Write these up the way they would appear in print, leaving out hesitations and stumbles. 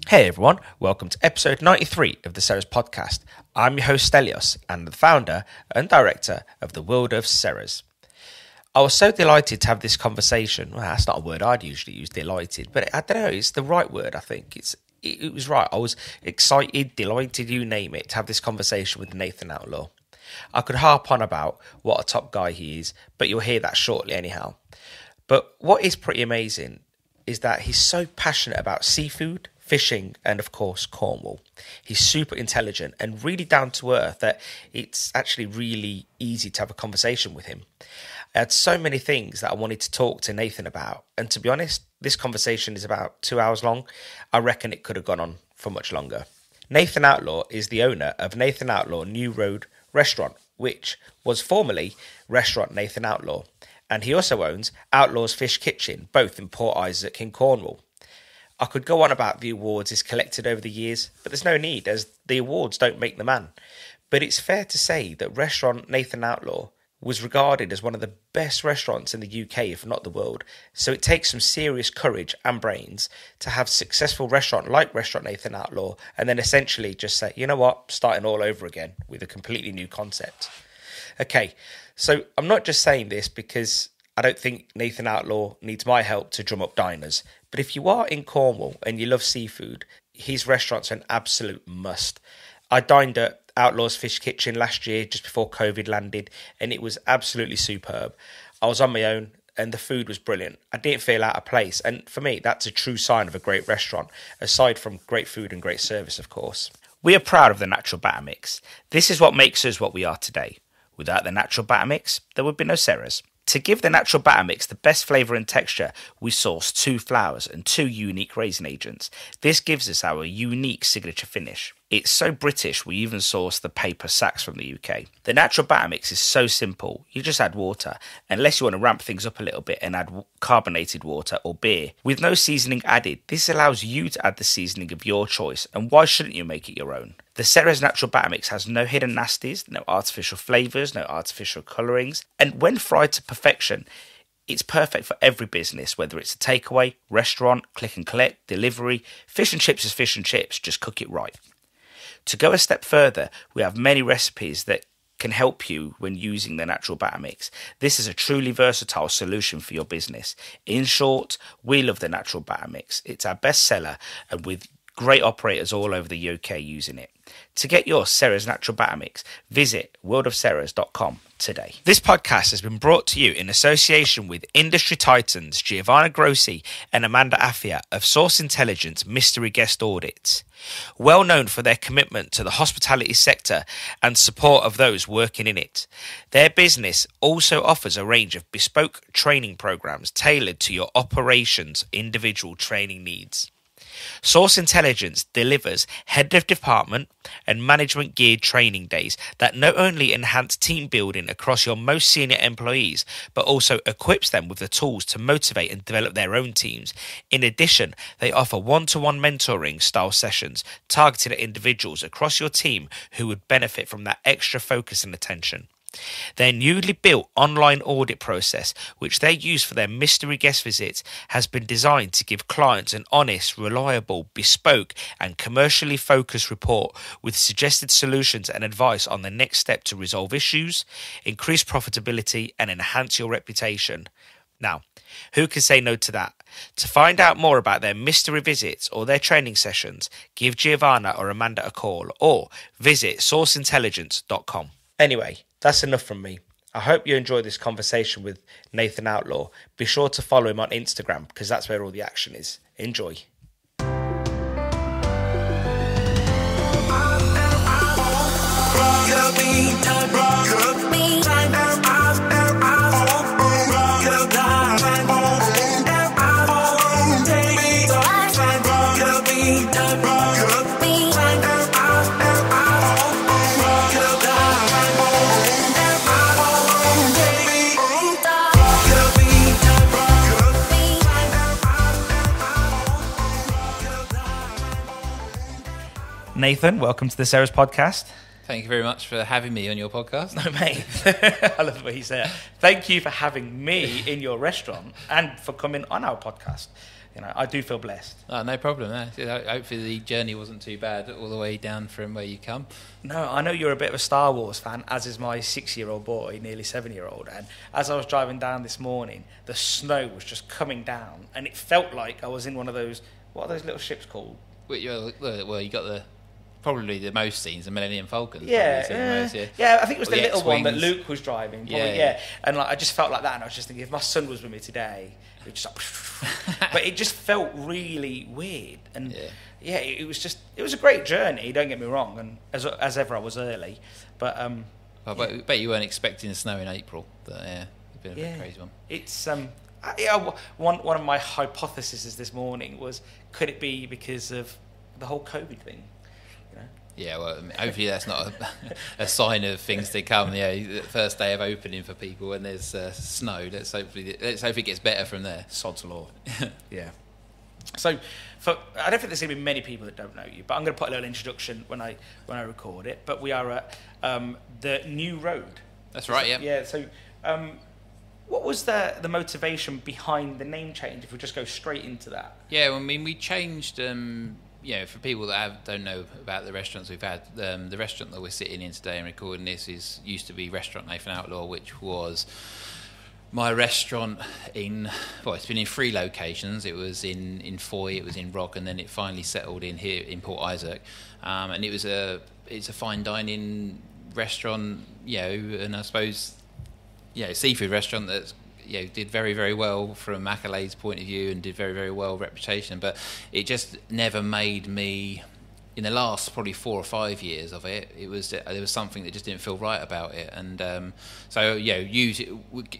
Hey everyone, welcome to episode 93 of the Ceres podcast. I'm your host Stelios and the founder and director of the world of Ceres. I was so delighted to have this conversation. Well, that's not a word I'd usually use, delighted, but I don't know, it's the right word, I think. It was right. I was excited, delighted, you name it, to have this conversation with Nathan Outlaw. I could harp on about what a top guy he is, but you'll hear that shortly anyhow. But what is pretty amazing is that he's so passionate about seafood, fishing, and of course Cornwall. He's super intelligent and really down to earth that it's actually really easy to have a conversation with him. I had so many things that I wanted to talk to Nathan about, and to be honest, this conversation is about 2 hours long. I reckon it could have gone on for much longer. Nathan Outlaw is the owner of Nathan Outlaw New Road restaurant, which was formerly Restaurant Nathan Outlaw, and he also owns Outlaws Fish Kitchen, both in Port Issac in Cornwall. I could go on about the awards he's collected over the years, but there's no need, as the awards don't make the man. But it's fair to say that Restaurant Nathan Outlaw was regarded as one of the best restaurants in the UK, if not the world. So it takes some serious courage and brains to have a successful restaurant like Restaurant Nathan Outlaw and then essentially just say, you know what, starting all over again with a completely new concept. Okay, so I'm not just saying this because I don't think Nathan Outlaw needs my help to drum up diners. But if you are in Cornwall and you love seafood, his restaurant's an absolute must. I dined at Outlaws Fish Kitchen last year just before COVID landed, and it was absolutely superb. I was on my own and the food was brilliant. I didn't feel out of place, and for me that's a true sign of a great restaurant, aside from great food and great service, of course. We are proud of the natural batter mix. This is what makes us what we are today. Without the natural batter mix, there would be no Ceres. To give the natural batter mix the best flavour and texture, we source 2 flours and 2 unique raisin agents. This gives us our unique signature finish. It's so British, we even source the paper sacks from the UK. The natural batter mix is so simple, you just add water, unless you want to ramp things up a little bit and add carbonated water or beer. With no seasoning added, this allows you to add the seasoning of your choice, and why shouldn't you make it your own? The Ceres natural batter mix has no hidden nasties, no artificial flavours, no artificial colourings, and when fried to perfection, it's perfect for every business, whether it's a takeaway, restaurant, click and collect, delivery. Fish and chips is fish and chips, just cook it right. To go a step further, we have many recipes that can help you when using the natural batter mix. This is a truly versatile solution for your business. In short, we love the natural batter mix. It's our best seller, and with great operators all over the UK using it. To get your Ceres natural batter mix, visit worldofceres.com today. This podcast has been brought to you in association with industry titans Giovanna Grossi and Amanda Affia of Source Intelligence Mystery Guest Audits. Well known for their commitment to the hospitality sector and support of those working in it. Their business also offers a range of bespoke training programs tailored to your operations' individual training needs. Source Intelligence delivers head of department and management geared training days that not only enhance team building across your most senior employees, but also equips them with the tools to motivate and develop their own teams. In addition, they offer one-to-one mentoring style sessions targeted at individuals across your team who would benefit from that extra focus and attention. Their newly built online audit process, which they use for their mystery guest visits, has been designed to give clients an honest, reliable, bespoke and commercially focused report with suggested solutions and advice on the next step to resolve issues, increase profitability and enhance your reputation. Now, who can say no to that? To find out more about their mystery visits or their training sessions, give Giovanna or Amanda a call or visit sourceintelligence.com. Anyway, that's enough from me. I hope you enjoyed this conversation with Nathan Outlaw. Be sure to follow him on Instagram because that's where all the action is. Enjoy. Nathan, welcome to the Ceres podcast. Thank you very much for having me on your podcast. No, mate. I love the way you say it. Thank you for having me in your restaurant and for coming on our podcast. I do feel blessed. Oh, no problem. Hopefully the journey wasn't too bad all the way down from where you come. No, I know you're a bit of a Star Wars fan, as is my 6-year-old boy, nearly 7-year-old. And as I was driving down this morning, the snow was just coming down, and it felt like I was in one of those, what are those little ships called? Well, you got probably the most scenes, the Millennium Falcon. Yeah, I think it was the little one that Luke was driving. Probably, yeah. And I just felt like that, and I was just thinking, if my son was with me today, it would just but it just felt really weird. And it was a great journey. Don't get me wrong. And as ever, I was early, but I bet you weren't expecting snow in April. But a bit of a crazy one. It's one of my hypotheses this morning was, could it be because of the whole COVID thing? Yeah, well, hopefully that's not a sign of things to come. The first day of opening for people and there's snow. Let's hope it gets better from there. Sod's law. Yeah. So, I don't think there's going to be many people that don't know you, but I'm going to put a little introduction when I record it. But we are at the New Road. That's right. Yeah. Yeah. So, what was the motivation behind the name change? If we just go straight into that. Yeah, I mean, we changed. For people that don't know about the restaurants we've had, the restaurant that we're sitting in today and recording this used to be Restaurant Nathan Outlaw, which was my restaurant it's been in 3 locations. It was in Foy, it was in Rock, and then it finally settled in here in Port Issac. And it's a fine dining restaurant, and I suppose, seafood restaurant that's did very, very well from accolades point of view and did very, very well reputation, but it just never made me. In the last probably 4 or 5 years of it, there was something that just didn't feel right about it, and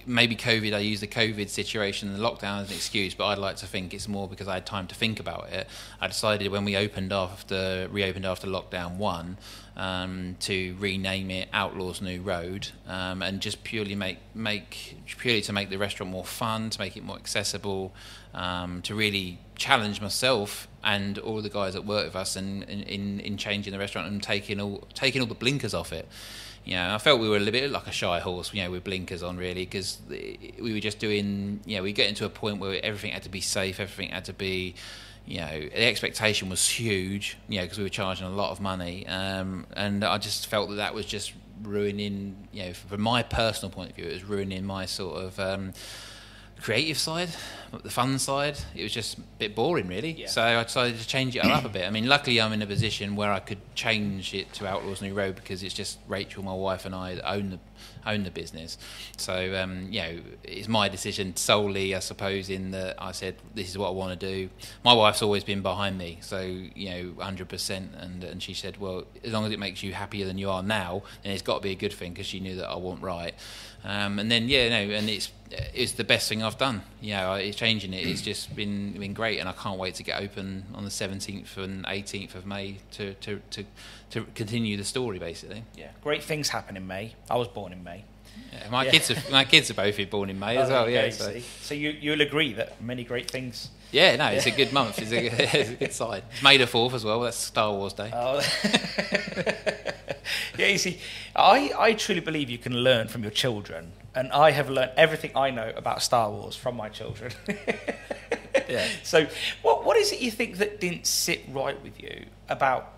maybe COVID. I use the COVID situation and the lockdown as an excuse, but I'd like to think it's more because I had time to think about it. I decided when we reopened after lockdown 1. To rename it Outlaws New Road, and just purely to make the restaurant more fun, to make it more accessible, to really challenge myself and all the guys that work with us in changing the restaurant and taking all the blinkers off it. I felt we were a little bit like a shy horse, with blinkers on, really, because we were just doing. We get into a point where everything had to be safe, everything had to be. The expectation was huge, because we were charging a lot of money, and I just felt that was just ruining, from my personal point of view, it was ruining my sort of creative side, the fun side. It was just a bit boring, really. Yeah. So I decided to change it up a bit. I mean, luckily I'm in a position where I could change it to Outlaws New Road because it's just Rachel, my wife, and I that own the business. So it's my decision solely, I suppose, in that I said this is what I want to do. My wife's always been behind me, so 100%, and she said, well, as long as it makes you happier than you are now, then it's got to be a good thing, because she knew that I wasn't right. And then and it's the best thing I've done. It's changing it. It's just been great, and I can't wait to get open on the 17th and 18th of May to continue the story, basically. Yeah, great things happen in May. I was born in May. Yeah, my kids are both born in May as well. Yeah, so you'll agree that many great things. Yeah, no, it's a good month. It's a good side. It's May the 4th as well. That's Star Wars Day. Oh. Yeah, you see, I truly believe you can learn from your children, and I have learned everything I know about Star Wars from my children. Yeah. So, what is it you think that didn't sit right with you about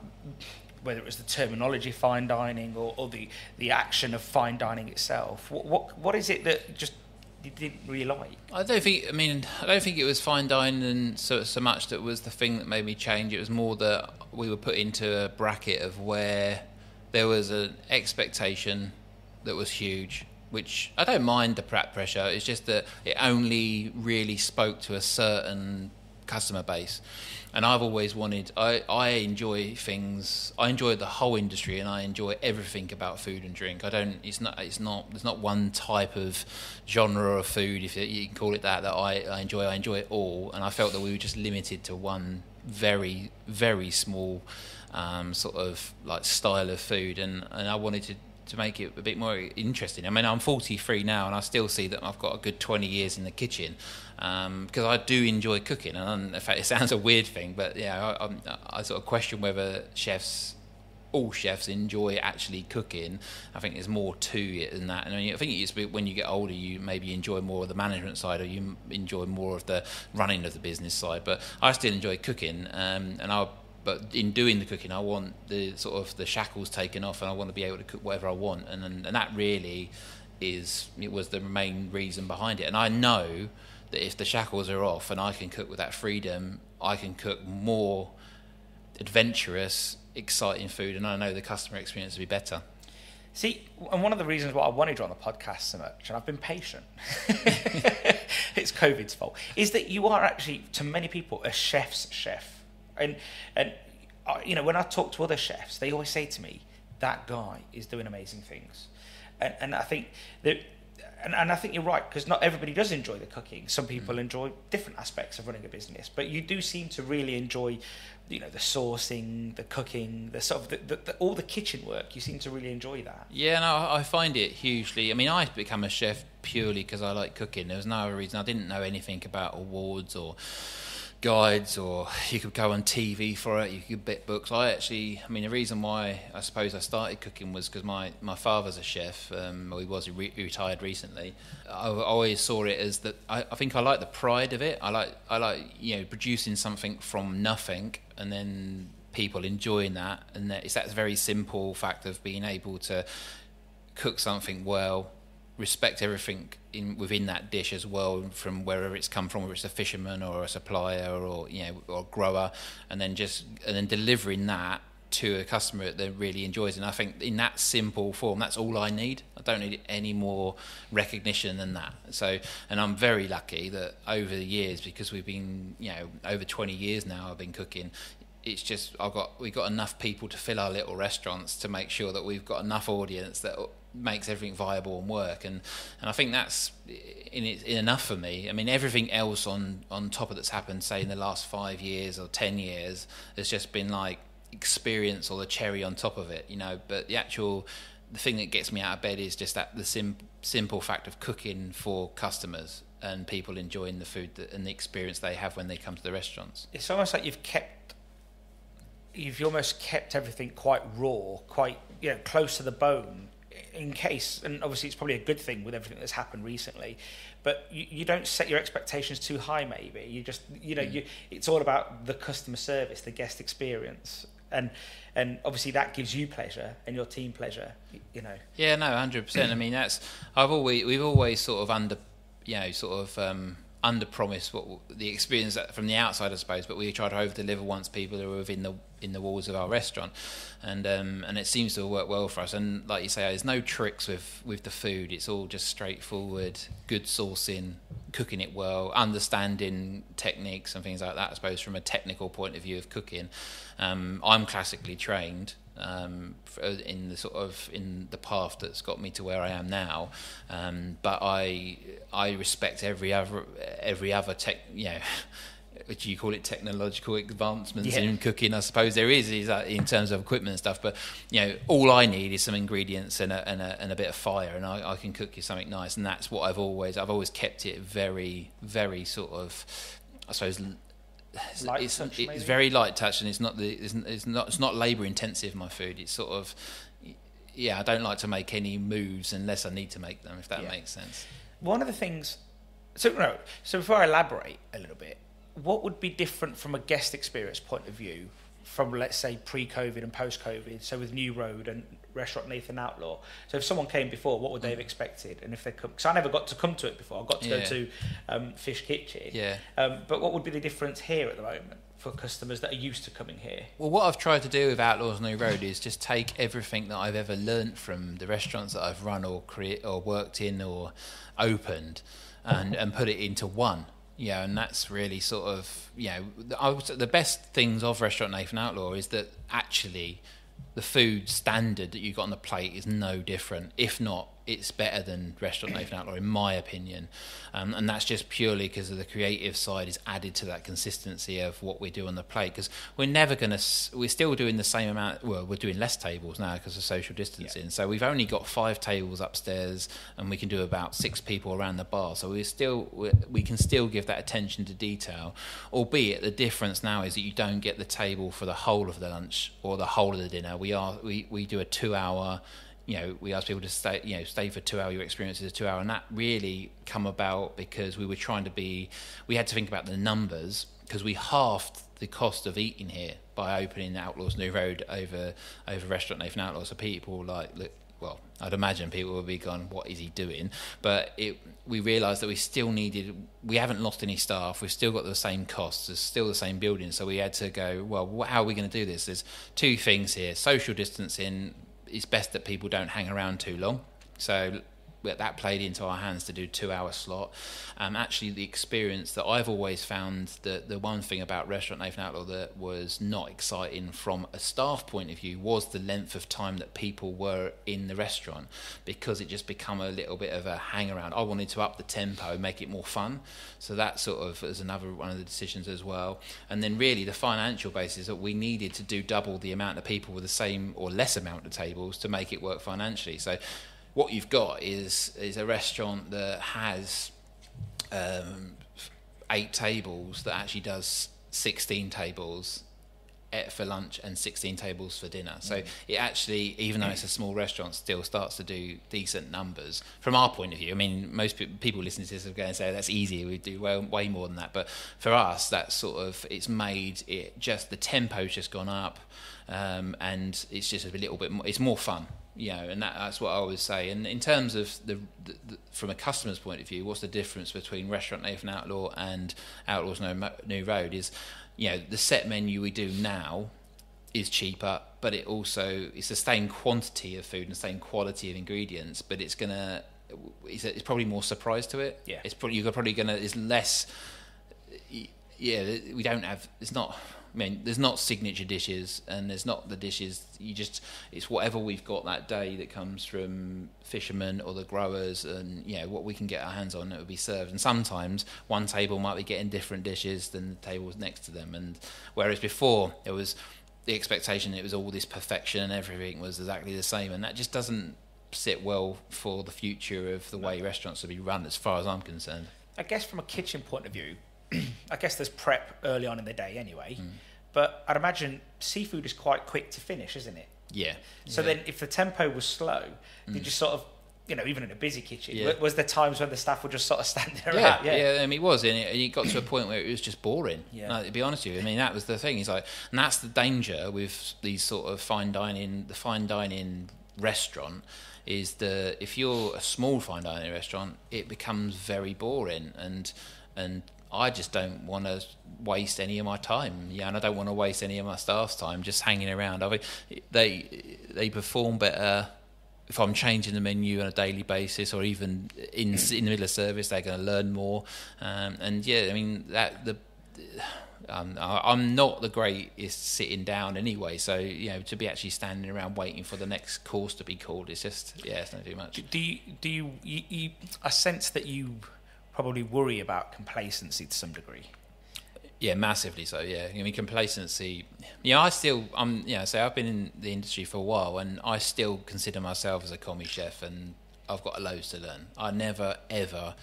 whether it was the terminology fine dining or the action of fine dining itself? What is it that just you didn't really like? I don't think it was fine dining so much that was the thing that made me change. It was more that we were put into a bracket of where there was an expectation that was huge, which I don't mind the pressure. It's just that it only really spoke to a certain customer base. And I've always wanted. I enjoy things. I enjoy the whole industry, and I enjoy everything about food and drink. I don't. It's not. There's not one type of genre of food, if you can call it that I enjoy. I enjoy it all, and I felt that we were just limited to one very, very small sort of like style of food, and I wanted to make it a bit more interesting. I mean, I'm 43 now, and I still see that I've got a good 20 years in the kitchen, because I do enjoy cooking. And in fact, it sounds a weird thing, but I sort of question whether chefs all chefs enjoy actually cooking. I think there's more to it than that. And I think it's when you get older, you maybe enjoy more of the management side, or you enjoy more of the running of the business side. But I still enjoy cooking, but in doing the cooking, I want the sort of the shackles taken off, and I want to be able to cook whatever I want. And that really was the main reason behind it. And I know that if the shackles are off and I can cook with that freedom, I can cook more adventurous, exciting food, and I know the customer experience will be better. See, and one of the reasons why I wanted you on the podcast so much, and I've been patient, it's COVID's fault, is that you are actually, to many people, a chef's chef. And when I talk to other chefs, they always say to me, that guy is doing amazing things. And I think that, and I think you're right, because not everybody does enjoy the cooking. Some people enjoy different aspects of running a business, but you do seem to really enjoy, the sourcing, the cooking, the sort of all the kitchen work. You seem to really enjoy that. Yeah, no, I find it hugely. I mean, I become a chef purely because I like cooking. There was no other reason. I didn't know anything about awards or guides, or you could go on TV for it, you could get books. The reason why I suppose I started cooking was because my father's a chef. He was retired recently. I always saw it as that. I think I like the pride of it. I like producing something from nothing and then people enjoying that, and it's that very simple fact of being able to cook something well, respect everything within that dish as well, from wherever it's come from, whether it's a fisherman or a supplier or a grower, and then delivering that to a customer that really enjoys it. And I think in that simple form, that's all I need. I don't need any more recognition than that. So, and I'm very lucky that over the years, because we've been over 20 years now I've been cooking, it's just we've got enough people to fill our little restaurants to make sure that we've got enough audience that makes everything viable and work, and I think that's enough for me. I mean, everything else on top of that's happened, say in the last 5 years or 10 years, has just been like experience or the cherry on top of it, But the thing that gets me out of bed is just that the simple fact of cooking for customers and people enjoying the food and the experience they have when they come to the restaurants. It's almost like you've almost kept everything quite raw, quite close to the bone, in case, and obviously it's probably a good thing with everything that's happened recently, but you don't set your expectations too high. Maybe you just it's all about the customer service, the guest experience, and obviously that gives you pleasure and your team pleasure. Yeah, no, 100%. I mean, we've always sort of under promise what the experience from the outside, I suppose, but we try to over deliver once people are within the walls of our restaurant, and it seems to work well for us. And like you say, there's no tricks with the food. It's all just straightforward, good sourcing, cooking it well, understanding techniques and things like that, I suppose, from a technical point of view of cooking. I'm classically trained in the path that's got me to where I am now, but I respect every other tech. Do you call it technological advancements in cooking? I suppose there is in terms of equipment and stuff. But all I need is some ingredients and a bit of fire, and I can cook you something nice. And that's what I've always kept it very, very sort of, I suppose. It's very light touch, and it's not labour intensive. My food, it's sort of, I don't like to make any moves unless I need to make them, if that makes sense. One of the things, so before I elaborate a little bit, what would be different from a guest experience point of view from, let's say, pre-COVID and post-COVID, so with New Road and Restaurant Nathan Outlaw? So if someone came before, what would they have expected? And if they come, because I never got to come to it before, I got to go to Fish Kitchen. But what would be the difference here at the moment for customers that are used to coming here? Well, what I've tried to do with Outlaws New Road is just take everything that I've ever learnt from the restaurants that I've run or worked in or opened, and put it into one. And that's really sort of, I would say the best things of Restaurant Nathan Outlaw is that actually the food standard that you got on the plate is no different, if not it's better than Restaurant Nathan Outlaw in my opinion, and that's just purely because of the creative side is added to that consistency of what we do on the plate. Because we're still doing the same amount. Well, we're doing less tables now because of social distancing. So we've only got 5 tables upstairs, and we can do about 6 people around the bar. So we can still give that attention to detail, albeit the difference now is that you don't get the table for the whole of the lunch or the whole of the dinner. We do a 2-hour. We ask people to stay for 2 hour. Your experience is a 2 hour, and that really come about because we had to think about the numbers, because we halved the cost of eating here by opening Outlaws New Road over Restaurant Nathan Outlaw. So people I'd imagine people would be going, what is he doing? But we realised that we haven't lost any staff, we've still got the same costs, there's still the same building, so we had to go, well, how are we going to do this? There's 2 things here. Social distancing, it's best that people don't hang around too long. So that played into our hands to do 2-hour slot. Actually, the experience that I've always found, the one thing about Restaurant Nathan Outlaw that was not exciting from a staff point of view was the length of time that people were in the restaurant, because it just become a little bit of a hang around. I wanted to up the tempo, make it more fun. So that sort of is another one of the decisions as well. And then really the financial basis that we needed to do double the amount of people with the same or less amount of tables to make it work financially. So what you've got is a restaurant that has 8 tables that actually does 16 tables for lunch and 16 tables for dinner. So it actually, even though it's a small restaurant, still starts to do decent numbers from our point of view. I mean, most people listening to this are going to say that's easy, we do way more than that. But for us, that's sort of, it's made it just, the tempo's just gone up, and it's just a little bit more, it's more fun. And that's what I always say. And in terms of the from a customer's point of view, what's the difference between Restaurant Nathan Outlaw and Outlaws New Road is, the set menu we do now is cheaper, but it's the same quantity of food and the same quality of ingredients, but it's probably more surprise to it. Yeah. It's less. We don't have. It's not. I mean, there's not signature dishes, and there's not the dishes. It's whatever we've got that day that comes from fishermen or the growers, and what we can get our hands on that will be served. And sometimes one table might be getting different dishes than the tables next to them. And whereas before there was the expectation it was all this perfection and everything was exactly the same, and that just doesn't sit well for the future of the way restaurants will be run, as far as I'm concerned. I guess from a kitchen point of view, I guess there's prep early on in the day anyway, but I'd imagine seafood is quite quick to finish, isn't it? Yeah. So then if the tempo was slow, you just sort of, even in a busy kitchen, was there times when the staff were just sort of standing around? Yeah, it was, and it got to a point where it was just boring. Yeah. To be honest with you, I mean, that was the thing. And that's the danger with these sort of fine dining restaurant, is if you're a small fine dining restaurant, it becomes very boring, and I just don't want to waste any of my time, and I don't want to waste any of my staff's time just hanging around. I mean, they perform better if I'm changing the menu on a daily basis, or even in the middle of service, they're going to learn more. I'm not the greatest sitting down anyway, so to be actually standing around waiting for the next course to be called, it's just it's not too much. Do you I sense that you probably worry about complacency to some degree? Yeah, massively so. Yeah, I mean, complacency. I've been in the industry for a while, and I still consider myself as a commie chef, and I've got loads to learn. I never ever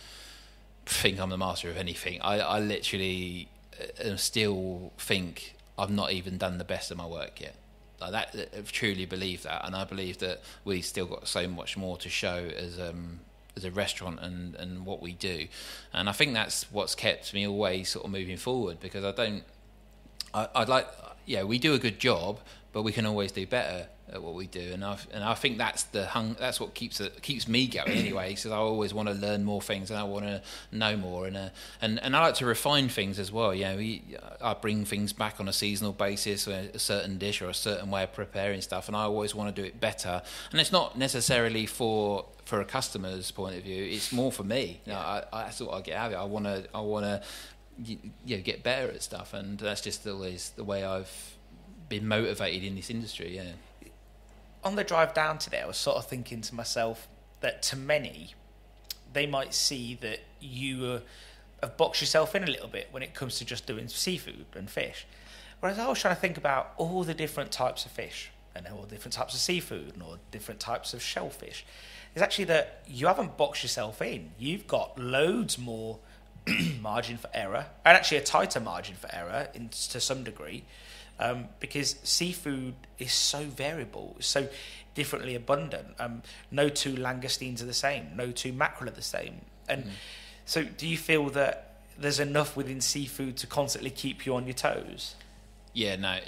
think I'm the master of anything. I literally still think I've not even done the best of my work yet. Like that, I truly believe that, and I believe that we've still got so much more to show as a restaurant and what we do. And I think that's what's kept me always sort of moving forward, because we do a good job, but we can always do better at what we do. And I think that's that's what keeps me going anyway, because I always want to learn more things and I want to know more, and I like to refine things as well. I bring things back on a seasonal basis, a certain dish or a certain way of preparing stuff, and I always want to do it better. And it's not necessarily for a customer's point of view, it's more for me. That's what I get out of it. I want to get better at stuff, and that's just always the way I've been motivated in this industry. On the drive down today, I was sort of thinking to myself, that to many, they might see that you have boxed yourself in a little bit when it comes to just doing seafood and fish. Whereas I was trying to think about all the different types of fish and all the different types of seafood and all different types of shellfish. It's actually that you haven't boxed yourself in. You've got loads more margin for error, and actually a tighter margin for error to some degree, because seafood is so variable, so differently abundant. No two langoustines are the same, no two mackerel are the same. And so do you feel that there's enough within seafood to constantly keep you on your toes? Yeah, no,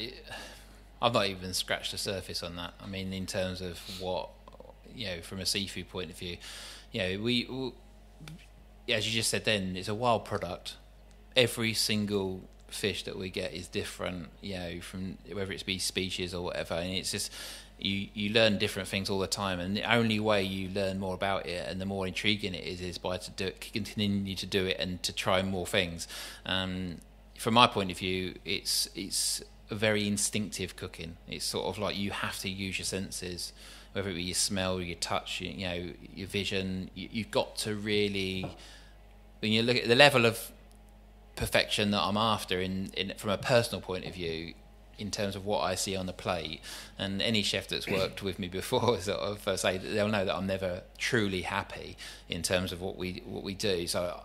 I've not even scratched the surface on that. I mean, in terms of what, from a seafood point of view, we as you just said then, it's a wild product. Every single fish that we get is different, from whether it's be species or whatever, and it's just you learn different things all the time, and the only way you learn more about it and the more intriguing it is by continue to do it and to try more things. From my point of view, it's a very instinctive cooking. It's sort of like you have to use your senses, whether it be your smell, your touch, your vision. You've got to really, when you look at the level of perfection that I'm after in from a personal point of view, in terms of what I see on the plate, and any chef that's worked with me before sort of say that they'll know that I'm never truly happy in terms of what we do. So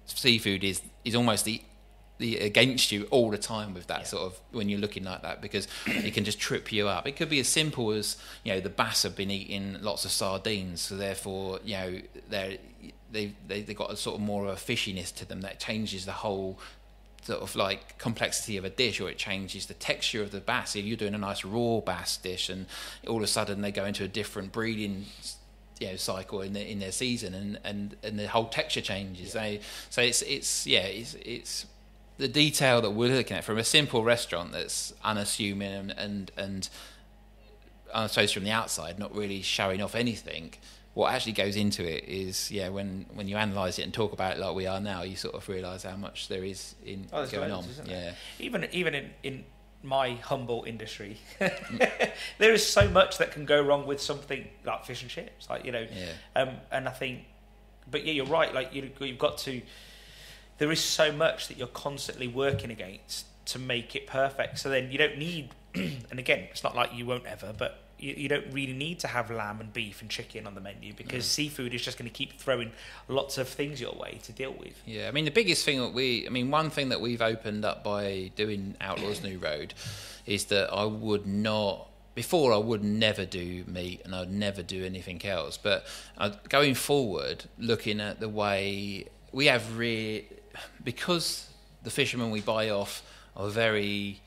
seafood is almost the against you all the time with that sort of, when you're looking like that, because it can just trip you up. It could be as simple as the bass have been eating lots of sardines, so therefore they've got a sort of more of a fishiness to them that changes the whole sort of like complexity of a dish, or it changes the texture of the bass. If you're doing a nice raw bass dish and all of a sudden they go into a different breeding cycle in their season, and the whole texture changes. So it's the detail that we're looking at from a simple restaurant that's unassuming and I suppose from the outside not really showing off anything. What actually goes into it is when you analyse it and talk about it like we are now, you sort of realise how much there is going on. Even in my humble industry, there is so much that can go wrong with something like fish and chips, and I think, but you're right. Like you've got to. There is so much that you're constantly working against to make it perfect. So then you don't need, and again, it's not like you won't ever, but you don't really need to have lamb and beef and chicken on the menu, because seafood is just going to keep throwing lots of things your way to deal with. Yeah, I mean, the biggest thing that one thing that we've opened up by doing Outlaws New Road is that I would never do meat and I'd never do anything else. But going forward, looking at the way we have because the fishermen we buy off are very,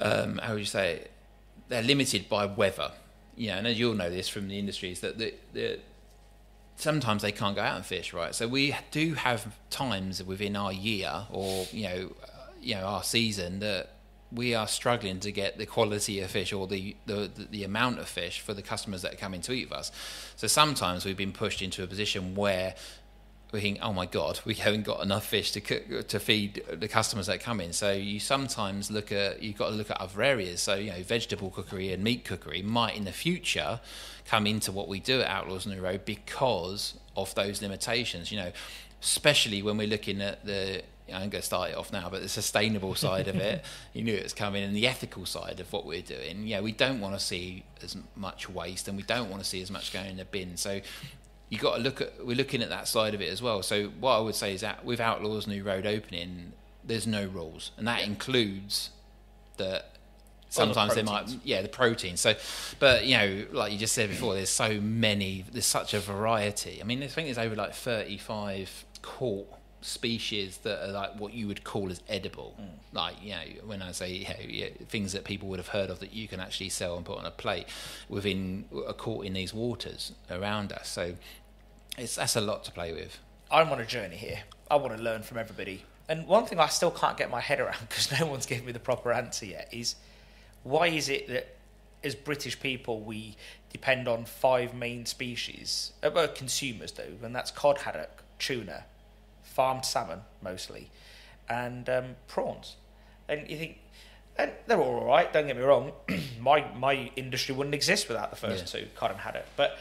how would you say it? They're limited by weather, and as you'll know this from the industry, is that sometimes they can't go out and fish, right? So we do have times within our year or our season that we are struggling to get the quality of fish or the amount of fish for the customers that are coming to eat with us. So sometimes we've been pushed into a position where we think, oh my God, we haven't got enough fish to feed the customers that come in. So you've got to look at other areas. So vegetable cookery and meat cookery might in the future come into what we do at Outlaws New Road because of those limitations. Especially when we're looking at I'm going to start it off now, but the sustainable side of it, you knew it was coming, and the ethical side of what we're doing. We don't want to see as much waste, and we don't want to see as much going in the bin. So you got to we're looking at that side of it as well. So what I would say is that with Outlaws New Road opening, there's no rules, and that includes sometimes there might the protein. So, but like you just said before, there's such a variety. I mean, I think there's over like 35 caught species that are like what you would call as edible. Like when I say things that people would have heard of that you can actually sell and put on a plate are caught in these waters around us. So that's a lot to play with. I'm on a journey here. I want to learn from everybody, and one thing I still can't get my head around, because no one's given me the proper answer yet, is why is it that as British people we depend on 5 main species, consumers do, and that's cod, haddock, tuna, farmed salmon mostly, and prawns. And you think, and they're all right, don't get me wrong. my industry wouldn't exist without the first two, cod and haddock. But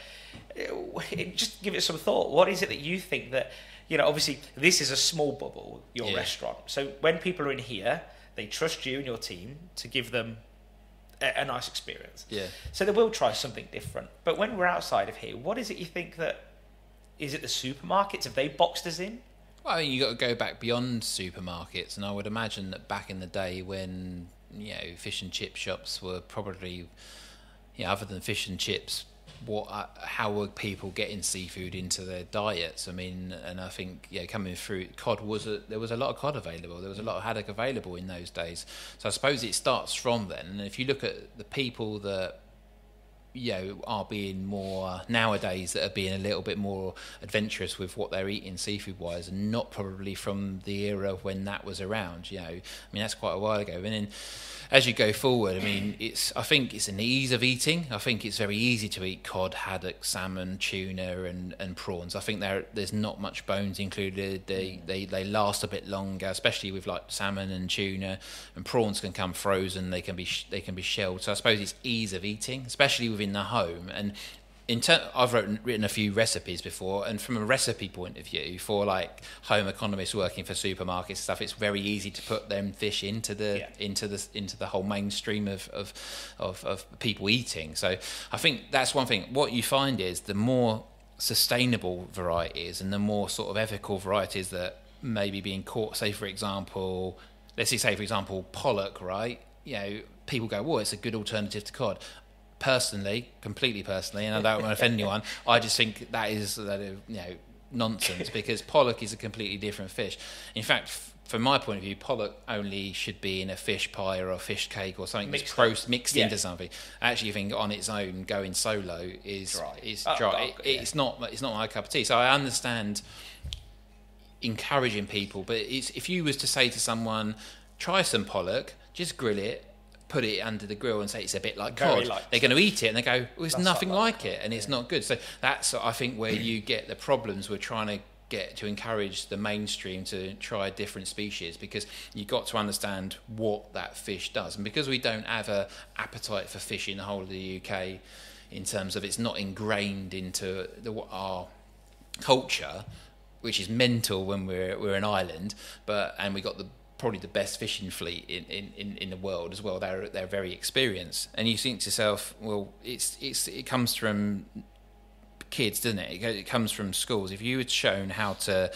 just give it some thought. What is it that you think that, obviously this is a small bubble, your restaurant. So when people are in here, they trust you and your team to give them a nice experience. Yeah. So they will try something different. But when we're outside of here, what is it you think that, is it the supermarkets? Have they boxed us in? Well, you got to go back beyond supermarkets, and I would imagine that back in the day when fish and chip shops were probably, other than fish and chips, how were people getting seafood into their diets? I mean, and I think coming through cod there was a lot of cod available. There was a lot of haddock available in those days. So I suppose it starts from then. And if you look at the people that are being more nowadays, that are being a little bit more adventurous with what they're eating seafood wise, and not probably from the era when that was around. I mean, that's quite a while ago. And then as you go forward, I mean, I think it's an ease of eating. I think it's very easy to eat cod, haddock, salmon, tuna, and prawns. I think there's not much bones included. They last a bit longer, especially with like salmon and tuna, and prawns can come frozen. They can be shelled. So I suppose it's ease of eating, especially within the home. And I've written a few recipes before, and from a recipe point of view, for like home economists working for supermarkets and stuff, it's very easy to put them fish into the whole mainstream of people eating. So I think that's one thing. What you find is the more sustainable varieties and the more sort of ethical varieties that may be being caught. Say for example, pollock, right? People go, well, it's a good alternative to cod. Completely personally, and I don't want to offend anyone, I just think that is nonsense, because pollock is a completely different fish. In fact, from my point of view, pollock only should be in a fish pie or a fish cake or something mixed into something. I actually think on its own, going solo is dry. It's not my cup of tea. So I understand encouraging people, but if you was to say to someone, try some pollock, just grill it, put it under the grill and say it's a bit like cod, they're going to eat it and they go, well, it's nothing like it, and it's not good. So that's, I think, where you get the problems. We're trying to get to encourage the mainstream to try different species, because you've got to understand what that fish does. And because we don't have an appetite for fish in the whole of the UK, in terms of it's not ingrained into our culture, which is mental when we're an island, and we got probably the best fishing fleet in the world as well. They're very experienced, and you think to yourself, well, it comes from kids, doesn't it? It comes from schools. If you had shown how to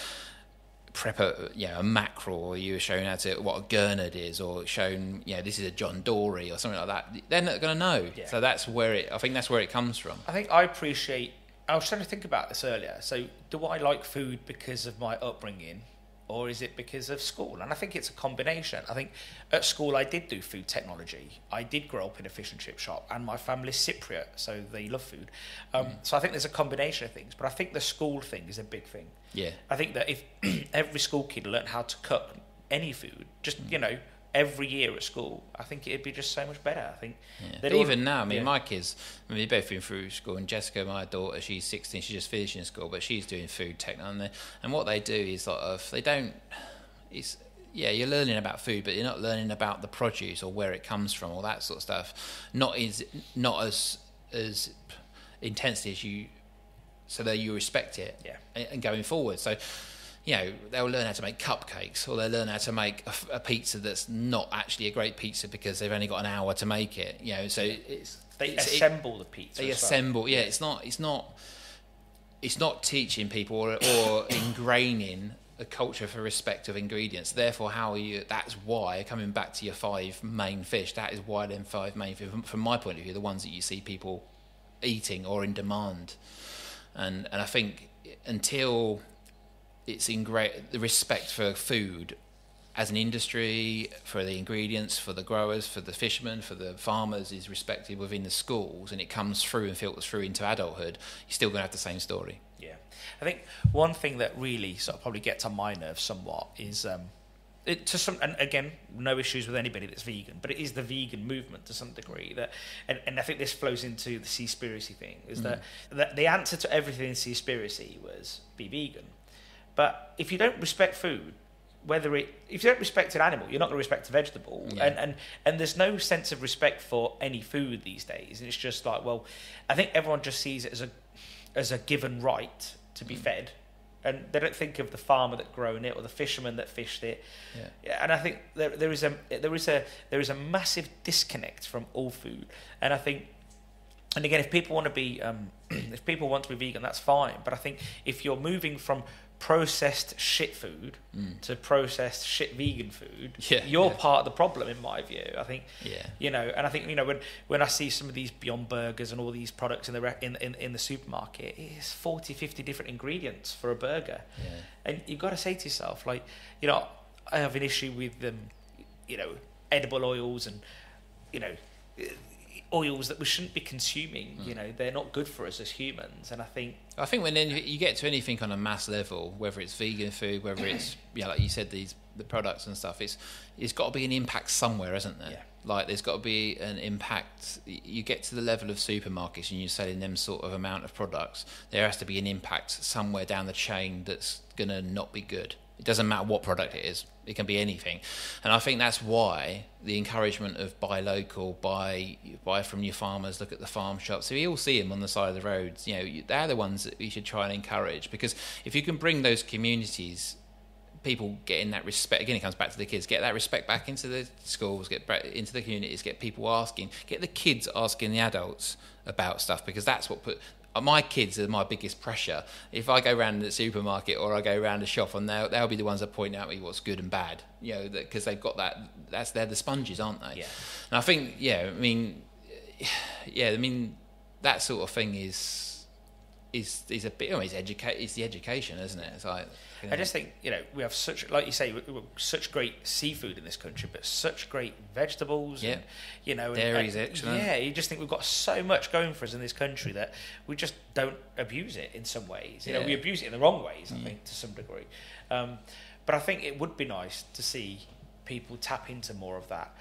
prep a mackerel, or you were shown what a gurnard is, or shown this is a John Dory or something like that, they're not going to know. Yeah. So that's where I think that's where it comes from. I was trying to think about this earlier. So do I like food because of my upbringing, or is it because of school? And I think it's a combination. I think at school I did do food technology. I did grow up in a fish and chip shop, and my family's Cypriot, so they love food. So I think there's a combination of things, but I think the school thing is a big thing. Yeah. I think that if every school kid learned how to cook any food, just, every year at school, I think it'd be just so much better. I think that even now, I mean, my kids, they've both been through school, and Jessica, my daughter, she's 16, she's just finishing school, but she's doing food tech, and what they do is you're learning about food, but you're not learning about the produce or where it comes from, all that sort of stuff. Not as intensely as you, so that you respect it, and going forward. So they'll learn how to make cupcakes, or they'll learn how to make a pizza that's not actually a great pizza because they've only got an hour to make it. So they assemble the pizza. They assemble. Well. Yeah, it's not teaching people or ingraining a culture for respect of ingredients. Therefore, that's why, coming back to your 5 main fish, that is why them 5 main fish, from my point of view, the ones that you see people eating or in demand. And I think until it's the respect for food as an industry, for the ingredients, for the growers, for the fishermen, for the farmers, is respected within the schools, and it comes through and filters through into adulthood, you're still going to have the same story. Yeah. I think one thing that really sort of probably gets on my nerves somewhat is, and again, no issues with anybody that's vegan, but it is the vegan movement to some degree, and I think this flows into the Seaspiracy thing, is that the answer to everything in Seaspiracy was be vegan. But if you don't respect food, if you don't respect an animal, you're not going to respect a vegetable. Yeah. And there's no sense of respect for any food these days. And it's just like, well, I think everyone just sees it as as a given right to be fed, and they don't think of the farmer that grown it or the fisherman that fished it. And I think there is a massive disconnect from all food, and I think. And again, if people want to be vegan, that's fine. But I think if you're moving from processed shit food to processed shit vegan food, you're part of the problem, in my view. I think, and I think when I see some of these Beyond Burgers and all these products in the supermarket, it's 40, 50 different ingredients for a burger, and you've got to say to yourself, like, I have an issue with edible oils and oils that we shouldn't be consuming. They're not good for us as humans. And I think when then you get to anything on a mass level, whether it's vegan food, whether it's like you said, the products and stuff, it's got to be an impact somewhere, isn't there? Like there's got to be an impact. You get to the level of supermarkets and you're selling them sort of amount of products, there has to be an impact somewhere down the chain that's gonna not be good. It doesn't matter what product it is. It can be anything. And I think that's why the encouragement of buy local, buy from your farmers, look at the farm shops. So you'll see them on the side of the roads. They're the ones that you should try and encourage, because if you can bring those communities, people getting that respect, again, it comes back to the kids, get that respect back into the schools, get back into the communities, get people asking, get the kids asking the adults about stuff, because that's what my kids are my biggest pressure. If I go around the supermarket or I go around a shop, and they'll be the ones that point out me what's good and bad, because they've got that. They're the sponges, aren't they? And I think, I mean, that sort of thing is a bit. It's the education, isn't it? It's like. I just think we have such, like you say, such great seafood in this country, but such great vegetables. And, dairy's excellent. Yeah, you just think we've got so much going for us in this country that we just don't abuse it in some ways. We abuse it in the wrong ways, I think, to some degree. But I think it would be nice to see people tap into more of that.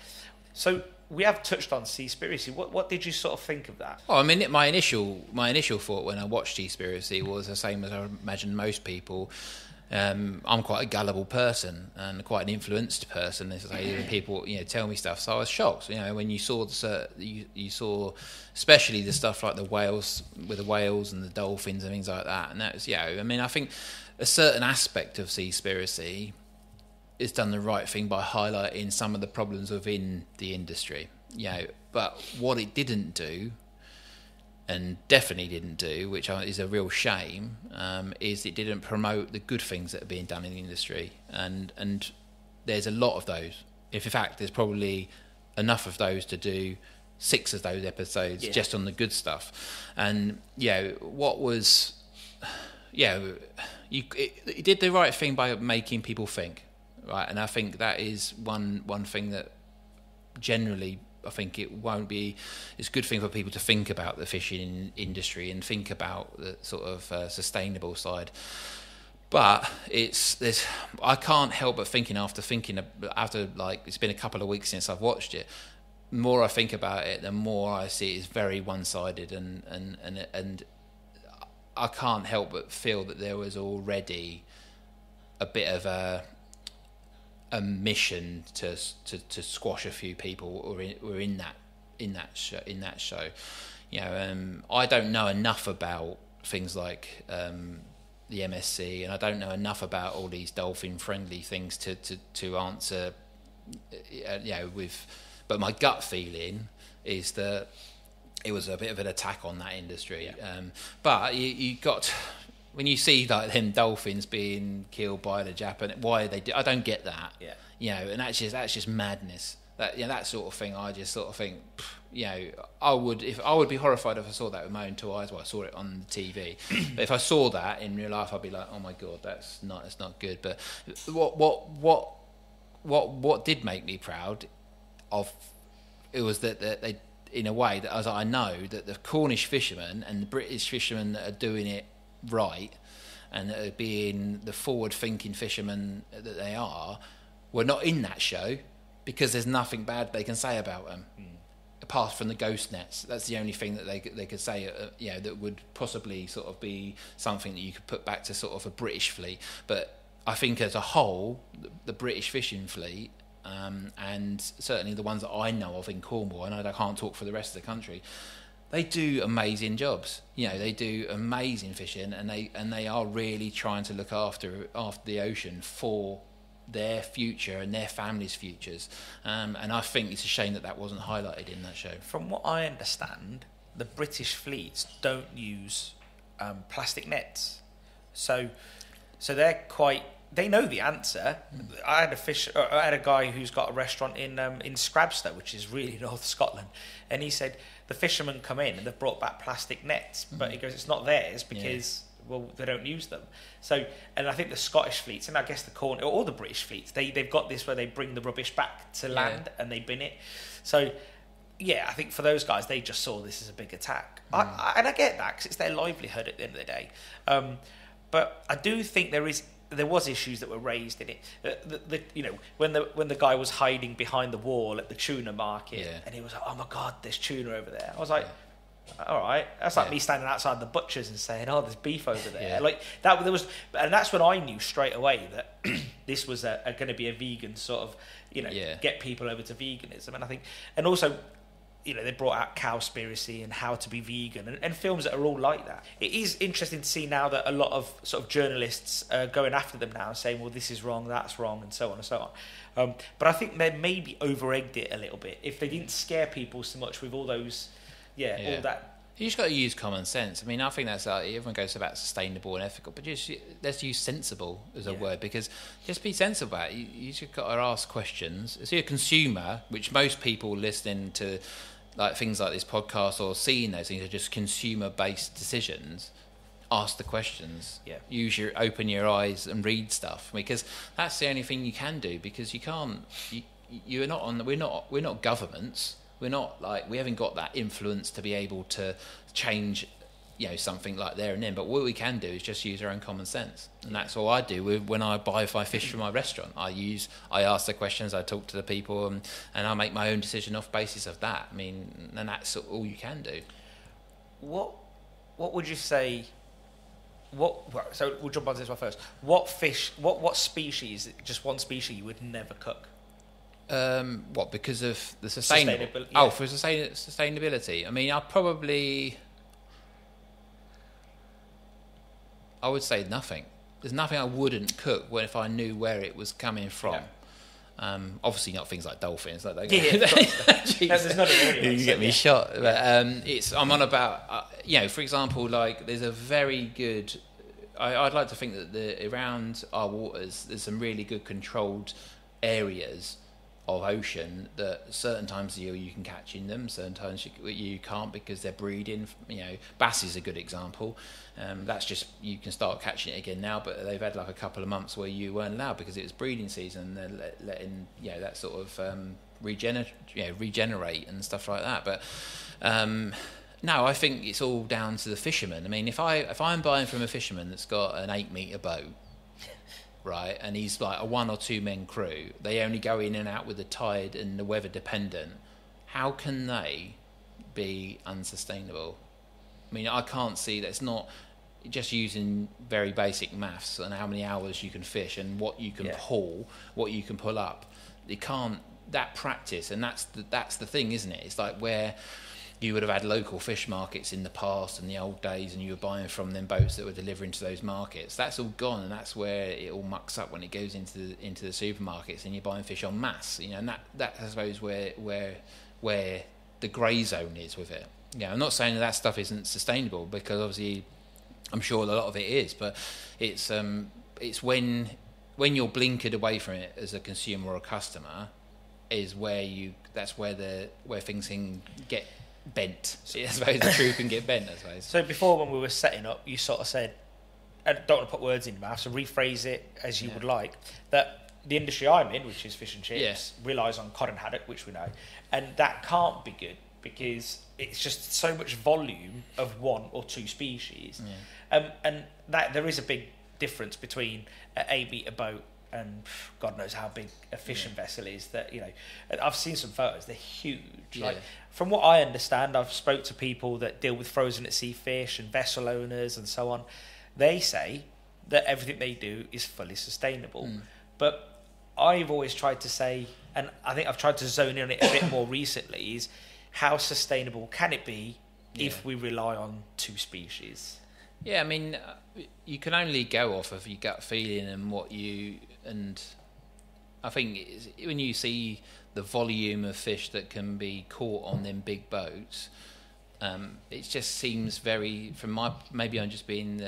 So we have touched on Seaspiracy. What did you sort of think of that? Oh, I mean, my initial thought when I watched Seaspiracy was the same as I imagine most people. I'm quite a gullible person and quite an influenced person. As I say, people tell me stuff, so I was shocked. When you saw you saw especially the stuff like the whales with the whales and the dolphins and things like that. And that was I mean, I think a certain aspect of Seaspiracy has done the right thing by highlighting some of the problems within the industry. But what it didn't do, and definitely didn't do, which is a real shame, is it didn't promote the good things that are being done in the industry. And there's a lot of those. In fact, there's probably enough of those to do 6 of those episodes just on the good stuff. And what was, it did the right thing by making people think, right? And I think that is one thing that generally, I think it's a good thing for people to think about the fishing industry and think about the sort of sustainable side. But I can't help but thinking after like it's been a couple of weeks since I've watched it. The more I think about it, the more I see it's very one-sided, and I can't help but feel that there was already a bit of a mission to squash a few people who were in that show. I don't know enough about things like the MSC, and I don't know enough about all these dolphin friendly things to answer. But my gut feeling is that it was a bit of an attack on that industry. But you got. When you see like them dolphins being killed by the Japan, why they do? I don't get that. And that's just madness. That sort of thing. I just sort of think, I would be horrified if I saw that with my own 2 eyes. Well, I saw it on the TV, but if I saw that in real life, I'd be like, oh my god, that's not good. But what did make me proud of it was that they, in a way, that I know that the Cornish fishermen and the British fishermen that are doing it right, and being the forward-thinking fishermen that they are, were not in that show because there's nothing bad they can say about them, apart from the ghost nets. That's the only thing that they could say, that would possibly sort of be something that you could put back to sort of a British fleet. But I think as a whole, the British fishing fleet, and certainly the ones that I know of in Cornwall, and I can't talk for the rest of the country, they do amazing jobs. They do amazing fishing, and they are really trying to look after the ocean for their future and their families' futures. And I think it's a shame that wasn't highlighted in that show. From what I understand, the British fleets don't use plastic nets, so they're quite. They know the answer. I had a guy who's got a restaurant in Scrabster, which is really North Scotland, and he said the fishermen come in and they've brought back plastic nets, but he goes, it's not theirs because they don't use them. So, and I think the Scottish fleets, and I guess the Cornwall, or the British fleets, they've got this where they bring the rubbish back to land and they bin it. So, yeah, I think for those guys, they just saw this as a big attack, and I get that because it's their livelihood at the end of the day. But I do think there was issues that were raised in it. When the guy was hiding behind the wall at the tuna market, and he was like, "Oh my God, there's tuna over there." I was like, "All right." That's like me standing outside the butcher's and saying, "Oh, there's beef over there." Yeah. Like that. There was, and that's when I knew straight away that this was going to be a vegan sort of, get people over to veganism. And I think, and also, they brought out Cowspiracy and How to Be Vegan and films that are all like that. It is interesting to see now that a lot of sort of journalists are going after them now and saying, well, this is wrong, that's wrong, and so on and so on. But I think they maybe over-egged it a little bit. If they didn't scare people so much with all those, all that. You just got to use common sense. I mean, I think that's everyone goes about sustainable and ethical, but just let's use sensible as a word, because just be sensible about it. You just got to ask questions. As a consumer, which most people listening to like things like this podcast or seeing those things are just consumer-based decisions. Ask the questions. Open your eyes and read stuff, because that's the only thing you can do. Because you can't. You're not on. We're not governments. We're not like, we haven't got that influence to be able to change, something like there and then. But what we can do is just use our own common sense, and that's all I do when I buy fish from my restaurant. I ask the questions, I talk to the people, and I make my own decision off basis of that. I mean, and that's all you can do. What would you say? So we'll jump on to this one first. What fish? What species? Just one species you would never cook? Because of the sustainability? Oh, for sustainability. I mean, I would say nothing. There's nothing I wouldn't cook if I knew where it was coming from. Obviously not things like dolphins. There's not a you get me shot. But I'm on about, for example, like there's a very good, I'd like to think that around our waters there's some really good controlled areas of ocean that certain times of the year you can catch in them, certain times you can't because they're breeding. Bass is a good example. That's just, you can start catching it again now, but they've had like a couple of months where you weren't allowed because it was breeding season. They're letting that sort of regenerate and stuff like that. But no, I think it's all down to the fisherman. I mean, if I'm buying from a fisherman that's got an 8-metre boat, right, and he's like a 1 or 2 men crew, they only go in and out with the tide and the weather dependent, how can they be unsustainable? I mean, I can't see that. It's not just using very basic maths and how many hours you can fish and what you can haul, what you can pull up. You can't, that practice, and that's the thing, isn't it? It's like where you would have had local fish markets in the past in the old days, and you were buying from them boats that were delivering to those markets. That's all gone, and that's where it all mucks up when it goes into the supermarkets, and you're buying fish en masse. And that I suppose where the grey zone is with it. I'm not saying that stuff isn't sustainable, because obviously I'm sure a lot of it is, but it's when you're blinkered away from it as a consumer or a customer is where where things can get bent. I suppose the truth can get bent, I suppose. So before, when we were setting up, you sort of said, I don't want to put words in your mouth, so rephrase it as you would like, that the industry I'm in, which is fish and chips, relies on cod and haddock, which we know, and that can't be good because it's just so much volume of 1 or 2 species. And that there is a big difference between an 8-metre boat and God knows how big a fishing vessel is. That I've seen some photos, they're huge. Like, from what I understand, I've spoke to people that deal with frozen at sea fish and vessel owners and so on. They say that everything they do is fully sustainable. But I've always tried to say, and I think I've tried to zone in on it a bit more recently, is how sustainable can it be if we rely on 2 species. Yeah, I mean, you can only go off of your gut feeling and I think when you see the volume of fish that can be caught on them big boats, it just seems very, maybe I'm just being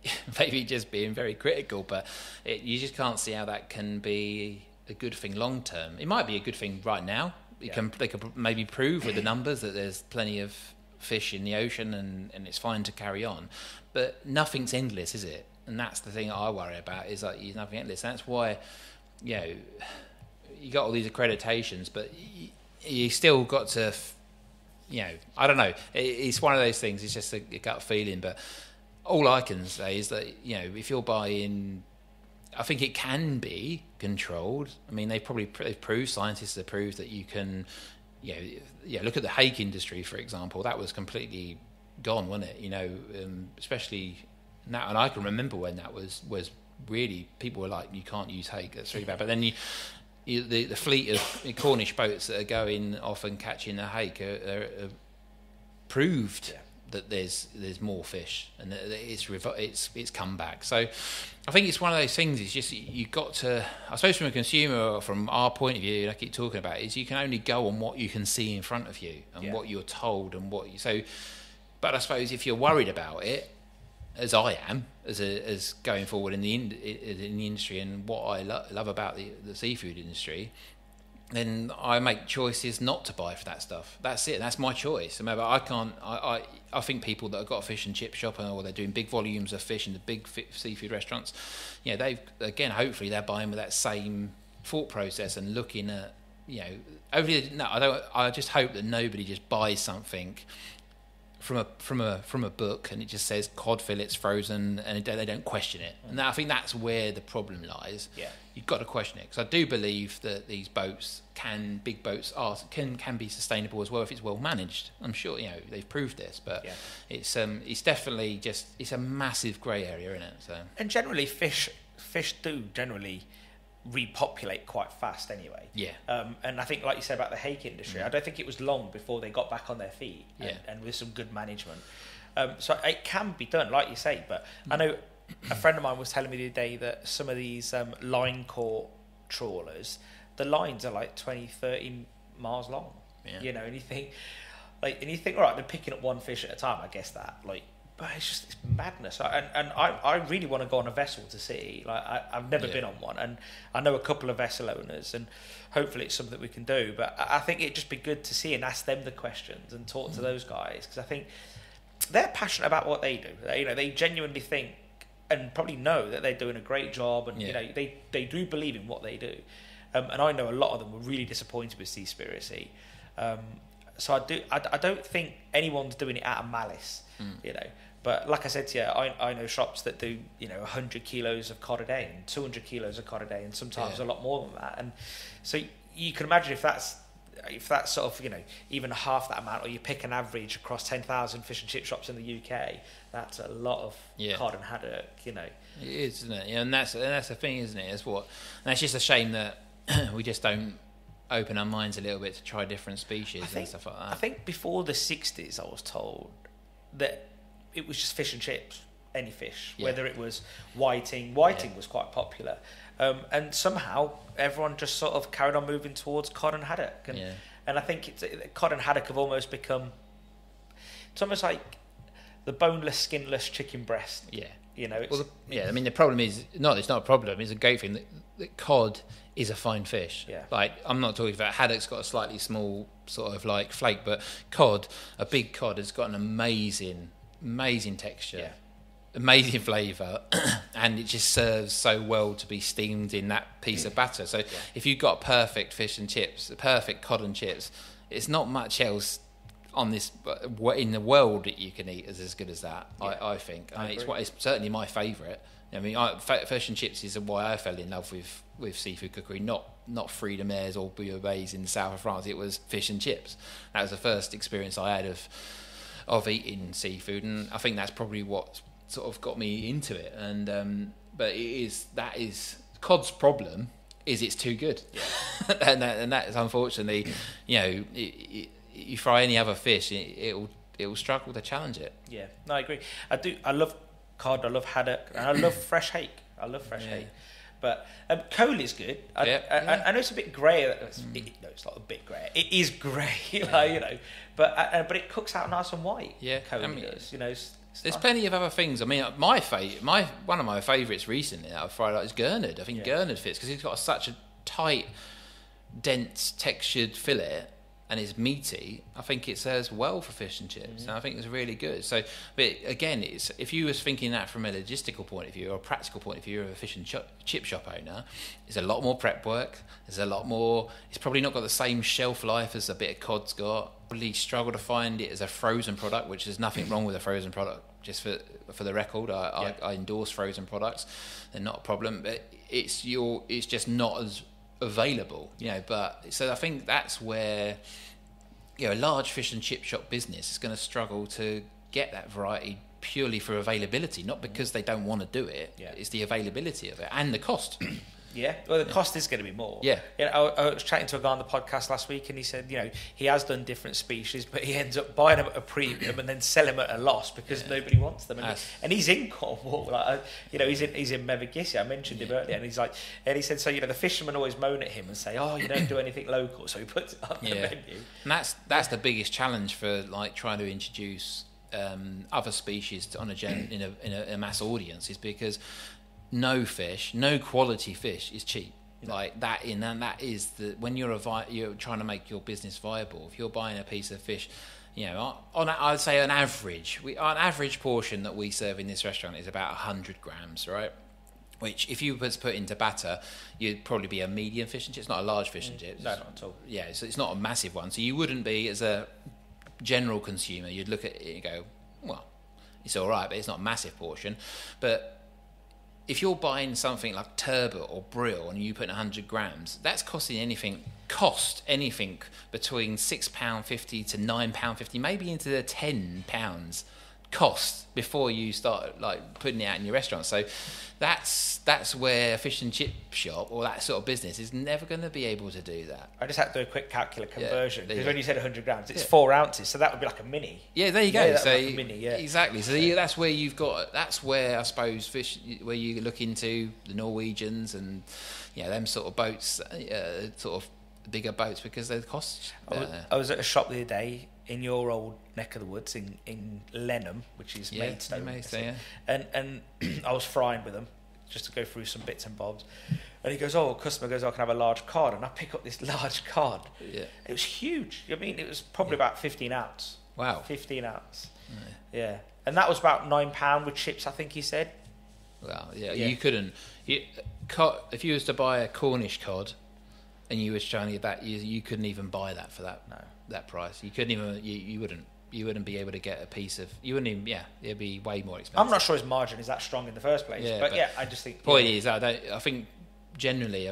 very critical, but you just can't see how that can be a good thing long term. It might be a good thing right now. They could maybe prove with the numbers that there's plenty of fish in the ocean and it's fine to carry on, but nothing's endless, is it? And that's the thing I worry about, is that there's nothing endless. That's why, you got all these accreditations, but you still got to, I don't know. It's one of those things. It's just a gut feeling. But all I can say is that, if you're buying, I think it can be controlled. I mean, they've proved, scientists have proved that you can, look at the hake industry, for example. That was completely gone, wasn't it? Especially now, and I can remember when that was really, people were like, you can't use hake, that's really bad. But then the fleet of Cornish boats that are going off and catching the hake are proved that there's more fish and that it's come back. So I think it's one of those things. It's just you've got to, I suppose, from a consumer or from our point of view, I keep talking about, is you can only go on what you can see in front of you and what you're told and But I suppose if you're worried about it, as I am, as going forward in the industry, and what I love about the seafood industry, then I make choices not to buy for that stuff. That's it. That's my choice. I think people that have got a fish and chip shop, or they're doing big volumes of fish in the big seafood restaurants, hopefully they're buying with that same thought process and looking at, I just hope that nobody just buys something from a book and it just says cod fillets frozen and they don't question it. And I think that's where the problem lies. You've got to question it, because I do believe that these boats can be sustainable as well if it's well managed. I'm sure they've proved this, but it's definitely just, it's a massive grey area, isn't it? So, and generally fish do generally repopulate quite fast anyway. And I think, like you said about the hake industry, I don't think it was long before they got back on their feet and with some good management. So it can be done, like you say, but I know a friend of mine was telling me the other day that some of these line caught trawlers, the lines are like 20-30 miles long. And you think all right, they're picking up one fish at a time, I guess that, but it's madness. And I really want to go on a vessel to see. I've never been on one, and I know a couple of vessel owners, and hopefully it's something that we can do. But I think it'd just be good to see and ask them the questions and talk to those guys, because I think they're passionate about what they do. They genuinely think and probably know that they're doing a great job, and they do believe in what they do. And I know a lot of them were really disappointed with Seaspiracy. So I don't think anyone's doing it out of malice, But like I said to you, I know shops that do 100 kilos of cod a day and 200 kilos of cod a day, and sometimes a lot more than that. And so you can imagine if that's sort of even half that amount, or you pick an average across 10,000 fish and chip shops in the UK, that's a lot of cod and haddock. It is, isn't it? And that's the thing, isn't it? And it's just a shame that we just don't open our minds a little bit to try different species and stuff like that. I think before the 60s, I was told that it was just fish and chips, any fish, whether it was whiting was quite popular, and somehow everyone just sort of carried on moving towards cod and haddock, and I think cod and haddock have almost become, it's almost like the boneless, skinless chicken breast. I mean, the problem is it's not a problem, it's a great thing that cod is a fine fish. I'm not talking about haddock's got a slightly small sort of like flake, but a big cod has got an amazing texture, amazing flavour, and it just serves so well to be steamed in that piece of batter. So if you've got perfect fish and chips, perfect cod and chips, it's not much else on this in the world that you can eat as good as that. I think it's certainly my favourite. I mean, fish and chips is why I fell in love with seafood cookery, not fruits de mer or bouillabaisse in the south of France. It was fish and chips. That was the first experience I had of eating seafood, and I think that's probably what sort of got me into it. And but that is cod's problem is it's too good, and that is unfortunately you fry any other fish, it will struggle to challenge it. Yeah, no, I agree. I love cod, I love haddock, and I love fresh hake. Hake. But Coley's good. I know it's a bit grey. No, it's not a bit grey. It is grey, but it cooks out nice and white. Yeah, Coley does. There's plenty of other things. I mean, one of my favourites recently that I've fried out is gurnard. I think gurnard fits because it's got such a tight, dense, textured fillet, and it's meaty. I think it serves well for fish and chips, and I think it's really good. So, but again, if you was thinking that from a logistical point of view or a practical point of view of a fish and chip shop owner, it's a lot more prep work. There's a lot more. It's probably not got the same shelf life as a bit of cod's got. Probably struggle to find it as a frozen product, which there's nothing wrong with a frozen product. Just for the record, I endorse frozen products; they're not a problem. But it's just not as available, But so I think that's where a large fish and chip shop business is going to struggle to get that variety purely for availability, not because they don't want to do it. Yeah. It's the availability of it and the cost. Yeah, well, the cost is going to be more. Yeah. I was chatting to a guy on the podcast last week, and he said, he has done different species, but he ends up buying them at a premium and then selling them at a loss because nobody wants them. And he's in Cornwall, he's in Mevagissey. I mentioned him earlier, and he said, so the fishermen always moan at him and say, you don't do anything local, so he puts it on the menu. And that's the biggest challenge for trying to introduce other species in a mass audience, is because no quality fish is cheap. Like that, and that is when you're trying to make your business viable. If you're buying a piece of fish, I'd say an average portion that we serve in this restaurant is about 100 grams, right? Which, if you was put into batter, you'd probably be a medium fish and chip. It's not a large fish and chips. No, not at all. Yeah, so it's not a massive one. So you wouldn't be, as a general consumer, you'd look at it and go, well, it's all right, but it's not a massive portion. But if you're buying something like turbot or brill and you put in 100 grams, that's costing anything between £6.50 to £9.50, maybe into the £10 cost before you start putting it out in your restaurant. So that's where a fish and chip shop or that sort of business is never going to be able to do that. I just had to do a quick calculator conversion, because when you said 100 grams, it's 4 ounces, so that would be like a mini. Yeah, there you go. So like a mini, exactly. So that's where I suppose fish, where you look into the Norwegians and them sort of boats, sort of bigger boats, because the costs. I was at a shop the other day in your old neck of the woods in Lenham, which is Maidstone. And I was frying with them just to go through some bits and bobs. And he goes, a customer goes, I can have a large cod. And I pick up this large cod. Yeah. It was huge. I mean, it was probably about 15 ounce. Wow. 15 ounce. Yeah. And that was about £9 with chips, I think he said. Well, you couldn't. If you was to buy a Cornish cod and you was trying to get that, you couldn't even buy that for that price. You couldn't even. You wouldn't be able to get a piece of. You wouldn't even. Yeah, it'd be way more expensive. I'm not sure his margin is that strong in the first place. But I just think. Point is, I think generally,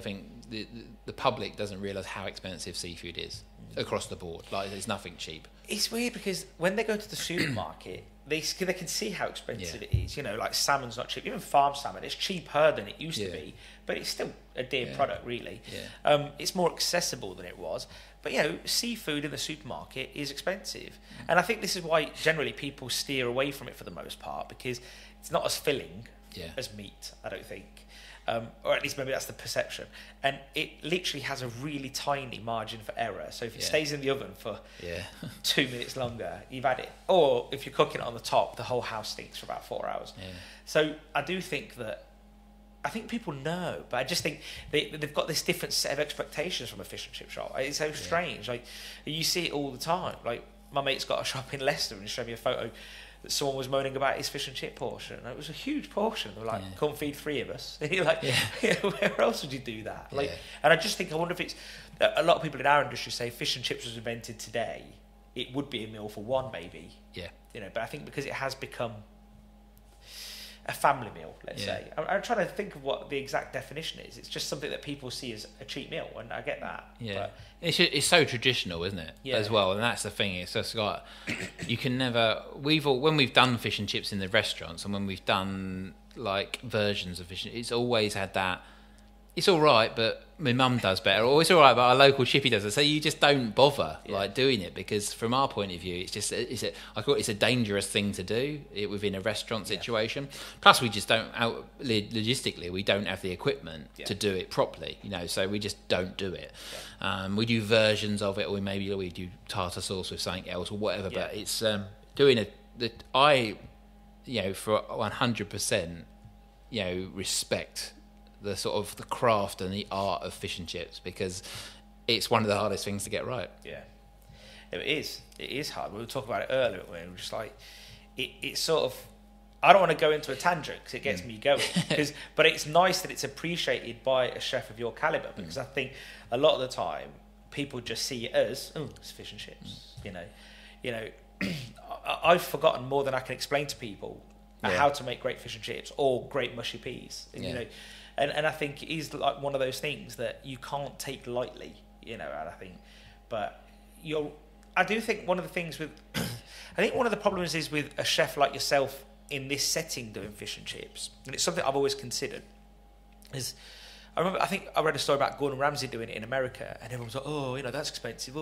the public doesn't realise how expensive seafood is across the board. There's nothing cheap. It's weird because when they go to the supermarket, they can see how expensive it is. Like salmon's not cheap. Even farm salmon, it's cheaper than it used to be, but it's still a dear product, really. Yeah. It's more accessible than it was. But seafood in the supermarket is expensive, and I think this is why generally people steer away from it for the most part, because it's not as filling as meat, I don't think. Or at least maybe that's the perception. And it literally has a really tiny margin for error. So if it stays in the oven for 2 minutes longer, you've had it. Or if you're cooking it on the top, the whole house stinks for about 4 hours. Yeah. So I do think I think people know, but I just think they've got this different set of expectations from a fish and chip shop. It's so strange. You see it all the time. My mate's got a shop in Leicester, and he showed me a photo that someone was moaning about his fish and chip portion. And it was a huge portion. They were like, come feed 3 of us. And you're like, where else would you do that? And I just think, I wonder if it's... A lot of people in our industry say fish and chips was invented today. It would be a meal for one, maybe. Yeah. But I think because it has become a family meal, let's say. I'm trying to think of what the exact definition is. It's just something that people see as a cheap meal, and I get that. Yeah. But it's so traditional, isn't it? Yeah. As well, and that's the thing. It's just got, you can never. When we've done fish and chips in the restaurants, and when we've done versions of fish, it's always had that. it's all right, but my mum does better, or it's all right, but our local chippy does it. So you just don't bother like doing it, because from our point of view, I call it's a dangerous thing to do within a restaurant situation. Plus, we just don't logistically, we don't have the equipment to do it properly, so we just don't do it. We do versions of it, or maybe we do tartar sauce with something else or whatever. But it's doing for 100%, respect the sort of the craft and the art of fish and chips, because it's one of the hardest things to get right. Yeah, it is hard. We were talking about it earlier, we were just like it's sort of, I don't want to go into a tangent because it gets me going, but it's nice that it's appreciated by a chef of your caliber, because I think a lot of the time people just see it as, oh, it's fish and chips. I've forgotten more than I can explain to people how to make great fish and chips or great mushy peas. And I think it is like one of those things that you can't take lightly, and I think, but I do think one of the things with, I think one of the problems is with a chef like yourself in this setting doing fish and chips, and it's something I've always considered, is, I think I read a story about Gordon Ramsay doing it in America, and everyone's like, oh, that's expensive,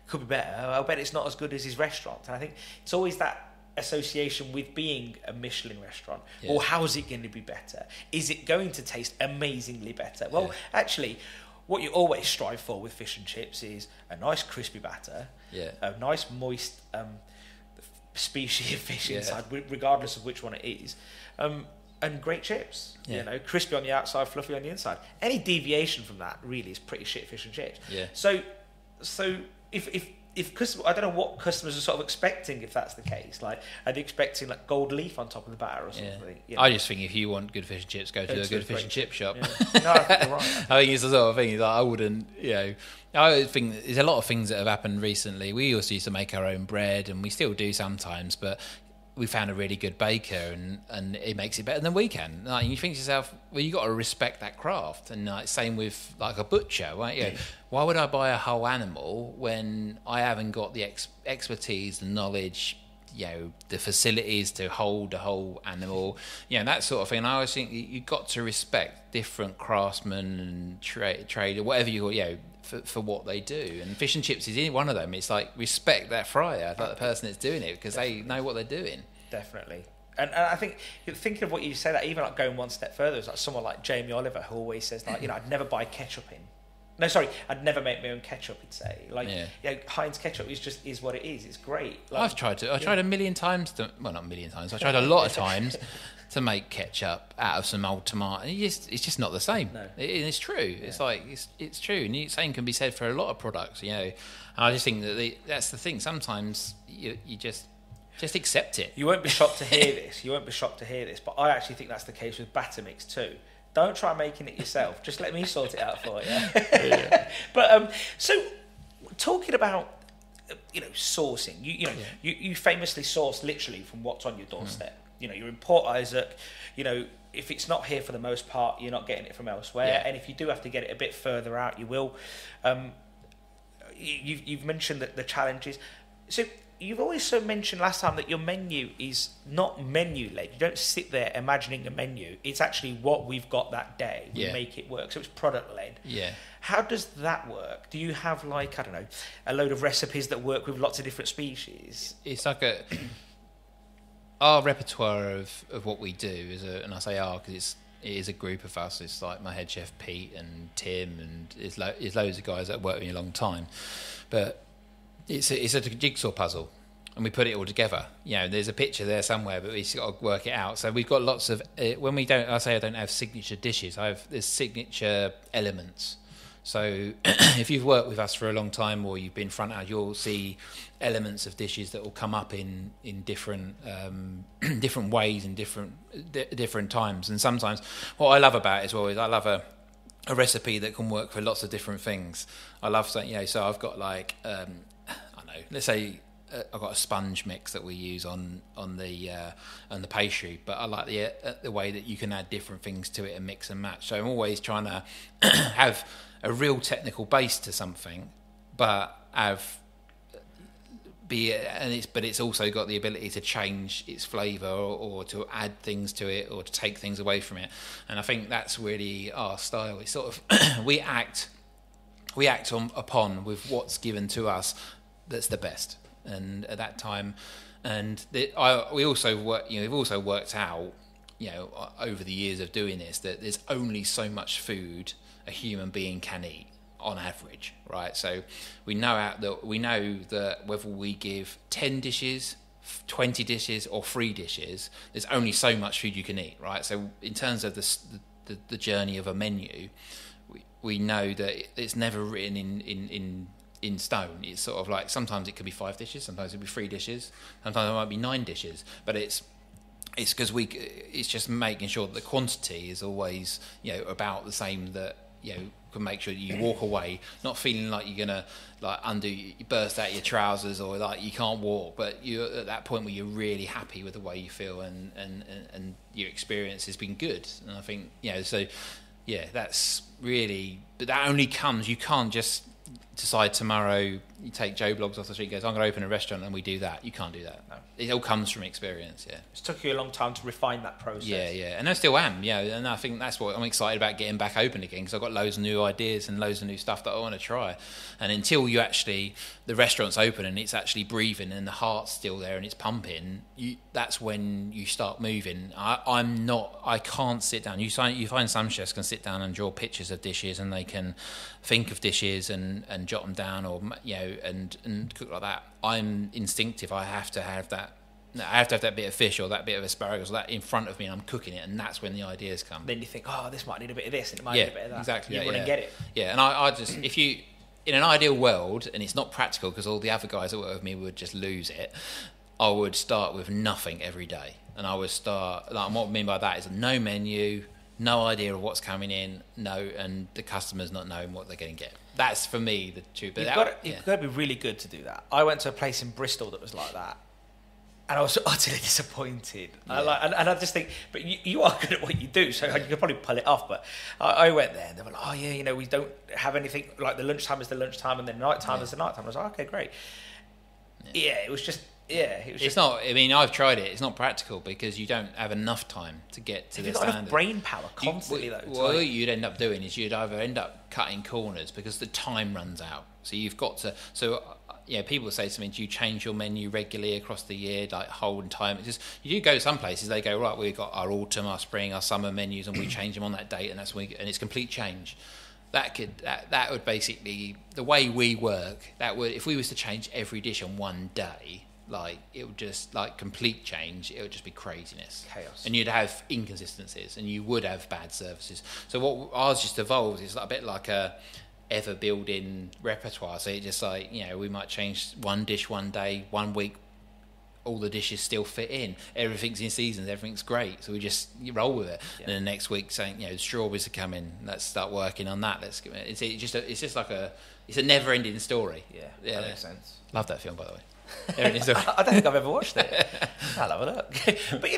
could be better, I bet it's not as good as his restaurant. And I think it's always that association with being a Michelin restaurant, or how is it going to be better? Is it going to taste amazingly better? Well, actually, what you always strive for with fish and chips is a nice crispy batter, a nice moist species of fish inside, regardless of which one it is, and great chips, crispy on the outside, fluffy on the inside. Any deviation from that really is pretty shit fish and chips. So if customers, I don't know what customers are sort of expecting, if that's the case. Like, are they expecting like gold leaf on top of the batter or something? I just think if you want good fish and chips, go to a good fish and chip shop. No, I think you're right. I think it's the sort of thing that I wouldn't, I think there's a lot of things that have happened recently. We also used to make our own bread, and we still do sometimes, but we found a really good baker, and it makes it better than we can. Like, you think to yourself, well, you got to respect that craft. And same with like a butcher, right? Why would I buy a whole animal when I haven't got the expertise, the knowledge, the facilities to hold the whole animal, that sort of thing. And I always think you've got to respect different craftsmen and trade or whatever for what they do. And fish and chips is one of them. It's like, respect that fryer, like the person that's doing it, because they know what they're doing. Definitely. And I think, thinking of what you say, that even like going one step further, is like someone like Jamie Oliver, who always says like, I'd never buy ketchup in. No, sorry, I'd never make my own ketchup, he'd say. Like, Heinz ketchup is what it is. It's great. Like, I've tried a million times not a million times. I tried a lot of times to make ketchup out of some old tomato. It's just not the same. No. It's true. Yeah. It's like, it's true. And the same can be said for a lot of products, And I just think that that's the thing. Sometimes you just accept it. You won't be shocked to hear this. But I actually think that's the case with batter mix too. Don't try making it yourself. Just let me sort it out for you. But so, talking about sourcing, you famously source literally from what's on your doorstep. You're in Port Issac. If it's not here for the most part, you're not getting it from elsewhere. And if you do have to get it a bit further out, you will. You've mentioned the challenges. So you've also mentioned last time that your menu is not menu-led. You don't sit there imagining a menu. It's actually what we've got that day. We make it work. So it's product-led. Yeah. How does that work? Do you have, like, I don't know, a load of recipes that work with lots of different species? It's like our repertoire of what we do is and I say our because it is a group of us. It's like my head chef Pete and Tim, and there's loads of guys that have worked with me a long time. But it's a jigsaw puzzle, and we put it all together. There's a picture there somewhere, but we've got to work it out. So we've got lots of when we don't. I say I don't have signature dishes. There's signature elements. So if you've worked with us for a long time, or you've been front out, you'll see elements of dishes that will come up in different different ways and different times. And sometimes what I love about it as well is I love a recipe that can work for lots of different things. I love something, so I've got like I don't know, let's say I've got a sponge mix that we use on the pastry, but I like the way that you can add different things to it and mix and match. So I'm always trying to have a real technical base to something, but but it's also got the ability to change its flavour or to add things to it or to take things away from it. And I think that's really our style. It's sort of we act upon with what's given to us that's the best. And at that time, we've also worked out, over the years of doing this, that there's only so much food a human being can eat on average, right? So we know that whether we give 10 dishes, 20 dishes, or 3 dishes, there's only so much food you can eat, right? So in terms of the journey of a menu, we know that it's never written in stone. It's sort of like sometimes it could be 5 dishes, sometimes it could be 3 dishes, sometimes it might be 9 dishes, but it's because it's just making sure that the quantity is always about the same, that can make sure that you walk away not feeling like you're gonna you burst out your trousers or like you can't walk, but you're at that point where you're really happy with the way you feel and your experience has been good. And I think that's really, but that only comes, you can't just decide tomorrow, you take Joe Bloggs off the street, goes, I'm going to open a restaurant, and we do that. You can't do that. No. It all comes from experience, yeah. It's took you a long time to refine that process. Yeah, and I still am, and I think that's what I'm excited about, getting back open again, because I've got loads of new ideas and loads of new stuff that I want to try. And until the restaurant's open and it's actually breathing and the heart's still there and it's pumping, that's when you start moving. I can't sit down. You find some chefs can sit down and draw pictures of dishes, and they can think of dishes and jot them down, or and cook like that. I'm instinctive. I have to have that. I have to have that bit of fish or that bit of asparagus or that in front of me, and I'm cooking it, and that's when the ideas come. Then you think, this might need a bit of this, and it might need a bit of that. Exactly. You want to get it. Yeah, and I just, if you, in an ideal world, and it's not practical because all the other guys that work with me would just lose it, I would start with nothing every day, and I would start. What I mean by that is no menu, no idea of what's coming in, and the customer's not knowing what they're going to get. That's for me the truth. But you've got to be really good to do that. I went to a place in Bristol that was like that, and I was utterly disappointed. Yeah. And I just think, but you are good at what you do, so you could probably pull it off. But I went there, and they were like, we don't have anything, like the lunchtime is the lunchtime, and then night time is the night time. I was like, okay, great. Yeah, it was just. Yeah, it's not. I mean, I've tried it. It's not practical because you don't have enough time to get to the standard. You've got enough brain power constantly, though. What you'd end up doing is you'd either end up cutting corners because the time runs out. So you've got to. So people say to me, "Do you change your menu regularly across the year, like hold time?" It's just, you do go some places. They go, right, we've got our autumn, our spring, our summer menus, and we change them on that date, and that's when and it's complete change. That would basically, the way we work. That would, if we was to change every dish on one day. It would just complete change. It would just be craziness, chaos, and you'd have inconsistencies, and you would have bad services. So what ours just evolved is a bit like a ever building repertoire. So it just we might change one dish one day, 1 week, all the dishes still fit in. Everything's in seasons. Everything's great. So we just roll with it. Yeah. And then the next week saying, strawberries are coming. Let's start working on that. It's a never-ending story. Yeah, that makes sense. Love that film, by the way. I don't think I've ever watched it. I'll have a look. But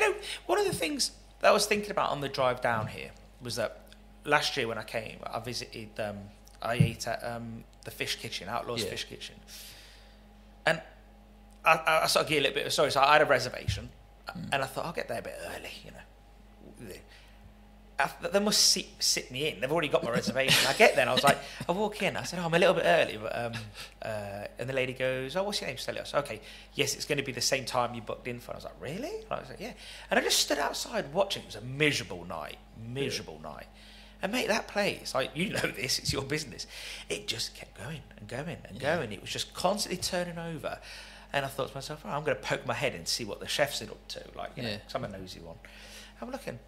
one of the things that I was thinking about on the drive down here was that last year when I came, I visited. I ate at the Fish Kitchen, Outlaws Fish Kitchen, and I sort of gave a little bit of sorry. So I had a reservation, and I thought I'll get there a bit early. They must sit me in. They've already got my reservation. I get there and I was like, I walk in. I said, I'm a little bit early. But and the lady goes, what's your name? Stelios. Okay, yes, it's going to be the same time you booked in for. I was like, really? I was like, yeah. And I just stood outside watching. It was a miserable night. And mate, that place, you know this, it's your business. It just kept going and going and going. It was just constantly turning over. And I thought to myself, I'm going to poke my head and see what the chefs are up to. Because I'm a nosy one. I'm looking.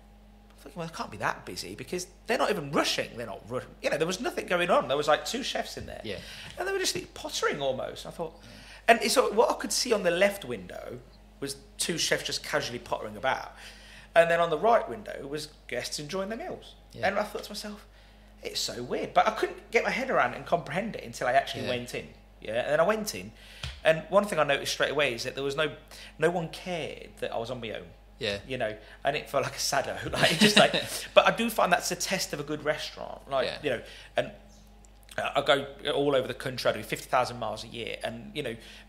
Well, it can't be that busy because they're not even rushing. They're not rushing. There was nothing going on. There was 2 chefs in there. Yeah. And they were just pottering almost. I thought, and so what I could see on the left window was 2 chefs just casually pottering about. And then on the right window was guests enjoying their meals. Yeah. And I thought to myself, it's so weird. But I couldn't get my head around it and comprehend it until I actually went in. Yeah. And then I went in. And one thing I noticed straight away is that there was no one cared that I was on my own. Yeah, and it felt like a sado, but I do find that's a test of a good restaurant, and I go all over the country. I do 50,000 miles a year, and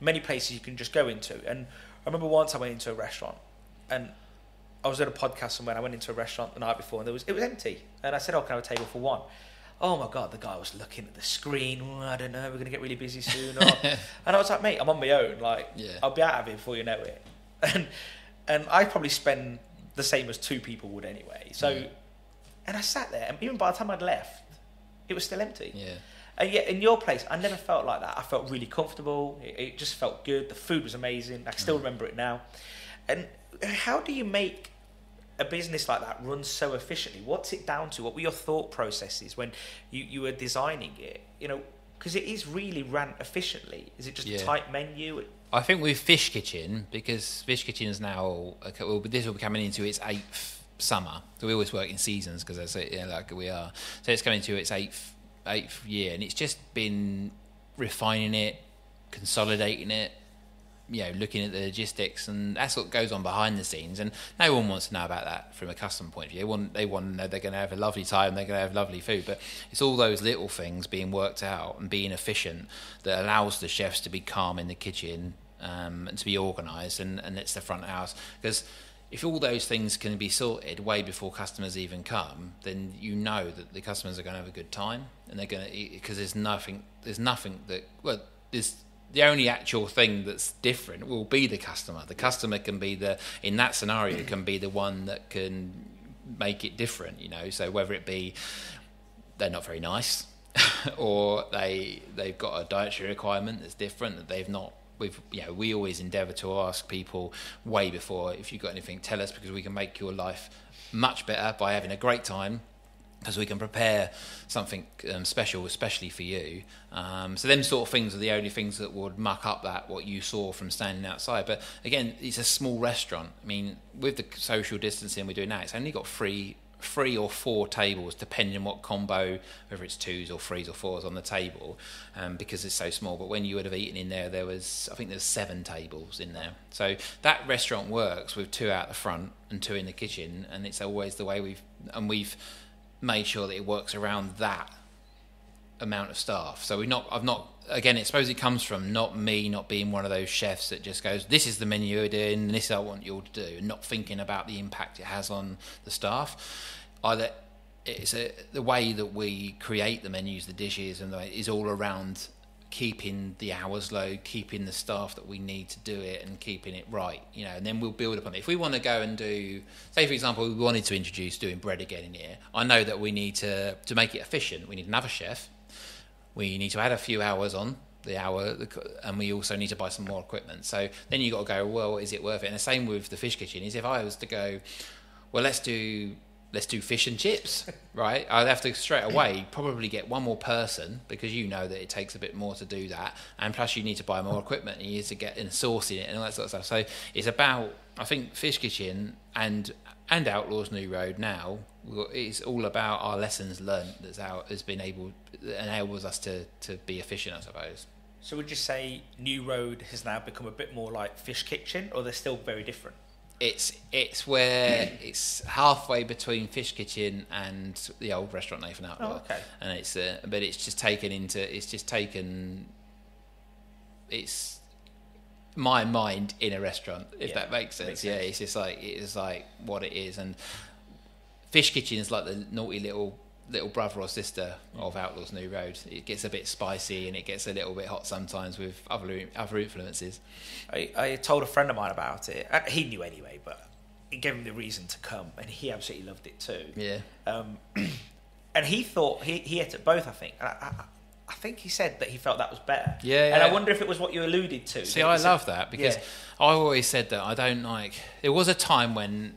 many places you can just go into. And I remember once I went into a restaurant, and I was at a podcast somewhere. And I went into a restaurant the night before, and it was empty. And I said, "Oh, can I have a table for one?" Oh my God, the guy was looking at the screen. I don't know, we're going to get really busy soon. And I was like, mate, I'm on my own. I'll be out of here before you know it. And I probably spend the same as two people would anyway. So, and I sat there, and even by the time I'd left, it was still empty. Yeah. And yet, in your place, I never felt like that. I felt really comfortable. It just felt good. The food was amazing. I can still remember it now. And how do you make a business like that run so efficiently? What's it down to? What were your thought processes when you were designing it? Because it is really ran efficiently. Is it just a tight menu? I think with Fish Kitchen, because Fish Kitchen is now, this will be coming into its 8th summer. So we always work in seasons because that's like we are. So it's coming to its 8th year, and it's just been refining it, consolidating it, looking at the logistics, and that's what goes on behind the scenes. And no one wants to know about that from a customer point of view. They want to know they're going to have a lovely time, they're going to have lovely food. But it's all those little things being worked out and being efficient that allows the chefs to be calm in the kitchen and to be organised, and it's the front of house. Because if all those things can be sorted way before customers even come, then that the customers are going to have a good time, and they're going to eat, because there's nothing that the only actual thing that's different will be the customer. The customer can be in that scenario, can be the one that can make it different, So whether it be they're not very nice, or they've got a dietary requirement that's different that they've not. We always endeavour to ask people way before, if you've got anything, tell us, because we can make your life much better by having a great time. Because we can prepare something special, especially for you. So them sort of things are the only things that would muck up what you saw from standing outside. But again, it's a small restaurant. I mean, with the social distancing we're doing now, it's only got three or four tables, depending on what combo, whether it's 2s or 3s or 4s on the table, because it's so small. But when you would have eaten in there, I think there's 7 tables in there. So that restaurant works with 2 out the front and 2 in the kitchen, and it's always the way we've made sure that it works around that amount of staff. So again, I suppose it comes from not being one of those chefs that just goes, this is the menu we're doing, and this is what I want you all to do, and not thinking about the impact it has on the staff. Either it's the way that we create the menus, the dishes, and is all around keeping the hours low, keeping the staff that we need to do it, and keeping it right, and then we'll build upon it. If we want to go and do, say for example, we wanted to introduce doing bread again in here, I know that we need to make it efficient. We need another chef. We need to add a few hours on the hour, and we also need to buy some more equipment. So then you got to go, well, is it worth it? And the same with the Fish Kitchen. Is if I was to go, well, let's do fish and chips, right? I'd have to straight away probably get one more person, because that it takes a bit more to do that, and plus you need to buy more equipment, and you need to get in sauce in it and all that sort of stuff. So it's about, I think, Fish Kitchen and Outlaws New Road now, it's all about our lessons learned that enables us to be efficient, I suppose. So would you say New Road has now become a bit more like Fish Kitchen, or they're still very different? It's where it's halfway between Fish Kitchen and the old restaurant Nathan Outlaw. Oh, okay. And it's my mind in a restaurant, if that makes sense. It's just like, it is like what it is. And Fish Kitchen is like the naughty little brother or sister of Outlaws New Road. It gets a bit spicy, and it gets a little bit hot sometimes with other influences. I told a friend of mine about it. He knew anyway, but it gave him the reason to come, and he absolutely loved it too. Yeah. And he thought he ate at both, I think. I think he said that he felt that was better. Yeah. And I wonder if it was what you alluded to. See, I love that, because I always said that I don't like. There was a time when,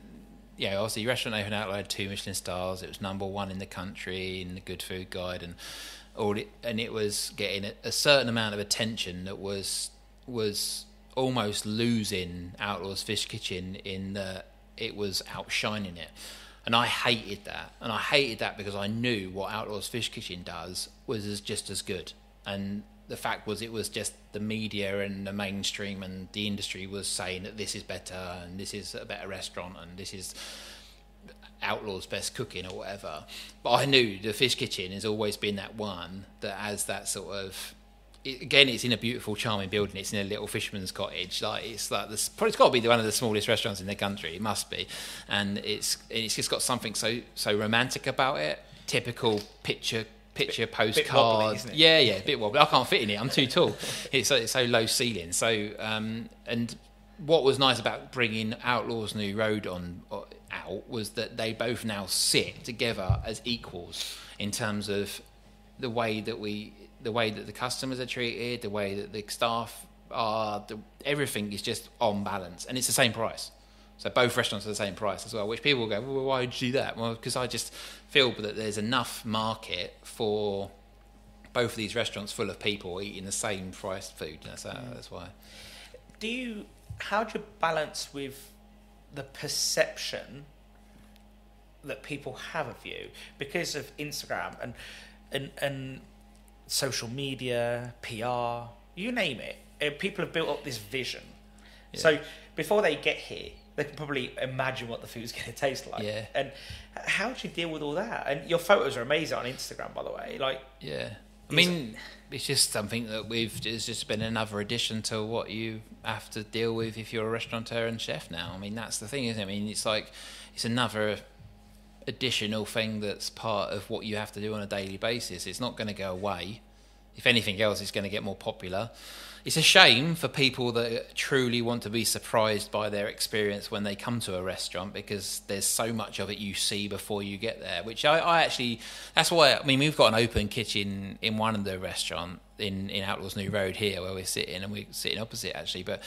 obviously, Restaurant Nathan Outlaw had 2 Michelin stars. It was #1 in the country in the Good Food Guide, and it was getting a certain amount of attention that was almost losing Outlaws Fish Kitchen in that it was outshining it. And I hated that. And I hated that because I knew what Outlaws Fish Kitchen does was just as good. And the fact was, it was just the media and the mainstream and the industry was saying that this is better, and this is a better restaurant, and this is... Outlaws Best Cooking or whatever. But I knew the Fish Kitchen has always been that one that has that sort of. Again, it's in a beautiful, charming building. It's in a little fisherman's cottage. It's probably got to be one of the smallest restaurants in the country. It must be, and it's just got something so romantic about it. Typical picture postcard. Bit wobbly, isn't it? Yeah, a bit wobbly. I can't fit in it. I'm too tall. It's so low ceiling. So and what was nice about bringing Outlaws New Road out was that they both now sit together as equals in terms of the way that the customers are treated, the way that the staff are, everything is just on balance, and it's the same price. So both restaurants are the same price as well, which people will go, well, why would you do that? Well, because I just feel that there's enough market for both of these restaurants full of people eating the same priced food. That's why. How do you balance with the perception that people have of you because of Instagram and social media, PR, you name it? People have built up this vision. Yeah. So before they get here, they can probably imagine what the food's going to taste like. Yeah. And how do you deal with all that? And your photos are amazing on Instagram, by the way. Yeah. I mean, it's just something that it's just been another addition to what you have to deal with if you're a restaurateur and chef now. I mean, that's the thing, isn't it? I mean, it's another additional thing that's part of what you have to do on a daily basis. It's not going to go away. If anything else, it's going to get more popular. It's a shame for people that truly want to be surprised by their experience when they come to a restaurant, because there's so much of it you see before you get there, which I actually, that's why, I mean, we've got an open kitchen in one of the restaurant in Outlaws New Road here where we're sitting, and we're sitting opposite actually, but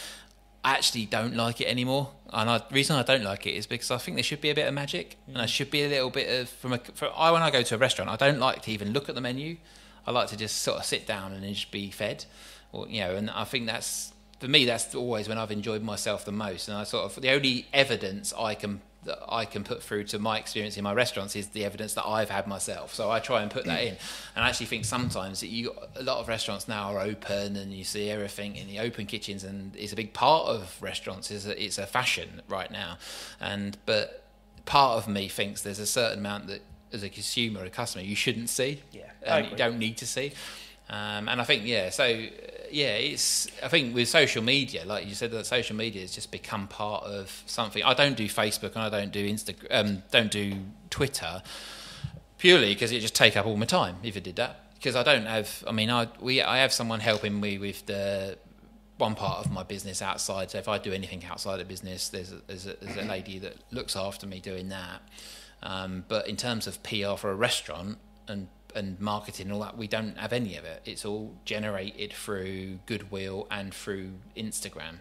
I actually don't like it anymore. And the reason I don't like it is because I think there should be a bit of magic, and there should be a little bit of, when I go to a restaurant, I don't like to even look at the menu. I like to just sort of sit down and just be fed. Or, and I think that's, for me, that's always when I've enjoyed myself the most. And the only evidence I can put through to my experience in my restaurants is the evidence that I've had myself. So I try and put that in. And I actually think sometimes that a lot of restaurants now are open, and you see everything in the open kitchens, and it's a big part of restaurants. It's a fashion right now. But part of me thinks there's a certain amount that, as a consumer, a customer, you shouldn't see. Yeah, and you don't need to see. And I think, I think with social media, like you said, that social media has just become part of something. I don't do Facebook and I don't do don't do Twitter, purely because it just take up all my time if I did that. Because I don't have, I have someone helping me with the one part of my business outside. So if I do anything outside of business, there's a lady that looks after me doing that. But in terms of PR for a restaurant and marketing and all that, we don't have any of it. It's all generated through goodwill and through Instagram.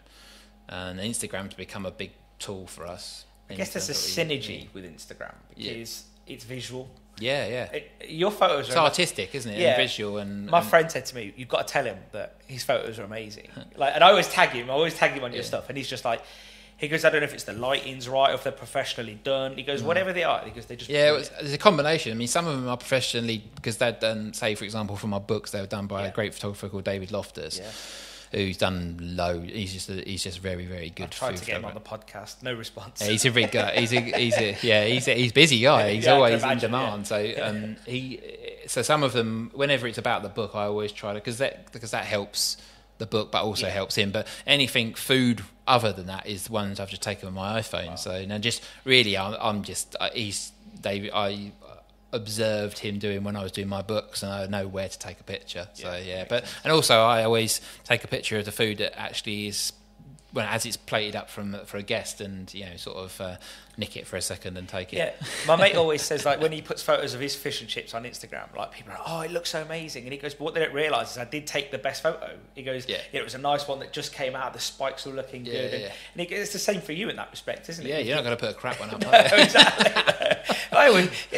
And Instagram's become a big tool for us. I guess there's a synergy with Instagram because it's visual. Yeah. Your photos are artistic, isn't it? Yeah. And visual. And my friend said to me, "You've got to tell him that his photos are amazing." And I always tag him. On your stuff, and he's just like. He goes, I don't know if it's the lighting's right or if they're professionally done. He goes, whatever they are. He goes, they just... Yeah, there's a combination. I mean, some of them are professionally, because they're done, say, for example, for my books, they were done by a great photographer called David Loftus, who's done He's just very, very good. I tried to get him on the podcast. No response. Yeah, he's a big guy. He's a busy guy. He's always in demand. So so some of them, whenever it's about the book, I always try to, because that helps the book, but also helps him. But anything food other than that is the ones I've just taken on my iPhone. Wow. So now, just really, I observed him doing when I was doing my books, and I know where to take a picture. So and also I always take a picture of the food that actually is, as it's plated up for a guest, and nick it for a second and take it. Yeah, my mate always says, like, when he puts photos of his fish and chips on Instagram, like, people are like, oh, it looks so amazing, and he goes, but what they don't realise is I did take the best photo. He goes, it was a nice one that just came out, the spikes were looking good, and he goes, it's the same for you in that respect, isn't it? Yeah, you're not going to put a crap one up. No, exactly.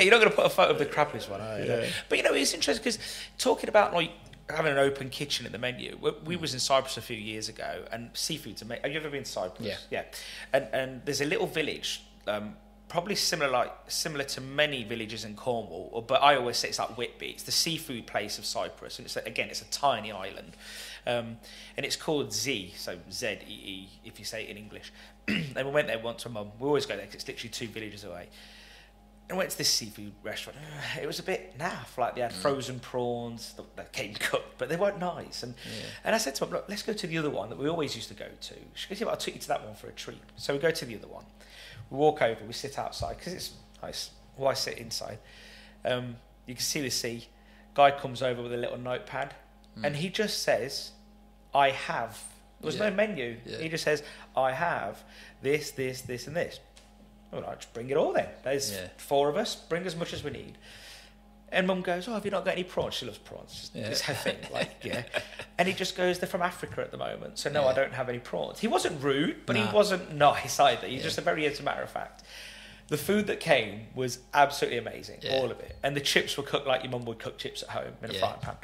You're not going to put a photo of the crappiest one, are you? Yeah. But it's interesting because talking about like having an open kitchen in the menu. We was in Cyprus a few years ago, and seafood's amazing. Have you ever been to Cyprus? Yeah. And there's a little village, probably similar to many villages in Cornwall, but I always say it's like Whitby. It's the seafood place of Cyprus, and it's a tiny island, and it's called Zee, so Zee if you say it in English. And we went there once with Mum. We always go there because it's literally 2 villages away. And went to this seafood restaurant. It was a bit naff. Like, they had frozen prawns that came cooked, but they weren't nice. And I said to him, look, let's go to the other one that we always used to go to. She goes, yeah, but I took you to that one for a treat. So we go to the other one. We walk over, we sit outside, because it's nice. Well, I sit inside. You can see the sea. Guy comes over with a little notepad, and he just says, I have. There's no menu. Yeah. He just says, I have this, and this. All right, just bring it all then. There's 4 of us. Bring as much as we need. And Mum goes, have you not got any prawns? She loves prawns. It's her thing. And he just goes, they're from Africa at the moment. So, no, I don't have any prawns. He wasn't rude, but he wasn't nice either. He's just as a matter of fact. The food that came was absolutely amazing. All of it. And the chips were cooked like your mum would cook chips at home in a frying pan.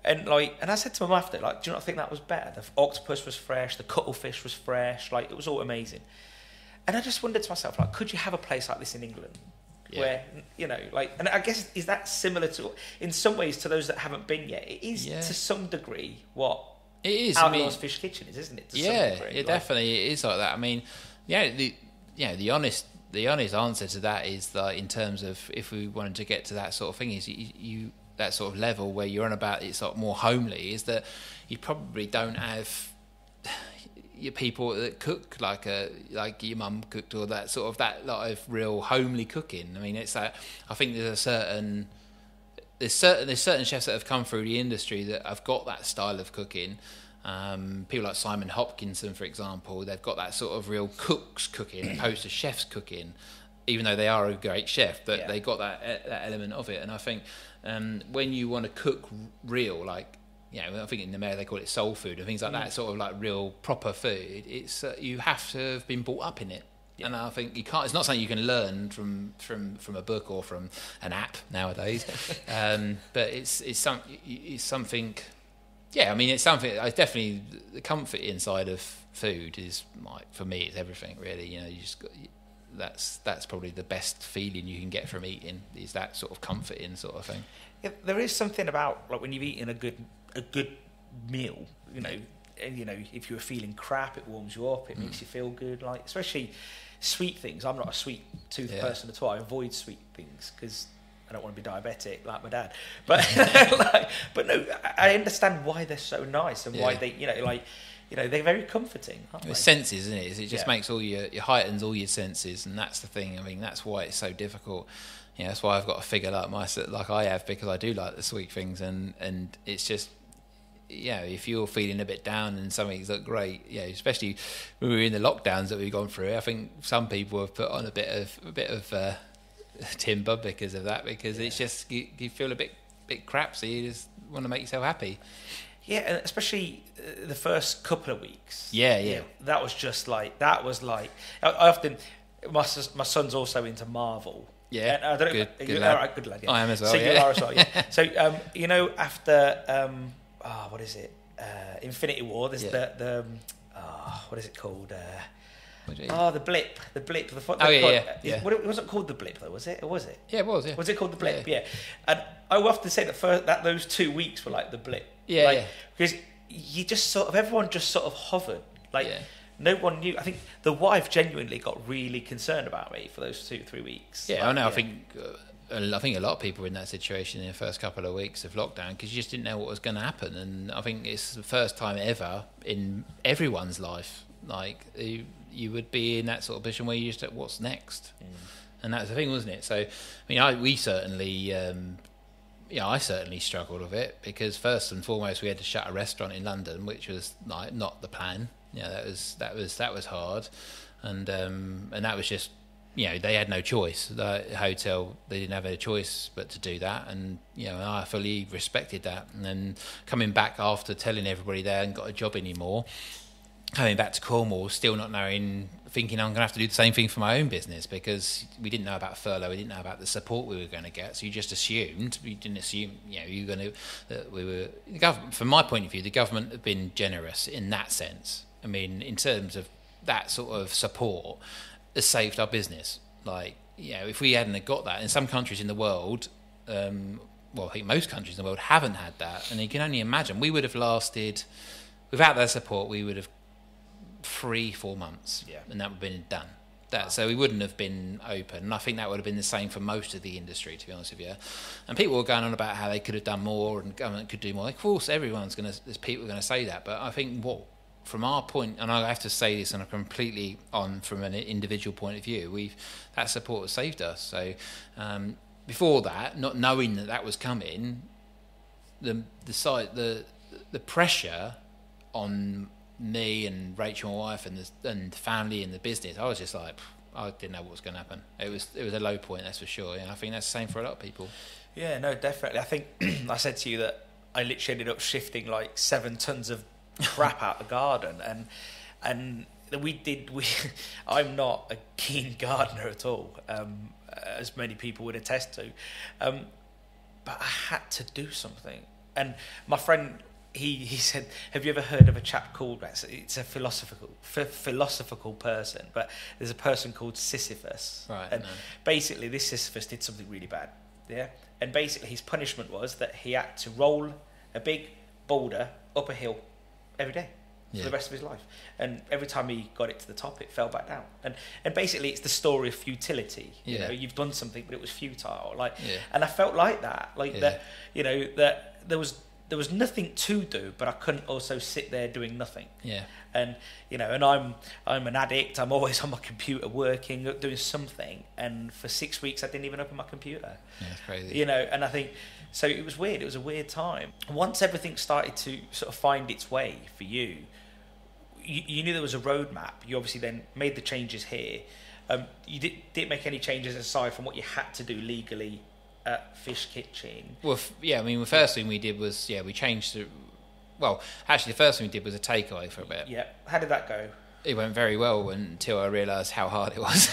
And I said to Mum after, do you not think that was better? The octopus was fresh. The cuttlefish was fresh. It was all amazing. And I just wondered to myself, could you have a place like this in England? Where, and I guess, is that similar to, in some ways, to those that haven't been yet? It is to some degree what it is. Outlaws Fish Kitchen is, isn't it? To some degree, it definitely is like that. I mean, the honest answer to that is that in terms of if we wanted to get to that sort of thing, is you that sort of level where you're on about it's sort of more homely, is that you probably don't have your people that cook like your mum cooked, or that sort of that lot of real homely cooking. I mean, it's that I think there's certain chefs that have come through the industry that have got that style of cooking. People like Simon Hopkinson, for example, they've got that sort of real cooks cooking opposed to chefs cooking, even though they are a great chef, but they got that element of it. And I think when you want to cook real, I think in America they call it soul food and things like that, sort of like real proper food. It's you have to have been brought up in it, and I think you can't. It's not something you can learn from a book or from an app nowadays. But it's something. Yeah, I mean, it's something. I definitely the comfort inside of food is for me. It's everything really. You just got, that's probably the best feeling you can get from eating, is that sort of comforting sort of thing. Yeah, there is something about when you've eaten a good meal, and if you were feeling crap, it warms you up, it makes you feel good, especially sweet things. I'm not a sweet tooth person at all. I avoid sweet things because I don't want to be diabetic like my dad, but but no, I understand why they're so nice and why they they're very comforting, aren't they? It's senses, isn't it? It just makes all your heightens all your senses, and that's the thing. I mean, that's why it's so difficult. That's why I've got a figure like I have, because I do like the sweet things, and it's just if you're feeling a bit down and something's not great, especially when we were in the lockdowns that we've gone through, I think some people have put on a bit of timber because of that, because it's just you feel a bit crap, so you just want to make yourself happy. Yeah, and especially the first couple of weeks. Yeah. That was just I often, my son's also into Marvel. Yeah, and I don't know, good lad. All right, good lad. Yeah. I am as well. So you are as well. Yeah. So after what is it? Infinity War. There's the what is it called? The blip. It wasn't called the blip though, was it? Or was it? Yeah, it was. Yeah. Was it called the blip? Yeah. And I will often say that those 2 weeks were like the blip. Yeah. Because you just everyone just sort of hovered. No one knew. I think the wife genuinely got really concerned about me for those 2-3 weeks. Yeah, I know. I think a lot of people were in that situation in the first couple of weeks of lockdown, because you just didn't know what was going to happen. And I think it's the first time ever in everyone's life, you would be in that sort of position where you just like, what's next? And that's the thing, wasn't it? So, I mean, I certainly struggled with it, because first and foremost we had to shut a restaurant in London, which was not the plan. That was hard, and that was just they had no choice. The hotel, they didn't have any choice but to do that, and I fully respected that. And then coming back after telling everybody they hadn't got a job anymore, coming back to Cornwall, still not knowing, thinking I'm going to have to do the same thing for my own business, because we didn't know about furlough, we didn't know about the support we were going to get. So you just assumed, you didn't assume, you were going to, that we were, the government, from my point of view, the government have been generous in that sense. I mean, in terms of that sort of support, has saved our business. If we hadn't got that, in some countries in the world, I think most countries in the world haven't had that. And you can only imagine, we would have lasted, without their support, we would have 3-4 months, and that would have been done. So we wouldn't have been open. And I think that would have been the same for most of the industry, to be honest with you. And people were going on about how they could have done more and government could do more. Of course, there's people going to say that. But I think from our point, and I have to say this and I'm completely on from an individual point of view, that support has saved us. So before that, not knowing that was coming, the pressure on me and Rachel, my wife, and the family and the business, I was just like, I didn't know what was going to happen. It was a low point, that's for sure. And I think that's the same for a lot of people. Yeah, no, definitely. I think I said to you that I literally ended up shifting like 7 tons of crap out the garden, and I'm not a keen gardener at all, as many people would attest to, but I had to do something. And my friend, he said, have you ever heard of a chap called, it's a philosophical person, but there's a person called Sisyphus. Right. And basically this Sisyphus did something really bad. Yeah. And basically his punishment was that he had to roll a big boulder up a hill every day for the rest of his life. And every time he got it to the top, it fell back down. And basically it's the story of futility. You know, you've done something, but it was futile. And I felt like that, that, that there was nothing to do, but I couldn't also sit there doing nothing. Yeah. And and I'm an addict. I'm always on my computer working, doing something. And for 6 weeks, I didn't even open my computer. Yeah, it's crazy. And I think so. It was weird. It was a weird time. Once everything started to sort of find its way for you, you knew there was a roadmap. You obviously then made the changes here. You didn't make any changes aside from what you had to do legally at Fish Kitchen. Well, the first thing we did was we changed the. Well, actually, the first thing we did was a takeaway for a bit. Yeah. How did that go? It went very well until I realised how hard it was.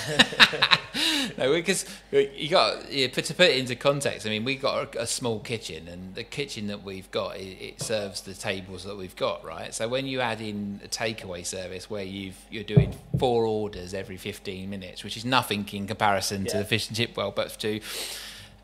No, because to put it into context, I mean, we got a small kitchen, and the kitchen that we've got it serves the tables that we've got, right? So when you add in a takeaway service where you're doing 4 orders every 15 minutes, which is nothing in comparison to the fish and chip world, but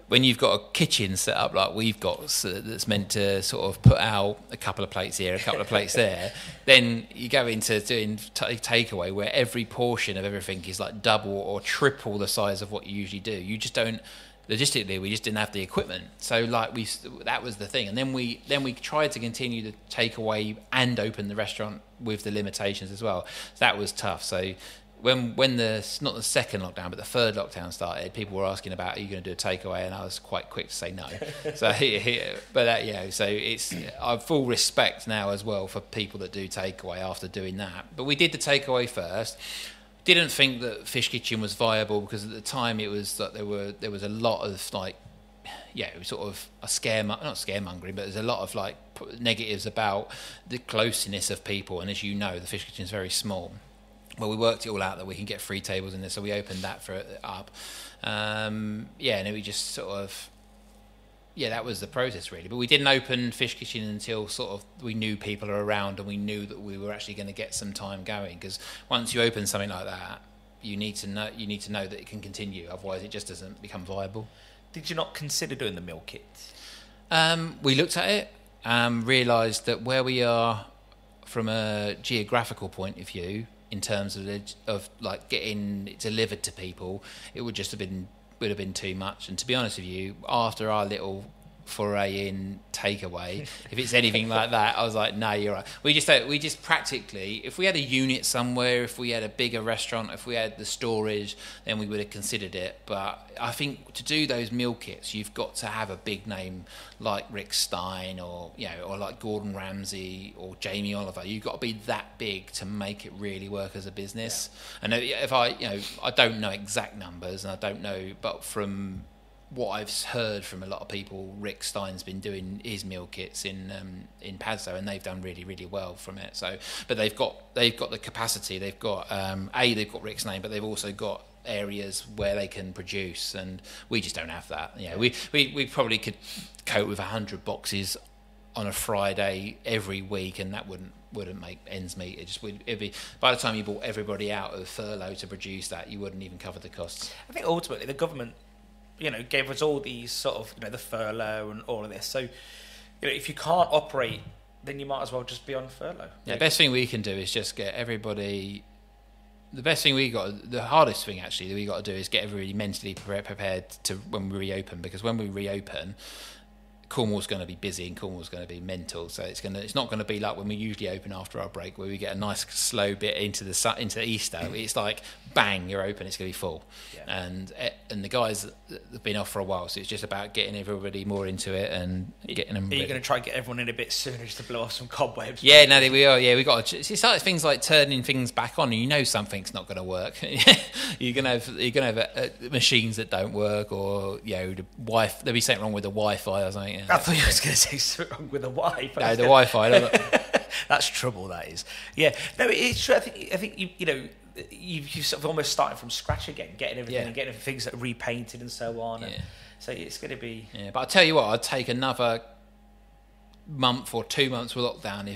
when you've got a kitchen set up like we've got that's meant to sort of put out a couple of plates here, a couple of plates there, then you go into doing takeaway where every portion of everything is like double or triple the size of what you usually do. You just don't, logistically, we just didn't have the equipment. So that was the thing. And then we tried to continue the takeaway and open the restaurant with the limitations as well. So that was tough. So when not the second lockdown, but the third lockdown started, people were asking about, are you going to do a takeaway? And I was quite quick to say no. So, so it's, I have full respect now as well for people that do takeaway after doing that. But we did the takeaway first. Didn't think that Fish Kitchen was viable because at the time it was that there was a lot of it was sort of not scaremongering, but there's a lot of negatives about the closeness of people. And as you know, the Fish Kitchen is very small. Well, we worked it all out that we can get 3 tables in there, so we opened that up. And then we just sort of, that was the process really. But we didn't open Fish Kitchen until sort of we knew people are around and we knew that we were actually going to get some time going. Because once you open something like that, you need to know that it can continue. Otherwise, it just doesn't become viable. Did you not consider doing the meal kits? We looked at it, realised that where we are from a geographical point of view, in terms of getting it delivered to people, it would have been too much. And to be honest with you, after our little foray in takeaway, if it's anything like that, I was like, no, you're right. We just practically, if we had a unit somewhere, if we had a bigger restaurant, if we had the storage, then we would have considered it. But I think to do those meal kits, you've got to have a big name like Rick Stein or like Gordon Ramsay or Jamie Oliver. You've got to be that big to make it really work as a business. And if I don't know exact numbers, and I don't know, but from what I've heard from a lot of people, Rick Stein's been doing his meal kits in Padstow, and they've done really, really well from it. So, but they've got the capacity. They've got they've got Rick's name, but they've also got areas where they can produce, and we just don't have that. We probably could cope with 100 boxes on a Friday every week, and that wouldn't make ends meet. It'd be by the time you brought everybody out of furlough to produce that, you wouldn't even cover the costs. I think ultimately the government, gave us all these sort of, the furlough and all of this. So, if you can't operate, then you might as well just be on furlough. Yeah, the best thing we can do is just get everybody the best thing the hardest thing actually that we got to do is get everybody mentally prepared to when we reopen, because when we reopen, Cornwall's going to be busy and Cornwall's going to be mental. So it's not going to be like when we usually open after our break, where we get a nice slow bit into Easter. It's like bang, you're open. It's going to be full, and the guys have been off for a while, so it's just about getting everybody more into it and getting them. Are you going to try and get everyone in a bit sooner just to blow off some cobwebs? Yeah, no, we are. Yeah, we got. It's like things like turning things back on, and you know something's not going to work. you're going to have machines that don't work, or the Wi-Fi. There'll be something wrong with the Wi-Fi or something. I thought you was going to say something wrong with the Wi-Fi. No, the Wi-Fi. That's trouble. That is. Yeah. No, it's true. I think you've sort of almost starting from scratch again, getting everything and getting things that are repainted and so on. And so it's going to be. Yeah, but I'll tell you what, I'd take another month or 2 months with lockdown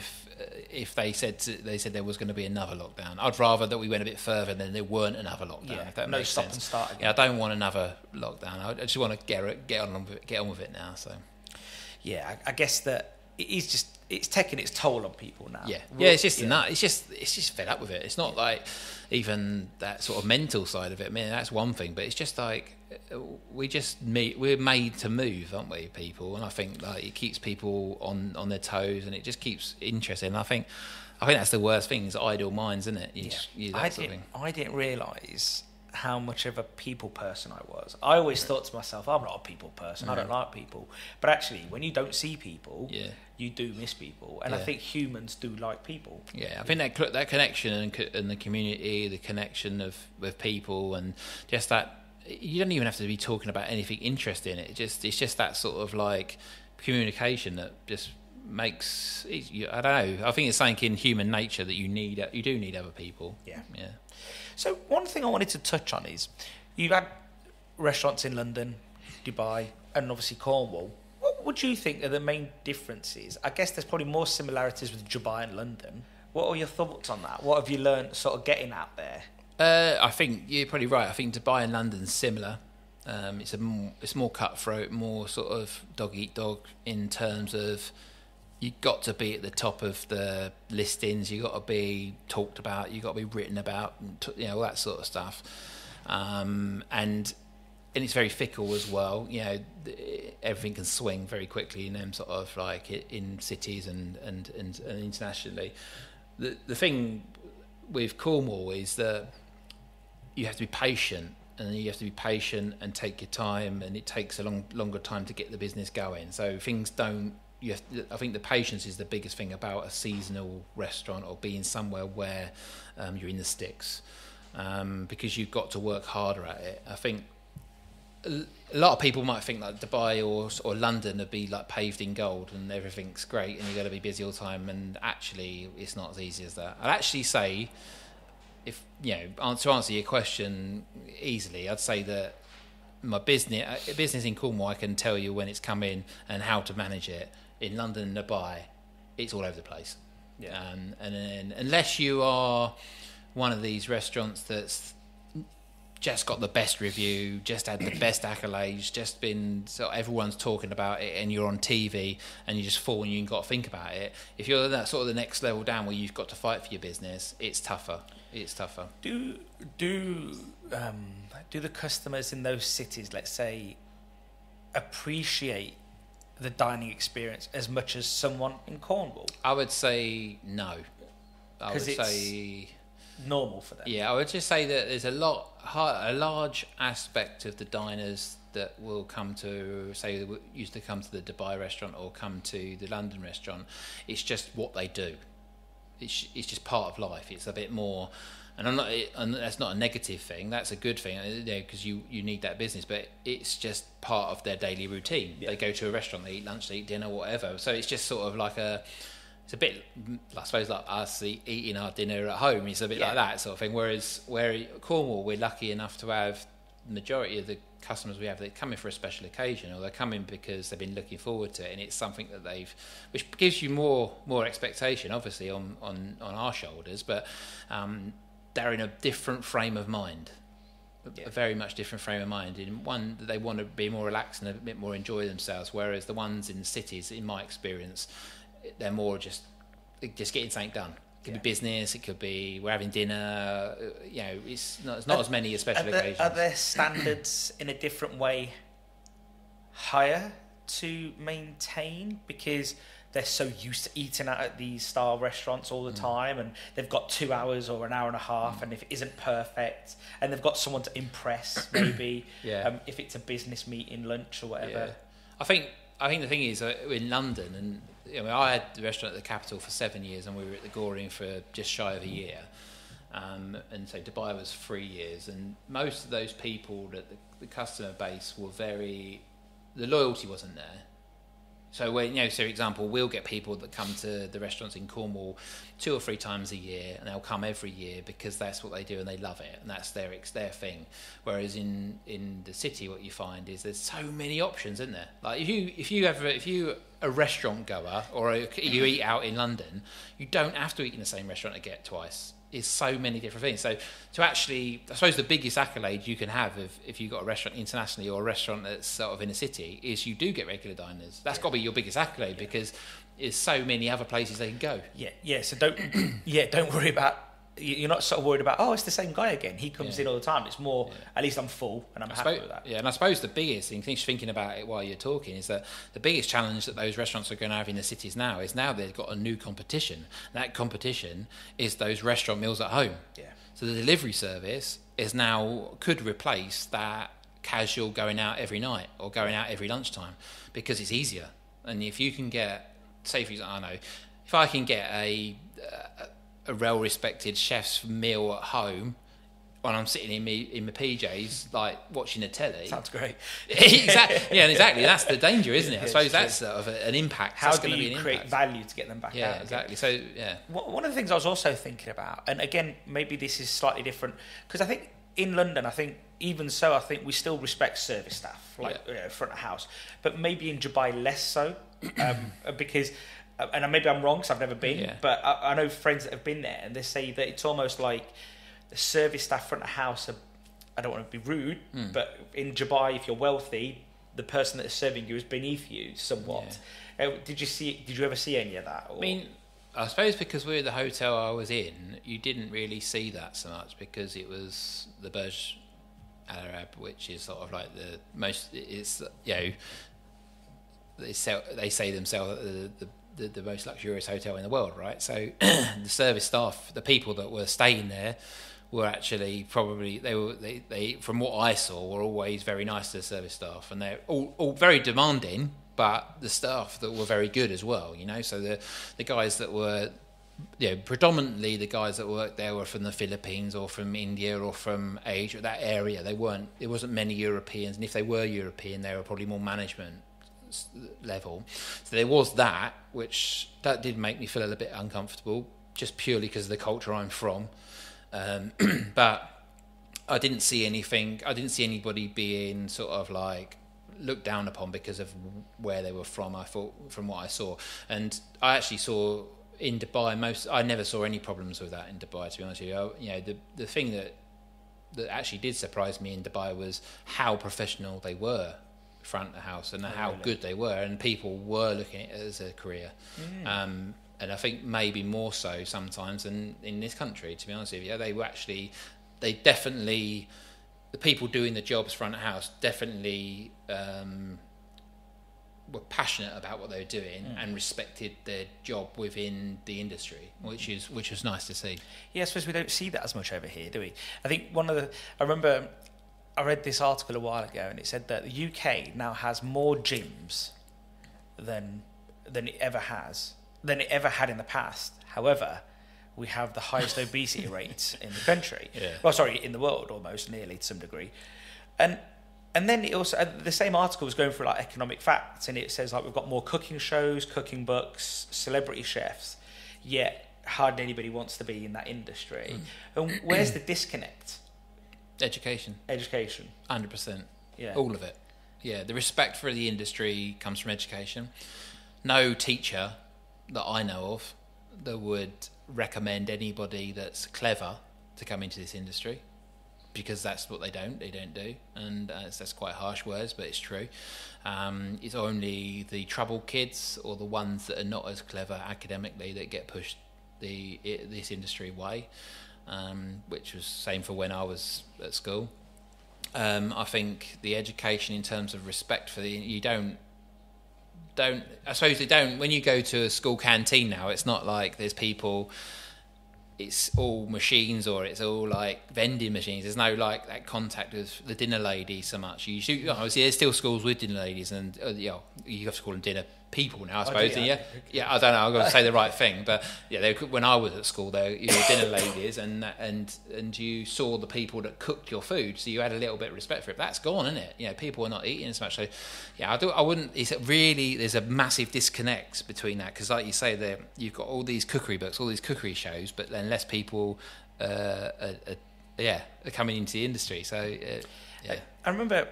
if they said there was going to be another lockdown. I'd rather that we went a bit further than there weren't another lockdown. Yeah, if that no makes stop sense. And start again. Yeah, I don't want another lockdown. I just want to get on with it now. So. Yeah, I guess that it's taking its toll on people now. Yeah, it's just it's just fed up with it. It's not like even that sort of mental side of it. I mean, that's one thing, but it's just like we're made to move, aren't we, people? And I think like it keeps people on their toes, and it just keeps interesting. And I think that's the worst thing is idle minds, isn't it? I didn't realise how much of a people person I was. I always thought to myself, I'm not a people person. I don't like people. But actually, when you don't see people, you do miss people. And I think humans do like people. Yeah, I think that connection and the community, the connection with people, and just that you don't even have to be talking about anything interesting. It's just that sort of like communication that just makes. I don't know. I think it's something in human nature that you do need other people. Yeah. So one thing I wanted to touch on is you've had restaurants in London, Dubai, and obviously Cornwall. What would you think are the main differences? I guess there's probably more similarities with Dubai and London. What are your thoughts on that? What have you learned sort of getting out there? I think you're probably right. I think Dubai and London's similar. It's more cutthroat, more sort of dog eat dog in terms of you got to be at the top of the listings. You got to be talked about. You got to be written about. All that sort of stuff. And it's very fickle as well. Everything can swing very quickly in them sort of like in cities and internationally. The thing with Cornwall is that you have to be patient. And you have to be patient and take your time, and it takes a longer time to get the business going. So things don't. I think the patience is the biggest thing about a seasonal restaurant or being somewhere where you're in the sticks, because you've got to work harder at it. I think a lot of people might think like Dubai or London would be like paved in gold and everything's great and you've got to be busy all the time, and actually it's not as easy as that. I'd actually say, if to answer your question easily, I'd say that my business in Cornwall, I can tell you when it's coming and how to manage it. In London and Dubai, it's all over the place. Yeah. And then, unless you are one of these restaurants that's just got the best review, just had the best accolades, just been so everyone's talking about it, and you're on TV and you just fall and you've got to think about it. If you're that sort of the next level down where you've got to fight for your business, it's tougher. Do the customers in those cities, let's say, appreciate the dining experience as much as someone in Cornwall? I would say no. I would say normal for them. Yeah, I would just say that there's a large aspect of the diners that will come to, say, used to come to the Dubai restaurant or come to the London restaurant. It's just what they do. It's just part of life. It's a bit more. And that's not a negative thing. That's a good thing, because you need that business. But it's just part of their daily routine. Yeah. They go to a restaurant, they eat lunch, they eat dinner, whatever. So it's just sort of like it's a bit, I suppose, like us eating our dinner at home. It's a bit like that sort of thing. Whereas Cornwall, we're lucky enough to have the majority of the customers we have, they come in for a special occasion, or they're coming because they've been looking forward to it, and it's something that which gives you more expectation, obviously, on our shoulders. But they're in a different frame of mind, a very much different frame of mind. In one, they want to be more relaxed and a bit more enjoy themselves, whereas the ones in the cities, in my experience, they're more just getting something done. It could be business. It could be we're having dinner. It's not as many as special occasions. Are there standards in a different way higher to maintain because they're so used to eating out at these style restaurants all the time, and they've got 2 hours or an hour and a half, and if it isn't perfect, and they've got someone to impress, maybe, if it's a business meeting, lunch or whatever. I think the thing is in London, and I had the restaurant at the Capitol for 7 years, and we were at the Goring for just shy of a year. And so Dubai was 3 years, and most of those people that the customer base were the loyalty wasn't there. So for example, we'll get people that come to the restaurants in Cornwall 2 or 3 times a year, and they'll come every year because that's what they do and they love it, and that's their thing. Whereas in the city, what you find is there's so many options, isn't there? Like if you a restaurant goer or you eat out in London, you don't have to eat in the same restaurant again twice. Is so many different things. So to actually, I suppose the biggest accolade you can have if you've got a restaurant internationally or a restaurant that's sort of in a city is you do get regular diners. That's got to be your biggest accolade because there's so many other places they can go. Yeah. So don't worry about. You're not sort of worried about, it's the same guy again. He comes in all the time. It's more, at least I'm full and I'm happy with that. Yeah, and I suppose the biggest thing, thinking about it while you're talking, is that the biggest challenge that those restaurants are going to have in the cities now is now they've got a new competition. That competition is those restaurant meals at home. Yeah. So the delivery service could replace that casual going out every night or going out every lunchtime because it's easier. And if you can get, say for example, I know, if I can get a well-respected chef's meal at home when I'm sitting in my PJs, like watching the telly. Sounds great. Exactly. Yeah, exactly. That's the danger, isn't it? I suppose that's sort of an impact. How do you create value to get them back out? Yeah, exactly. So, one of the things I was also thinking about, and again, maybe this is slightly different, because I think in London, I think we still respect service staff, front of house, but maybe in Dubai less so, because. And maybe I'm wrong because I've never been, but I know friends that have been there, and they say that it's almost like the service staff front of house I don't want to be rude, but in Dubai, if you're wealthy, the person that is serving you is beneath you somewhat. Yeah. Did you ever see any of that? Or? I mean, I suppose because we were the hotel I was in, you didn't really see that so much because it was the Burj Al Arab, which is sort of like the most. It's they say themselves the most luxurious hotel in the world, right? So the service staff, the people that were staying there, were actually probably they from what I saw were always very nice to the service staff, and they're all very demanding, but the staff that were very good as well, So the guys that were, predominantly the guys that worked there were from the Philippines or from India or from Asia, that area. There wasn't many Europeans, and if they were European, they were probably more management level. So there was that did make me feel a little bit uncomfortable, just purely because of the culture I'm from. But I didn't see anything. I didn't see anybody being sort of like looked down upon because of where they were from. I thought, from what I saw, and I actually saw in Dubai I never saw any problems with that in Dubai. To be honest with you, the thing that actually did surprise me in Dubai was how professional they were front of house and how good they were, and people were looking at it as a career. And I think maybe more so sometimes than in this country, to be honest with you. They definitely, the people doing the jobs front of house definitely were passionate about what they were doing and respected their job within the industry, which was nice to see. Yeah, I suppose we don't see that as much over here, do we? I think I remember I read this article a while ago, and it said that the UK now has more gyms than it ever had in the past. However, we have the highest obesity rates in the country. Yeah. Well, sorry, in the world, almost, nearly, to some degree. And then it also, the same article was going through like economic facts, and it says like we've got more cooking shows, cooking books, celebrity chefs, yet hardly anybody wants to be in that industry. And where's the disconnect? Education. 100%. Yeah. All of it. Yeah, the respect for the industry comes from education. No teacher that I know of that would recommend anybody that's clever to come into this industry, because that's what they don't do, and that's quite harsh words, but it's true. It's only the troubled kids or the ones that are not as clever academically that get pushed this industry way, which was same for when I was at school. I think the education in terms of respect for you don't I suppose they don't when you go to a school canteen now. It's not like there's people. It's all machines or it's all like vending machines. There's no like that contact with the dinner lady so much. Obviously there's still schools with dinner ladies, and you have to call them dinner people now, I suppose. I don't know. I've got to say the right thing, but yeah, when I was at school, you were dinner ladies, and you saw the people that cooked your food, so you had a little bit of respect for it. But that's gone, isn't it? People are not eating as much. So yeah, I wouldn't. It's really there's a massive disconnect between that, because like you say, you've got all these cookery books, all these cookery shows, but then less people are coming into the industry. So yeah, I remember.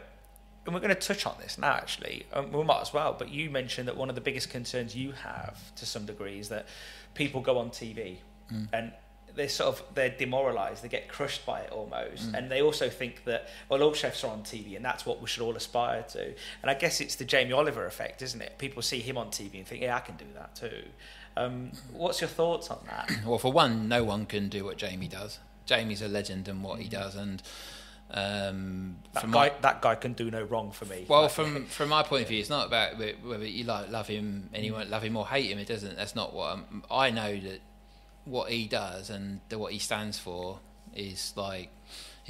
And we're going to touch on this now, actually. We might as well. But you mentioned that one of the biggest concerns you have, to some degree, is that people go on TV and they're demoralised. They get crushed by it almost, and they also think that all chefs are on TV, and that's what we should all aspire to. And I guess it's the Jamie Oliver effect, isn't it? People see him on TV and think, yeah, I can do that too. What's your thoughts on that? Well, for one, no one can do what Jamie does. Jamie's a legend in what he does, and. That guy can do no wrong for me. Well, from my point of view, it's not about whether you love him, anyone love him or hate him. It doesn't. That's not what I know. That what he does and what he stands for is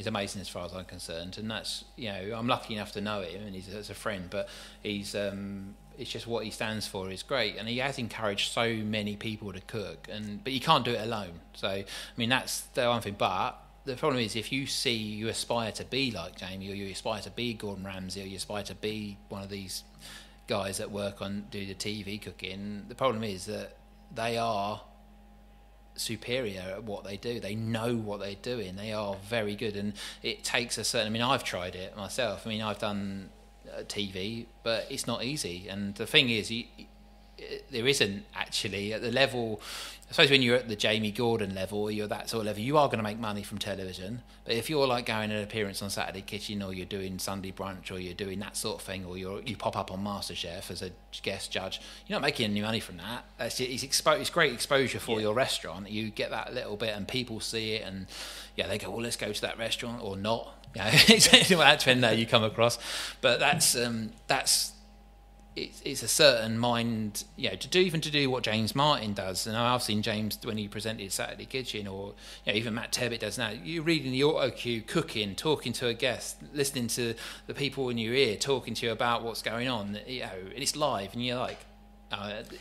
amazing as far as I'm concerned. And that's I'm lucky enough to know him and he's as a friend. But he's it's just what he stands for is great, and he has encouraged so many people to cook. But you can't do it alone. So I mean that's the one thing. But the problem is, if you aspire to be like Jamie, or you aspire to be Gordon Ramsay, or you aspire to be one of these guys that do the TV cooking, the problem is that they are superior at what they do. They know what they're doing. They are very good, and it takes a certain. I mean, I've tried it myself. I mean, I've done TV, but it's not easy. And the thing is, there isn't actually at the level. I suppose when you're at the Jamie Gordon level, or you're that sort of level, you are going to make money from television. But if you're like going an appearance on Saturday Kitchen, or you're doing Sunday Brunch, or you're doing that sort of thing, or you pop up on MasterChef as a guest judge, you're not making any money from that. It's great exposure for your restaurant. You get that little bit, and people see it, and they go, well, let's go to that restaurant, or not. It's that trend that you come across, but that's. It's a certain mind, to do what James Martin does. And I've seen James when he presented Saturday Kitchen, or even Matt Tebbett does now. You're reading the auto cue, cooking, talking to a guest, listening to the people in your ear, talking to you about what's going on. And it's live, and you're like,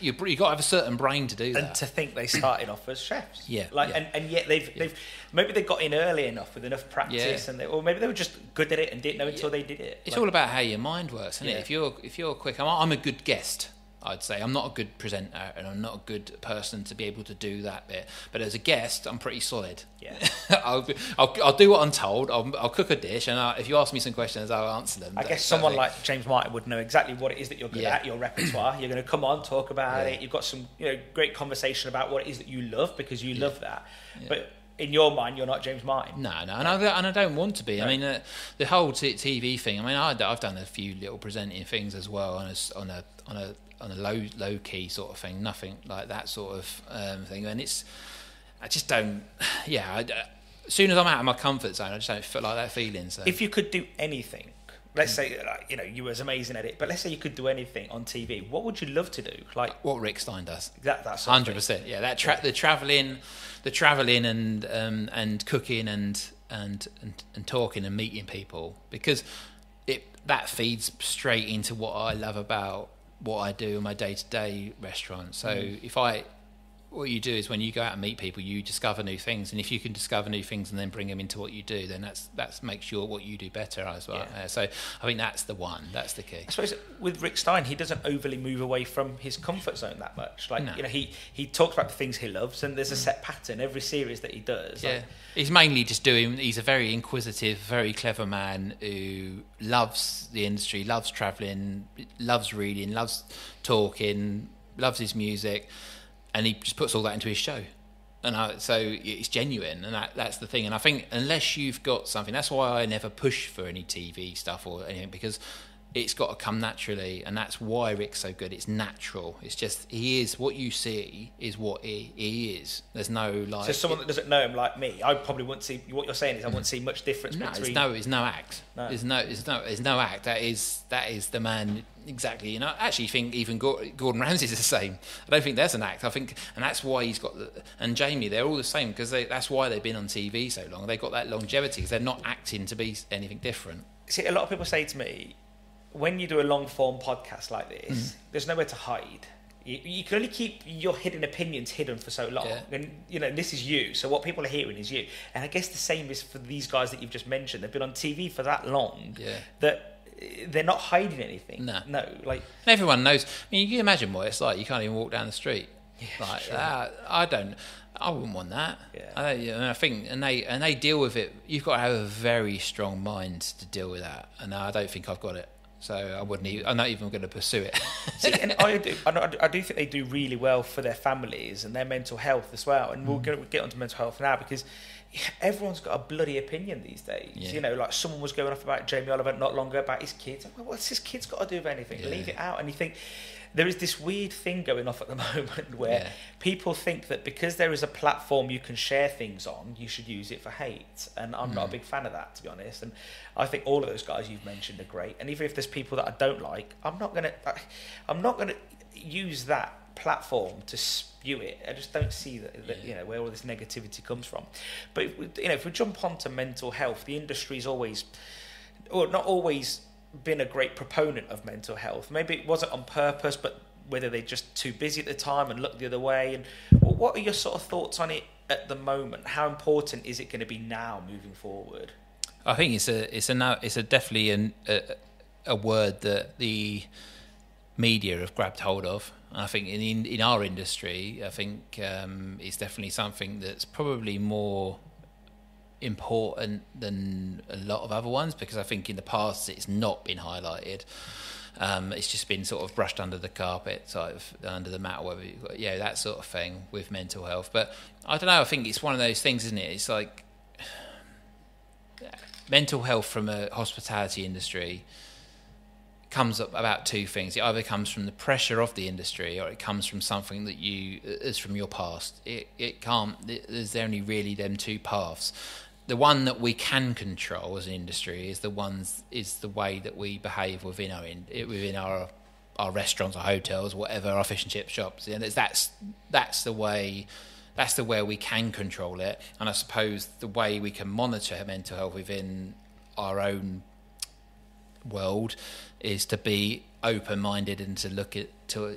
you've got to have a certain brain to do that. And to think they started off as chefs, yeah. And yet they've maybe they got in early enough with enough practice, or maybe they were just good at it and didn't know until they did it. It's all about how your mind works, isn't it? If you're quick, I'm a good guest. I'd say I'm not a good presenter, and I'm not a good person to be able to do that bit. But as a guest, I'm pretty solid. Yeah, I'll do what I'm told. I'll cook a dish, and if you ask me some questions, I'll answer them. I guess someone like James Martin would know exactly what it is that you're good at, your repertoire. You're going to come on, talk about it. You've got some great conversation about what it is that you love, because you love that. Yeah. But in your mind, you're not James Martin. No, and I don't want to be. Right. I mean, the whole TV thing. I mean, I've done a few little presenting things as well on a low key sort of thing, nothing like that sort of thing. And I just don't. Yeah, as soon as I'm out of my comfort zone, I just don't feel like that feeling. So if you could do anything, let's say you was amazing at it, but let's say you could do anything on TV, what would you love to do? Like what Rick Stein does. That's 100%. Yeah, the travelling and cooking and talking and meeting people, because that feeds straight into what I love about what I do in my day-to-day restaurant. So what you do is when you go out and meet people, you discover new things, and if you can discover new things and then bring them into what you do, then that makes what you do better as well. Yeah. So I think that's the key. I suppose with Rick Stein, he doesn't overly move away from his comfort zone that much. He talks about the things he loves, and there's a set pattern every series that he does. Yeah, he's mainly just he's a very inquisitive, very clever man who loves the industry, loves travelling, loves reading, loves talking, loves his music. And he just puts all that into his show. And so it's genuine, and that's the thing. And I think unless you've got something, that's why I never push for any TV stuff or anything, because it's got to come naturally, and that's why Rick's so good. It's natural. It's just he is what you see is what he is. There's no like. So someone that doesn't know him like me, I probably wouldn't see. What you're saying is I wouldn't see much difference between. There's no act. No. There's no act. That is the man exactly. You know, I actually think even Gordon Ramsay's the same. I don't think there's an act. I think, and that's why he's got and Jamie. They're all the same because that's why they've been on TV so long. They've got that longevity because they're not acting to be anything different. See, a lot of people say to me, when you do a long form podcast like this, there's nowhere to hide. You can only keep your hidden opinions hidden for so long. And, you know, this is you. So what people are hearing is you. And I guess the same is for these guys that you've just mentioned. They've been on TV for that long that they're not hiding anything. No. Like, and everyone knows. I mean, you can imagine what it's like. You can't even walk down the street. Yeah, like, sure. I wouldn't want that. Yeah. I think, and they deal with it. You've got to have a very strong mind to deal with that. And I don't think I've got it. So I'm not even going to pursue it. See, and I do think they do really well for their families and their mental health as well. And we'll get onto mental health now because everyone's got a bloody opinion these days. Yeah. You know, like someone was going off about Jamie Oliver not long ago about his kids. Well, what's his kids got to do with anything? Yeah. Leave it out. And you think there is this weird thing going off at the moment where people think that because there is a platform you can share things on, you should use it for hate. And I'm not a big fan of that, to be honest. And I think all of those guys you've mentioned are great. And even if there's people that I don't like, I'm not gonna use that platform to spew it. I just don't see that you know, where all this negativity comes from. But if we jump onto mental health, the industry's always, or not always, been a great proponent of mental health. Maybe it wasn't on purpose, but whether they're just too busy at the time and look the other way. And what are your sort of thoughts on it at the moment? How important is it going to be now moving forward? I think it's definitely a word that the media have grabbed hold of. I think in our industry, I think it's definitely something that's probably more important than a lot of other ones, because I think in the past it's not been highlighted. It's just been sort of brushed under the carpet, sort of under the mat, or whatever that sort of thing with mental health. But I don't know, I think it's one of those things, isn't it? It's like mental health from a hospitality industry comes up about two things. It either comes from the pressure of the industry, or it comes from something that is from your past. It can't. There's only really them two paths. The one that we can control as an industry is the way that we behave within our restaurants, our hotels, whatever, our fish and chip shops. And that's the way we can control it. And I suppose the way we can monitor mental health within our own world is to be open-minded and to look at to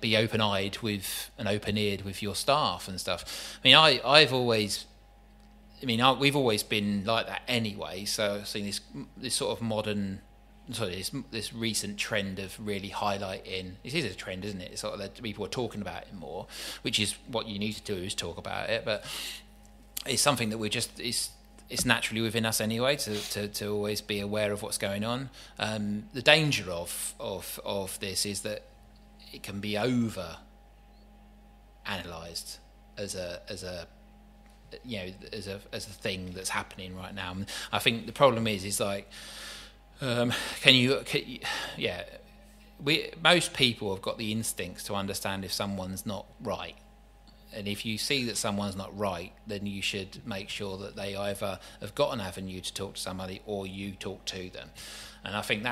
be open-eyed with and open-eared with your staff and stuff. I mean, we've always been like that anyway. So I've seen this sort of this recent trend of really highlighting. It is a trend, isn't it? It's sort of that people are talking about it more, which is what you need to do, is talk about it. But it's something that it's naturally within us anyway to always be aware of what's going on. The danger of this is that it can be over analysed as a thing that's happening right now. And I think the problem is like, most people have got the instincts to understand if someone's not right. And if you see that someone's not right, then you should make sure that they either have got an avenue to talk to somebody or you talk to them. And I think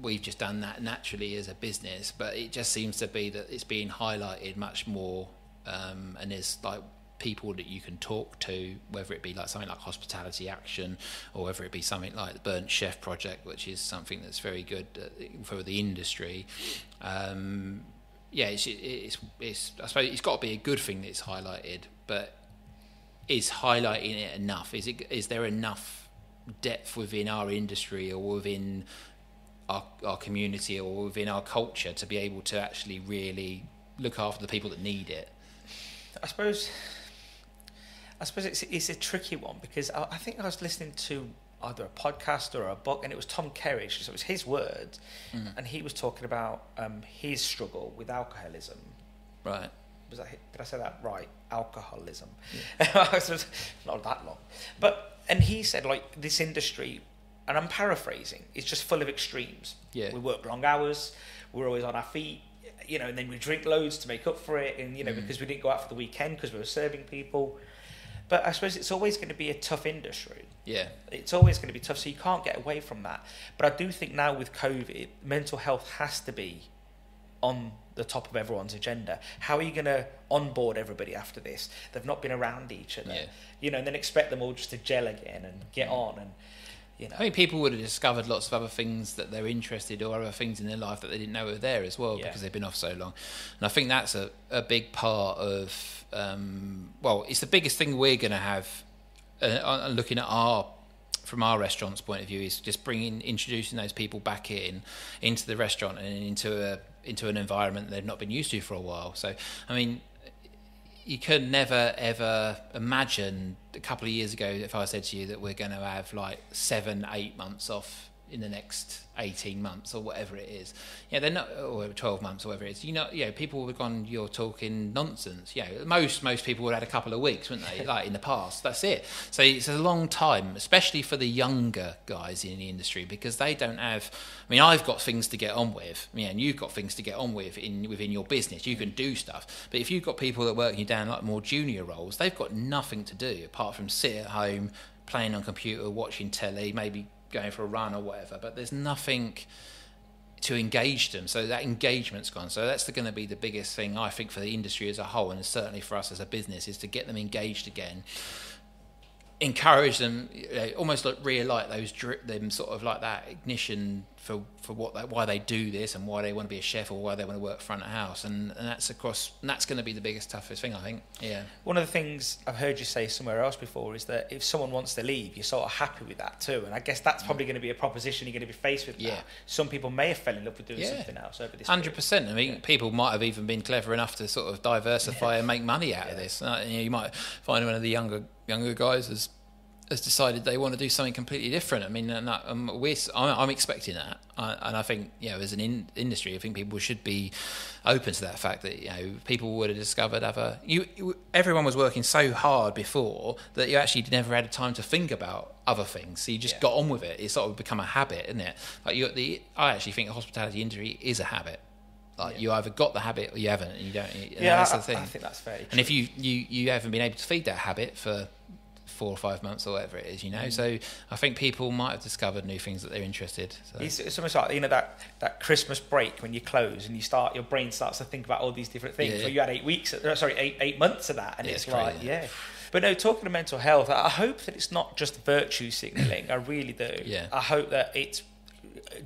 we've just done that naturally as a business, but it just seems to be that it's being highlighted much more, and there's like people that you can talk to, whether it be like something like Hospitality Action or whether it be something like the Burnt Chef Project, which is something that's very good for the industry. It's I suppose it's got to be a good thing that it's highlighted, but is highlighting it enough? Is there enough depth within our industry or within our community or within our culture to be able to actually really look after the people that need it? I suppose it's a tricky one, because I think I was listening to either a podcast or a book, and it was Tom Kerridge, so it was his words, and he was talking about his struggle with alcoholism. Right. Did I say that right? Alcoholism. Yeah. Not that long. And he said, like, this industry and I'm paraphrasing, it's just full of extremes. Yeah. We work long hours, we're always on our feet, and then we drink loads to make up for it, and because we didn't go out for the weekend because we were serving people. But I suppose it's always going to be a tough industry. Yeah. It's always going to be tough, so you can't get away from that. But I do think now with COVID, mental health has to be on the top of everyone's agenda. How are you going to onboard everybody after this? They've not been around each other, and then expect them all just to gel again and get on. And I think people would have discovered lots of other things that they're interested or other things in their life that they didn't know were there as well because they've been off so long. And I think that's a big part of, it's the biggest thing we're going to have looking at from our restaurant's point of view is just introducing those people back into the restaurant and into an environment they've not been used to for a while. So, I mean, you could never ever imagine a couple of years ago if I said to you that we're going to have like 7-8 months off in the next 18 months or whatever it is. They're not, or 12 months or whatever it is. People would have gone, you're talking nonsense. Most people would have had a couple of weeks, wouldn't they? Like in the past, that's it. So it's a long time, especially for the younger guys in the industry, because they don't have. I mean, I've got things to get on with, and you've got things to get on with within your business. You can do stuff, but if you've got people that are working down like more junior roles, they've got nothing to do apart from sit at home, playing on computer, watching telly, maybe going for a run or whatever, but there's nothing to engage them, so that engagement's gone. So that's going to be the biggest thing I think for the industry as a whole, and certainly for us as a business, is to get them engaged again, encourage them, almost like relight them sort of like that ignition for why they do this and why they want to be a chef or why they want to work front of house, and that's going to be the biggest, toughest thing, I think. One of the things I've heard you say somewhere else before is that if someone wants to leave, you're sort of happy with that too, and I guess that's probably going to be a proposition you're going to be faced with now. Some people may have fell in love with doing something else over this 100%. I mean, people might have even been clever enough to sort of diversify and make money out of this. You might find one of the younger guys has decided they want to do something completely different. I mean, I'm expecting that, and I think as an industry, I think people should be open to that fact that people would have discovered everyone was working so hard before that you actually never had time to think about other things, so you just got on with it. It's sort of become a habit, isn't it? I actually think the hospitality industry is a habit. You either got the habit or you haven't, and you don't. That's the thing. I think that's fairly true. And if you haven't been able to feed that habit for 4 or 5 months or whatever it is, so I think people might have discovered new things that they're interested. So. It's almost like that Christmas break when you close and your brain starts to think about all these different things. So you had 8 months of that, and it's like crazy. But no, talking of mental health, I hope that it's not just virtue signalling. I really do. I hope that it's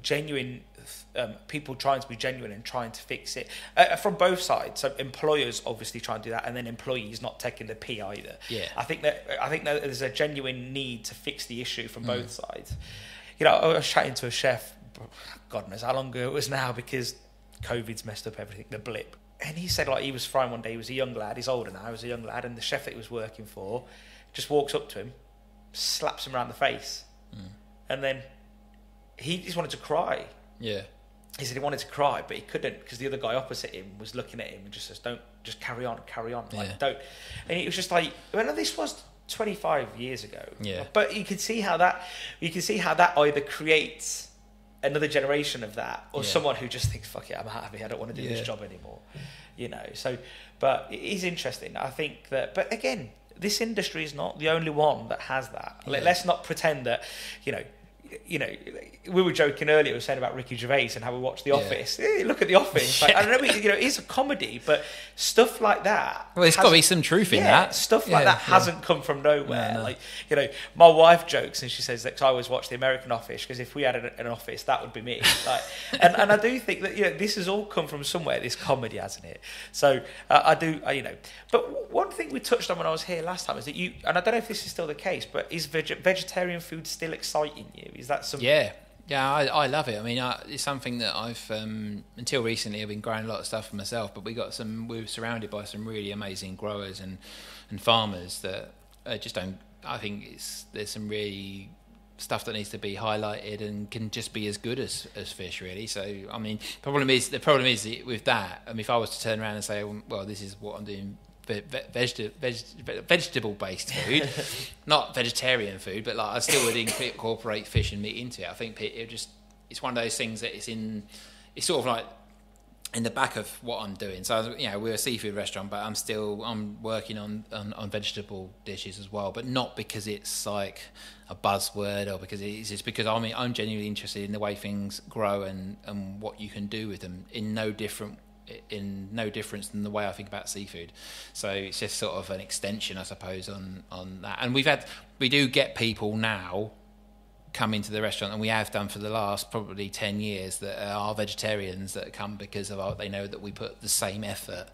genuine. People trying to be genuine and trying to fix it from both sides. So employers obviously try and do that, and then employees not taking the pee either. I think that there's a genuine need to fix the issue from both sides. I was chatting to a chef, God knows how long ago it was now, because COVID's messed up everything, the blip. And he said he was fine one day. He was a young lad. He's older now. He was a young lad, and the chef that he was working for just walks up to him, slaps him around the face, and then he just wanted to cry. He said he wanted to cry, but he couldn't because the other guy opposite him was looking at him and just says, "Don't, just carry on, don't." And it was just like, this was 25 years ago. But you can see how that either creates another generation of that, or someone who just thinks, "Fuck it, I'm out of here. I don't want to do this job anymore." So, but it is interesting. I think that, but again, this industry is not the only one that has that. Let's not pretend that, we were joking earlier. We were saying about Ricky Gervais and how we watch The Office. Look at The Office. I don't know. It is a comedy, but stuff like that. Well, there's got to be some truth in that. Stuff like that hasn't come from nowhere. No. My wife jokes and she says that, 'cause I always watch The American Office, because if we had an office, that would be me. And I do think that this has all come from somewhere. This comedy, hasn't it? So I do. But one thing we touched on when I was here last time is that and I don't know if this is still the case, but is vegetarian food still exciting you? Is that something? Yeah, I love it. I mean, it's something that I've until recently I've been growing a lot of stuff for myself. But we're surrounded by some really amazing growers and farmers that just don't. I think there's some really stuff that needs to be highlighted and can just be as good as fish, really. So I mean, the problem is with that. I mean, if I was to turn around and say, well, this is what I'm doing vegetable based food, not vegetarian food, but like I still would incorporate fish and meat into it. I think it's one of those things that it's sort of like in the back of what I'm doing. So we're a seafood restaurant, but I'm working on vegetable dishes as well, but not because it's like a buzzword or because it's just because I'm genuinely interested in the way things grow and what you can do with them in no difference than the way I think about seafood. So it's just sort of an extension, I suppose, on that. And we do get people now come into the restaurant, and we have done for the last probably 10 years, that are vegetarians that come because of they know that we put the same effort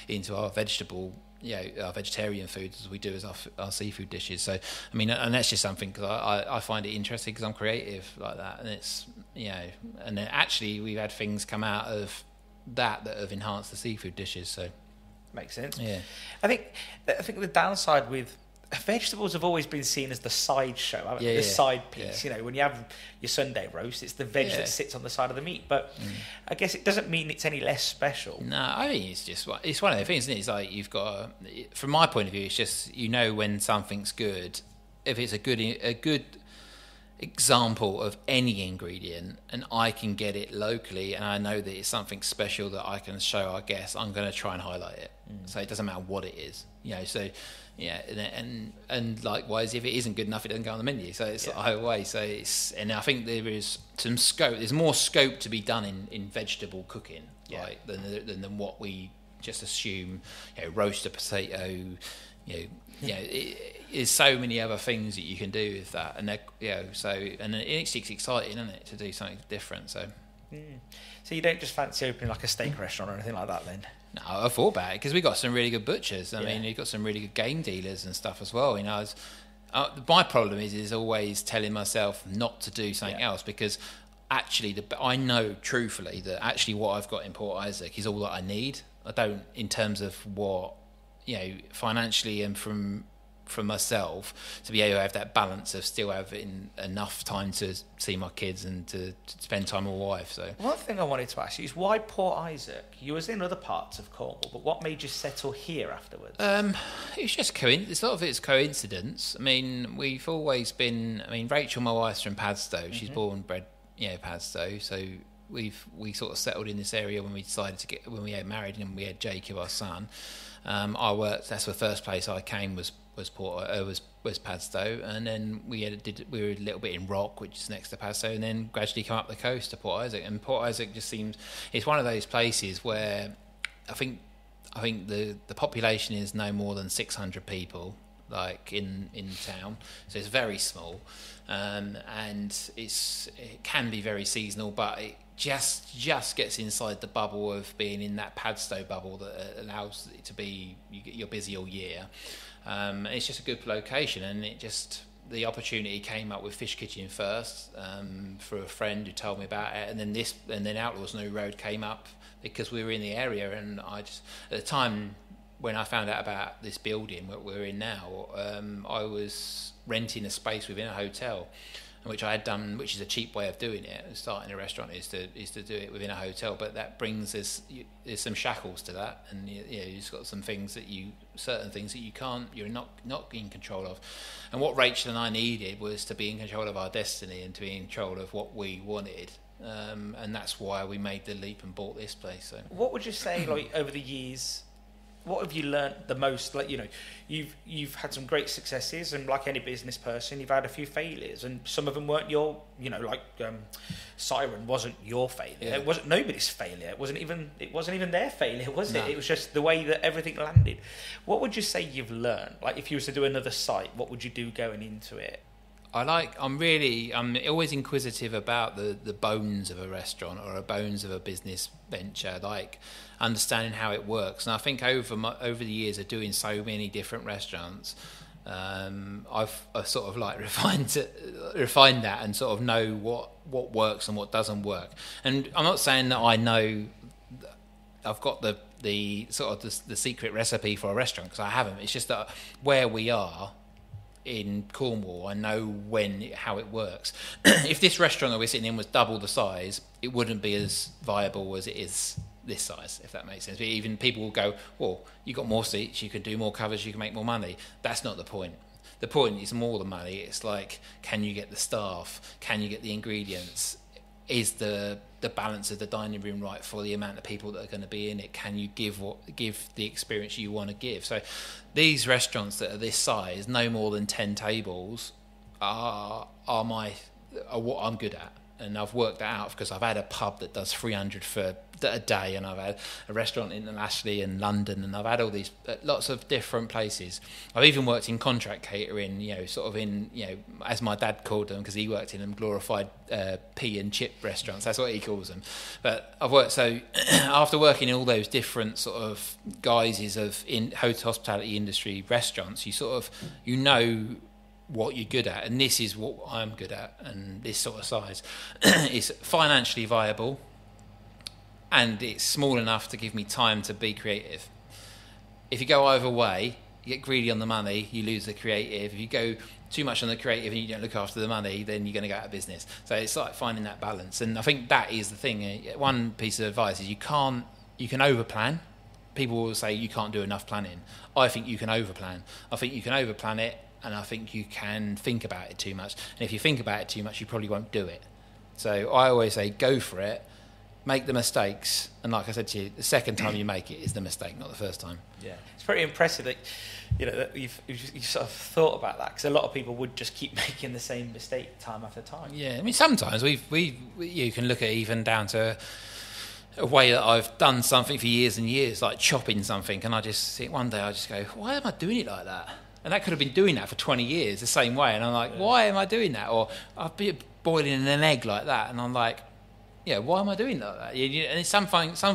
into our our vegetarian foods as we do as our seafood dishes. So I mean, and that's just something because I find it interesting because I'm creative like that, and it's and then actually we've had things come out of that have enhanced the seafood dishes. So makes sense. Yeah, I think the downside with vegetables have always been seen as the side show, haven't they? The side piece. When you have your Sunday roast, it's the veg that sits on the side of the meat. But I guess it doesn't mean it's any less special. No, I think it's one of the things, isn't it? It's like you've got, from my point of view, it's just when something's good, if it's a good example of any ingredient, and I can get it locally, and I know that it's something special that I can show our guests, I'm going to try and highlight it. So it doesn't matter what it is, So and likewise, if it isn't good enough, it doesn't go on the menu. So it's either way. So and I think there is some scope. There's more scope to be done in vegetable cooking, than what we just assume. Roast a potato. There's so many other things that you can do with that, and it's exciting, isn't it, to do something different? So you don't just fancy opening like a steak restaurant or anything like that, then? No, I thought about it because we got some really good butchers. I mean, you've got some really good game dealers and stuff as well. My problem is always telling myself not to do something else, because actually, I know truthfully that actually what I've got in Port Issac is all that I need. I don't, in terms of what financially and from myself, to be able to have that balance of still having enough time to see my kids and to spend time with my wife. So one thing I wanted to ask you is, why Port Issac? You was in other parts of Cornwall, but what made you settle here afterwards? It's just a lot of it's coincidence. I mean, we've always been. I mean, Rachel, my wife's from Padstow. She's born and bred, Padstow. So we sort of settled in this area when we decided when we had married and we had Jacob, our son. I worked. That's the first place I came was Padstow, and then we were a little bit in Rock, which is next to Padstow, and then gradually come up the coast to Port Issac. And Port Issac just seems, it's one of those places where I think the population is no more than 600 people, like in town, so it's very small, and it can be very seasonal, but it just gets inside the bubble of being in that Padstow bubble that allows it to be you're busy all year. It's just a good location, and the opportunity came up with Fish Kitchen first, through a friend who told me about it, and then Outlaws New Road came up because we were in the area, and at the time when I found out about this building that we're in now, I was renting a space within a hotel, which I had done, which is a cheap way of doing it. Starting a restaurant is to do it within a hotel, but that brings there's some shackles to that, and you've got some things certain things that you're not in control of. And what Rachel and I needed was to be in control of our destiny and to be in control of what we wanted, and that's why we made the leap and bought this place. So, what would you say, like, over the years? What have you learnt the most? Like, you've had some great successes, and like any business person, you've had a few failures, and some of them weren't your, Siren wasn't your failure. Yeah. It wasn't nobody's failure. It wasn't even their failure, was it? No. It was just the way that everything landed. What would you say you've learned? Like, if you was to do another site, what would you do going into it? I'm always inquisitive about the bones of a restaurant or a bones of a business venture, like understanding how it works. And I think over the years of doing so many different restaurants, I've sort of like refined that and sort of know what works and what doesn't work. And I'm not saying that I know I've got the sort of the secret recipe for a restaurant, because I haven't. It's just that where we are in Cornwall, I know how it works. If this restaurant that we're sitting in was double the size, it wouldn't be as viable as it is this size, if that makes sense. But even people will go, well, you got more seats, you can do more covers, you can make more money. That's not the point. The point is more the money. It's like, can you get the staff? Can you get the ingredients? Is the balance of the dining room right for the amount of people that are going to be in it? Can you give the experience you want to give? So these restaurants that are this size, no more than 10 tables, are what I'm good at. And I've worked that out because I've had a pub that does 300 for a day, and I've had a restaurant internationally in London, and I've had all these lots of different places. I've even worked in contract catering, sort of in, as my dad called them, because he worked in them glorified pea and chip restaurants. That's what he calls them. But I've worked, so after working in all those different sort of guises of in hospitality industry restaurants, you sort of, what you're good at, and this is what I'm good at, and this sort of size is financially viable, and it's small enough to give me time to be creative. If you go either way, you get greedy on the money, you lose the creative. If you go too much on the creative and you don't look after the money, then you're going to go out of business. So it's like finding that balance, and I think that is the thing. One piece of advice is you can overplan. People will say you can't do enough planning. I think you can overplan. I think you can overplan it, and I think you can think about it too much. And if you think about it too much, you probably won't do it. So I always say, go for it, make the mistakes, and like I said to you, the second time you make it is the mistake, not the first time. Yeah, it's pretty impressive that that you've sort of thought about that, because a lot of people would just keep making the same mistake time after time. Yeah, I mean, sometimes you can look at even down to a way that I've done something for years and years, like chopping something, and I just think one day I just go, why am I doing it like that? And that could have been doing that for 20 years the same way. And I'm like, why am I doing that? Or I've been boiling an egg like that. And I'm like, why am I doing like that? And some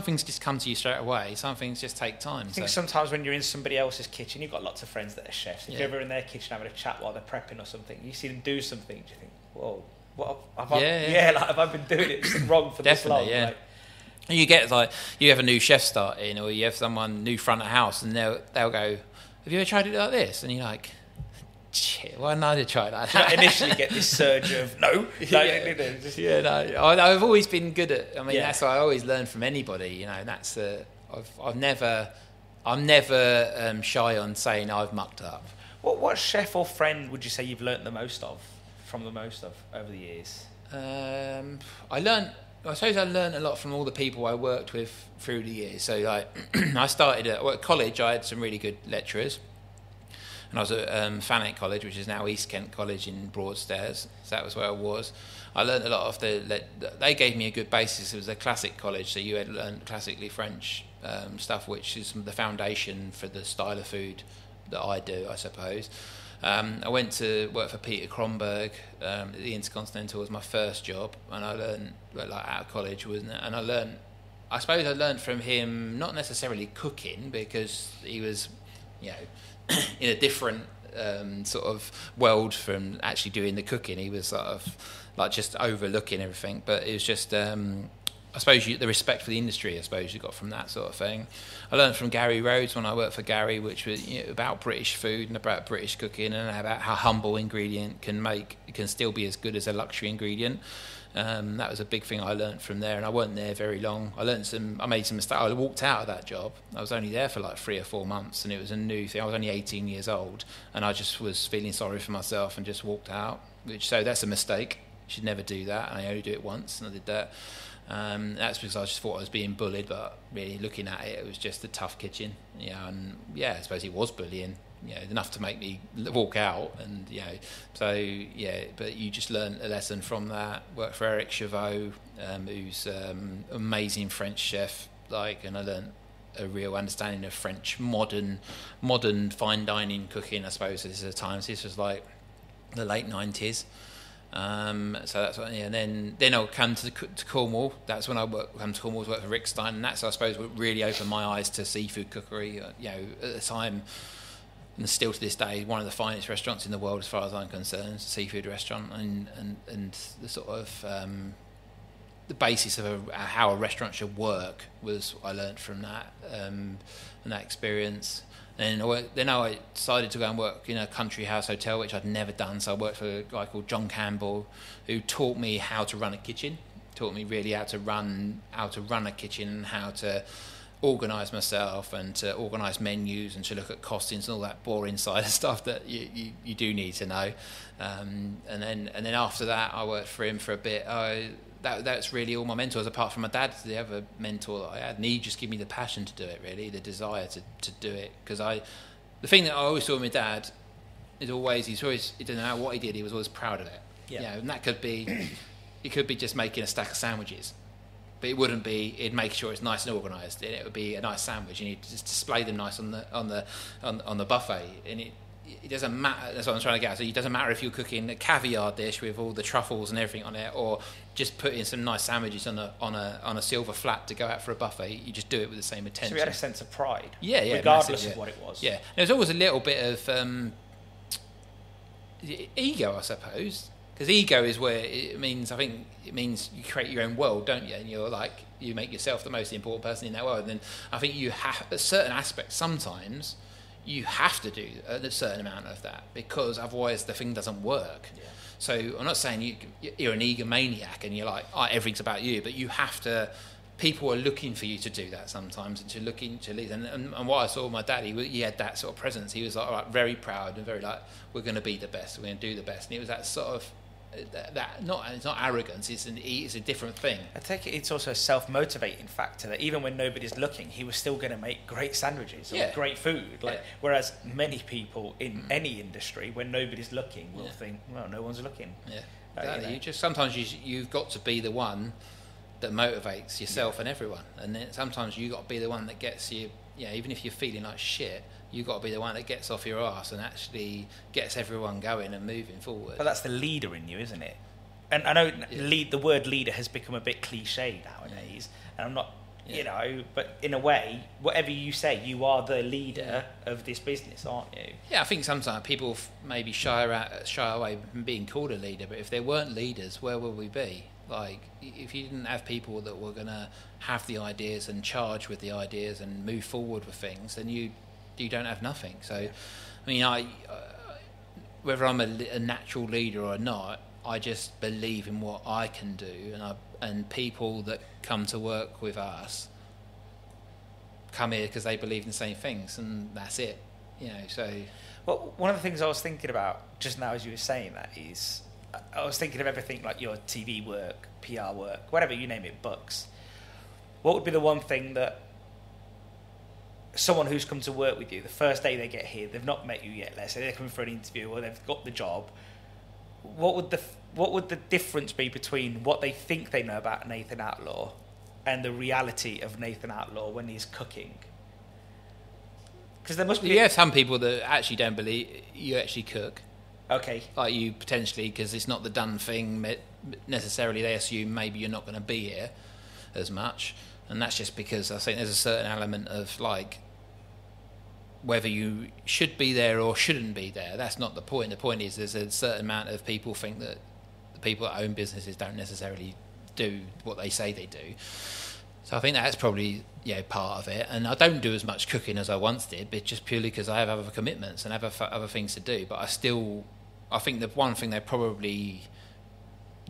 things just come to you straight away. Some things just take time. I think sometimes when you're in somebody else's kitchen, you've got lots of friends that are chefs. If you're ever in their kitchen having a chat while they're prepping or something, you see them do something, do you think, whoa, what have I been doing it wrong for this long? Yeah. Like, you get you have a new chef starting, or you have someone new front of house, and they'll go, have you ever tried it like this? And you're like, shit, why not I try it like that? Initially get this surge of, no. I've always been good at, that's what I always learn from anybody, and that's, I'm never shy on saying I've mucked up. What chef or friend would you say you've learnt the most of over the years? I suppose I learned a lot from all the people I worked with through the years. So, I started at college. I had some really good lecturers, and I was at Thanet College, which is now East Kent College in Broadstairs. So that was where I was. I learned a lot of they gave me a good basis. It was a classic college, so you had learned classically French stuff, which is the foundation for the style of food that I do, I suppose. I went to work for Peter Kronberg. The Intercontinental was my first job, and I learned out of college, wasn't it? And I suppose I learned from him, not necessarily cooking, because he was, in a different sort of world from actually doing the cooking. He was sort of like just overlooking everything, but it was just I suppose the respect for the industry, I suppose you got from that sort of thing. I learned from Gary Rhodes when I worked for Gary, which was about British food and about British cooking, and about how humble ingredient can still be as good as a luxury ingredient. That was a big thing I learned from there, and I weren't there very long. I made some mistakes. I walked out of that job. I was only there for like 3 or 4 months, and it was a new thing. I was only 18 years old, and I just was feeling sorry for myself and just walked out. So that's a mistake. You should never do that, and I only do it once, and I did that. That's because I just thought I was being bullied, but really looking at it, it was just a tough kitchen. I suppose it was bullying, enough to make me walk out, and but you just learn a lesson from that. Worked for Eric Chavot, who's amazing French chef, and I learned a real understanding of French modern fine dining cooking, I suppose, at the time. So this was like the late 90s. So that's what, and then I'll come to Cornwall. That's when I come to Cornwall to work for Rick Stein, and that's, I suppose, what really opened my eyes to seafood cookery. At the time, and still to this day, one of the finest restaurants in the world as far as I'm concerned, a seafood restaurant, and the sort of the basis of how a restaurant should work was what I learned from that and that experience. And then I decided to go and work in a country house hotel, which I'd never done. So I worked for a guy called John Campbell, who taught me how to run a kitchen. taught me really how to run a kitchen and how to organise myself and to organise menus and to look at costings and all that boring side of stuff that you do need to know. And then after that, I worked for him for a bit. That's really all my mentors, apart from my dad, the other mentor that I had. And he just gave me the passion to do it, really, the desire to do it. Because the thing that I always saw with my dad is always, he didn't know what he did, he was always proud of it. Yeah. You know, and that could be, it could be just making a stack of sandwiches. But it wouldn't be. It'd make sure it's nice and organised. It would be a nice sandwich, and you just display them nice on the buffet. And it doesn't matter. That's what I'm trying to get at. So it doesn't matter if you're cooking a caviar dish with all the truffles and everything on it, or just putting some nice sandwiches on a silver flat to go out for a buffet. You just do it with the same attention. So we had a sense of pride, regardless of what it was. Yeah, there's always a little bit of ego, I suppose. Because ego is where it means, I think it means you create your own world, don't you? And you're like, you make yourself the most important person in that world. And then I think you have, at certain aspects, sometimes you have to do a certain amount of that, because otherwise the thing doesn't work. Yeah. So I'm not saying you're an egomaniac and you're like, everything's about you, but you have to, people are looking for you to do that sometimes and to look into lead. And what I saw with my dad, he had that sort of presence. He was like very proud and very like, we're going to be the best, we're going to do the best. And it was that sort of, it's not arrogance, it's a different thing. I think it's also a self-motivating factor that even when nobody's looking, he was still going to make great sandwiches or great food. Whereas many people in any industry, when nobody's looking, will think, well, no one's looking. Yeah, exactly. Sometimes you've got to be the one that motivates yourself and everyone, and then sometimes you got to be the one that gets you. Yeah, even if you're feeling like shit, you've got to be the one that gets off your arse and actually gets everyone going and moving forward. But that's the leader in you, isn't it? And I know the word leader has become a bit cliche nowadays, and I'm not, but in a way, whatever you say, you are the leader of this business, aren't you? Yeah, I think sometimes people maybe shy away from being called a leader, but if there weren't leaders, where would we be? Like, if you didn't have people that were going to have the ideas and charge with the ideas and move forward with things, then you don't have nothing. So, I mean, whether I'm a natural leader or not, I just believe in what I can do, and people that come to work with us come here because they believe in the same things, and that's it. So. Well, one of the things I was thinking about just now as you were saying that is, I was thinking of everything like your TV work, PR work, whatever you name it, books. What would be the one thing that someone who's come to work with you, the first day they get here, they've not met you yet, let's say they're coming for an interview or they've got the job, what would the difference be between what they think they know about Nathan Outlaw and the reality of Nathan Outlaw when he's cooking? Because there must be... You have some people that actually don't believe you actually cook. Okay. Like you potentially, because it's not the done thing necessarily, they assume maybe you're not going to be here as much. And that's just because I think there's a certain element of like whether you should be there or shouldn't be there. That's not the point. The point is there's a certain amount of people think that the people that own businesses don't necessarily do what they say they do. So I think that's probably part of it. And I don't do as much cooking as I once did, but just purely because I have other commitments and other things to do. But I think the one thing they probably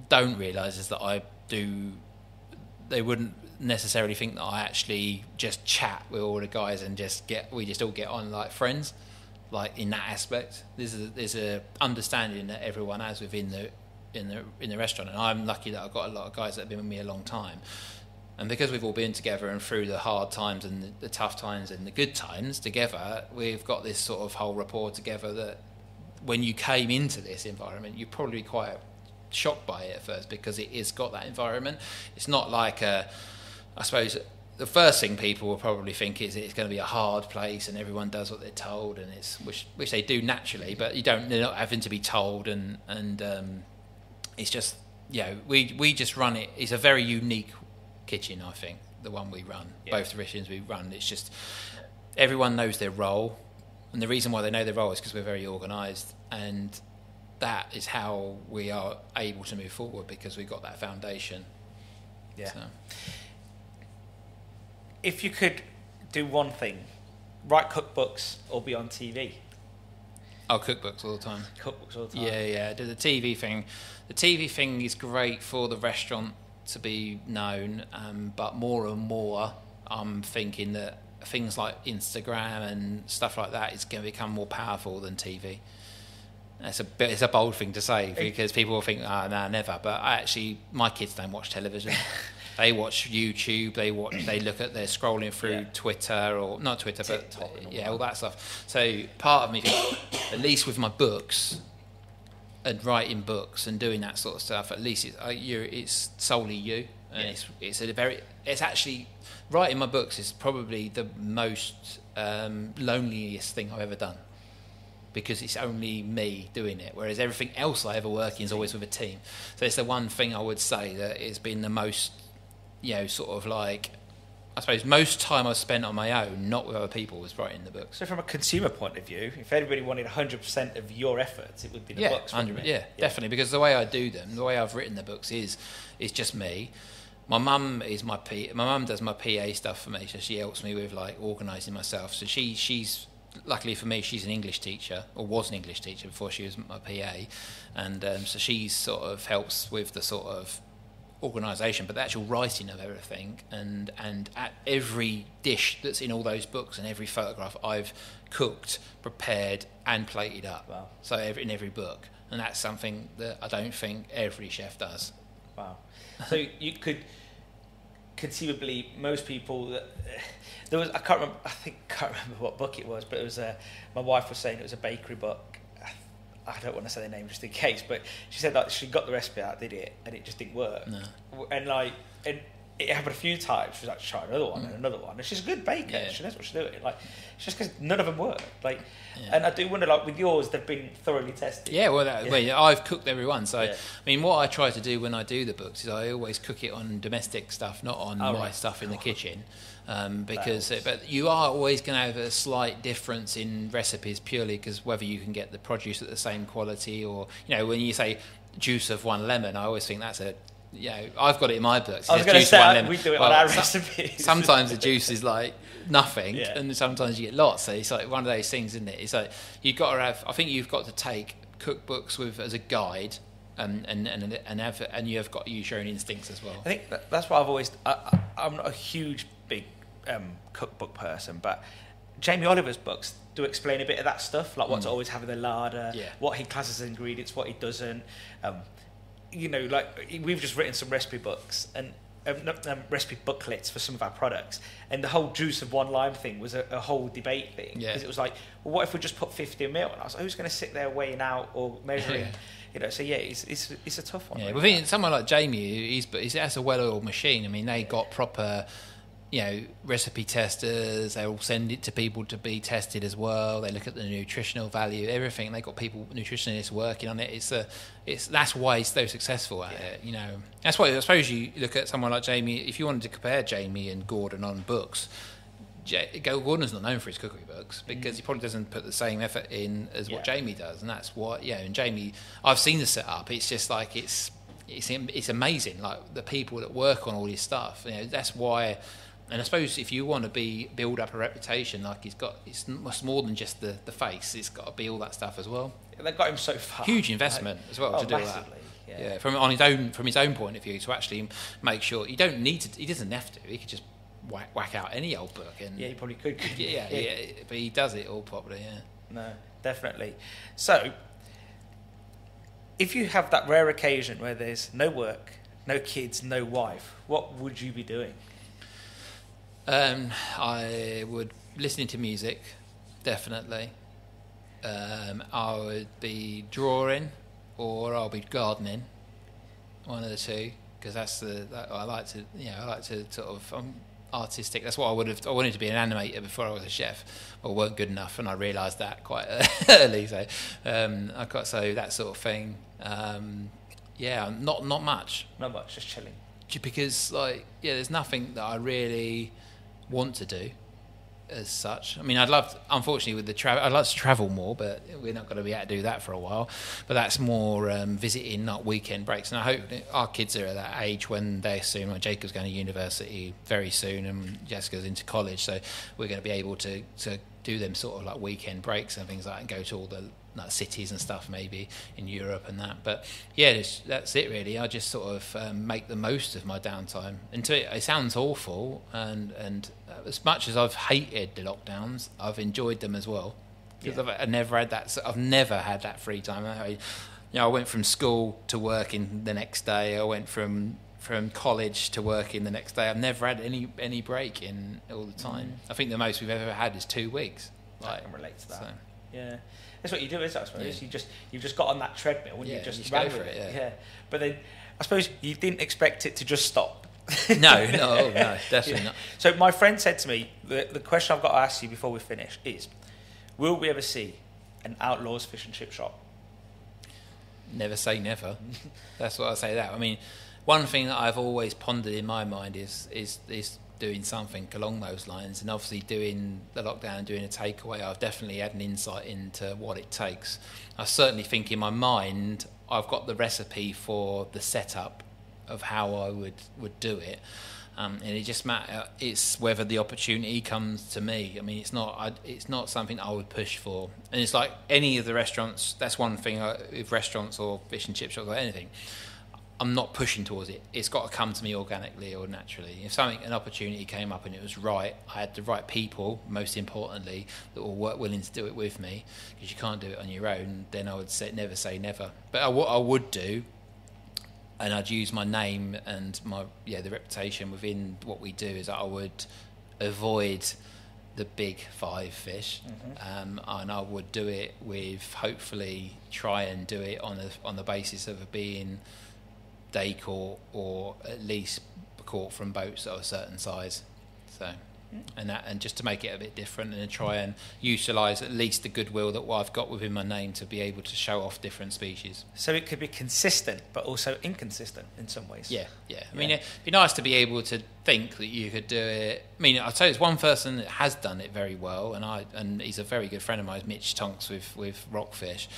don't realise is that I do. They wouldn't necessarily think that I actually just chat with all the guys and we just all get on like friends, like in that aspect. There's a understanding that everyone has within the restaurant, and I'm lucky that I've got a lot of guys that have been with me a long time. And because we've all been together and through the hard times and the tough times and the good times together, we've got this sort of whole rapport together that when you came into this environment, you're probably quite shocked by it at first because it has got that environment. It's not like I suppose the first thing people will probably think is it's going to be a hard place and everyone does what they're told, and it's which they do naturally, but they're not having to be told, and it's just we just run it. It's a very unique kitchen, I think, the one we run, both the restaurants we run. It's just everyone knows their role, and the reason why they know their role is because we're very organised, and that is how we are able to move forward because we've got that foundation. Yeah. So. If you could do one thing, write cookbooks or be on TV. Oh, cookbooks all the time. Cookbooks all the time. Yeah. Do the TV thing. The TV thing is great for the restaurant to be known, but more and more I'm thinking that things like Instagram and stuff like that is going to become more powerful than TV. It's a bold thing to say because people will think, no, never. But my kids don't watch television. They watch YouTube. They're scrolling through Twitter, or not Twitter, TikTok, but all that stuff. So part of me thinks, at least with my books and writing books and doing that sort of stuff, at least it's solely you, and it's actually writing my books is probably the most loneliest thing I've ever done. Because it's only me doing it, whereas everything else I ever work in is always with a team. So it's the one thing I would say that has been the most, sort of like, I suppose most time I've spent on my own, not with other people, was writing the books. So from a consumer point of view, if everybody wanted 100% of your efforts, it would be the books. 100%, definitely. Because the way I do them, the way I've written the books is just me. My mum is my My mum does my PA stuff for me, so she helps me with like organising myself. So she's luckily for me, she's an English teacher, or was an English teacher before she was my PA, and so she sort of helps with the sort of organisation, but the actual writing of everything, and at every dish that's in all those books and every photograph I've cooked, prepared, and plated up. Wow. So in every book, and that's something that I don't think every chef does. Wow. So you could conceivably, most people that. There was, I can't remember what book it was, but it was my wife was saying it was a bakery book. I don't want to say the name just in case, but she said that she got the recipe out, did it, and it just didn't work. No. And it happened a few times. She was like, try another one and another one. And she's a good baker. Yeah. She knows what she's doing. Like, it's just because none of them work. Like, and I do wonder, like with yours, they've been thoroughly tested. Yeah, well, I've cooked every one. So, I mean, what I try to do when I do the books is I always cook it on domestic stuff, not on my stuff in the kitchen. But you are always going to have a slight difference in recipes purely because whether you can get the produce at the same quality or, when you say juice of one lemon, I always think that's I've got it in my books. I was going to say, we do it on our recipes. Sometimes the juice is like nothing and sometimes you get lots. So it's like one of those things, isn't it? It's like you've got to I think you've got to take cookbooks as a guide and you have got to use your own instincts as well. I think that's what I've always... I'm not a huge, big cookbook person, but Jamie Oliver's books do explain a bit of that stuff, like what to always have in the larder, what he classes as ingredients, what he doesn't. Like we've just written some recipe books and recipe booklets for some of our products, and the whole juice of one lime thing was a whole debate thing because it was like, well, what if we just put 50 ml? And I was like, who's going to sit there weighing out or measuring? So it's a tough one. Yeah, but I think someone like Jamie, that's a well-oiled machine. I mean, they got proper, recipe testers. They all send it to people to be tested as well. They look at the nutritional value, everything. They got people, nutritionists working on it. That's why he's so successful at it. That's why I suppose you look at someone like Jamie. If you wanted to compare Jamie and Gordon on books, Gordon's not known for his cookery books because he probably doesn't put the same effort in as what Jamie does, and that's what And Jamie, I've seen the setup. It's just like it's amazing. Like the people that work on all his stuff. That's why. And I suppose if you want to build up a reputation, like it's more than just the face. It's got to be all that stuff as well. They've got him so far. Huge investment as well to do massively, that. Yeah, from his own point of view, to actually make sure you don't need to. He doesn't have to. He could just whack out any old book. And he probably could. Yeah, but he does it all properly. Yeah. No, definitely. So, if you have that rare occasion where there's no work, no kids, no wife, what would you be doing? I would listening to music, definitely. I would be drawing, or I'll be gardening. One of the two, because I like to sort of. I'm artistic. That's what I wanted to be an animator before I was a chef, but weren't good enough, and I realised that quite early. So that sort of thing. Not much. Not much, just chilling. Because there's nothing that I really want to do as such. I mean, unfortunately with the travel, I'd like to travel more, but we're not going to be able to do that for a while. But that's more visiting, not weekend breaks. And I hope our kids are at that age when they're soon. Like Jacob's going to university very soon, and Jessica's into college, so we're going to be able to do them sort of like weekend breaks and things like that, and go to all the like cities and stuff maybe in Europe and that. But yeah, that's it really. I just sort of make the most of my downtime. And it sounds awful, and as much as I've hated the lockdowns, I've enjoyed them as well. Because I've never had that. I've never had that free time. I went from school to working the next day. I went from college to working the next day. I've never had any break in all the time. I think the most we've ever had is 2 weeks. I can relate to that. So. Yeah, that's what you do, is I suppose. Yeah. You've just got on that treadmill and you just ran with it. Yeah. But then I suppose you didn't expect it to just stop. No, definitely not. So my friend said to me, the question I've got to ask you before we finish is, will we ever see an Outlaws Fish and Chip shop? Never say never. That's what I say. That I mean, one thing that I've always pondered in my mind is doing something along those lines, and obviously doing the lockdown and doing a takeaway, I've definitely had an insight into what it takes. I certainly think in my mind I've got the recipe for the setup of how I would do it, and it just it's whether the opportunity comes to me. I mean, it's not something I would push for, and it's like any of the restaurants. That's one thing with restaurants or fish and chip shops or anything. I'm not pushing towards it. It's got to come to me organically or naturally. If an opportunity came up and it was right, I had the right people, most importantly, that were willing to do it with me, because you can't do it on your own, then I would never say never. But what I would do, and I'd use my name and the reputation within what we do, is that I would avoid the big five fish, and I would do it with, hopefully try and do it on the basis of it being day caught, or at least caught from boats of a certain size. So, and just to make it a bit different, and try and utilise at least the goodwill that I've got within my name to be able to show off different species. So it could be consistent, but also inconsistent in some ways. Yeah. I mean, it'd be nice to be able to think that you could do it. I mean, I'll tell you, there's one person that has done it very well, and he's a very good friend of mine, Mitch Tonks with Rockfish,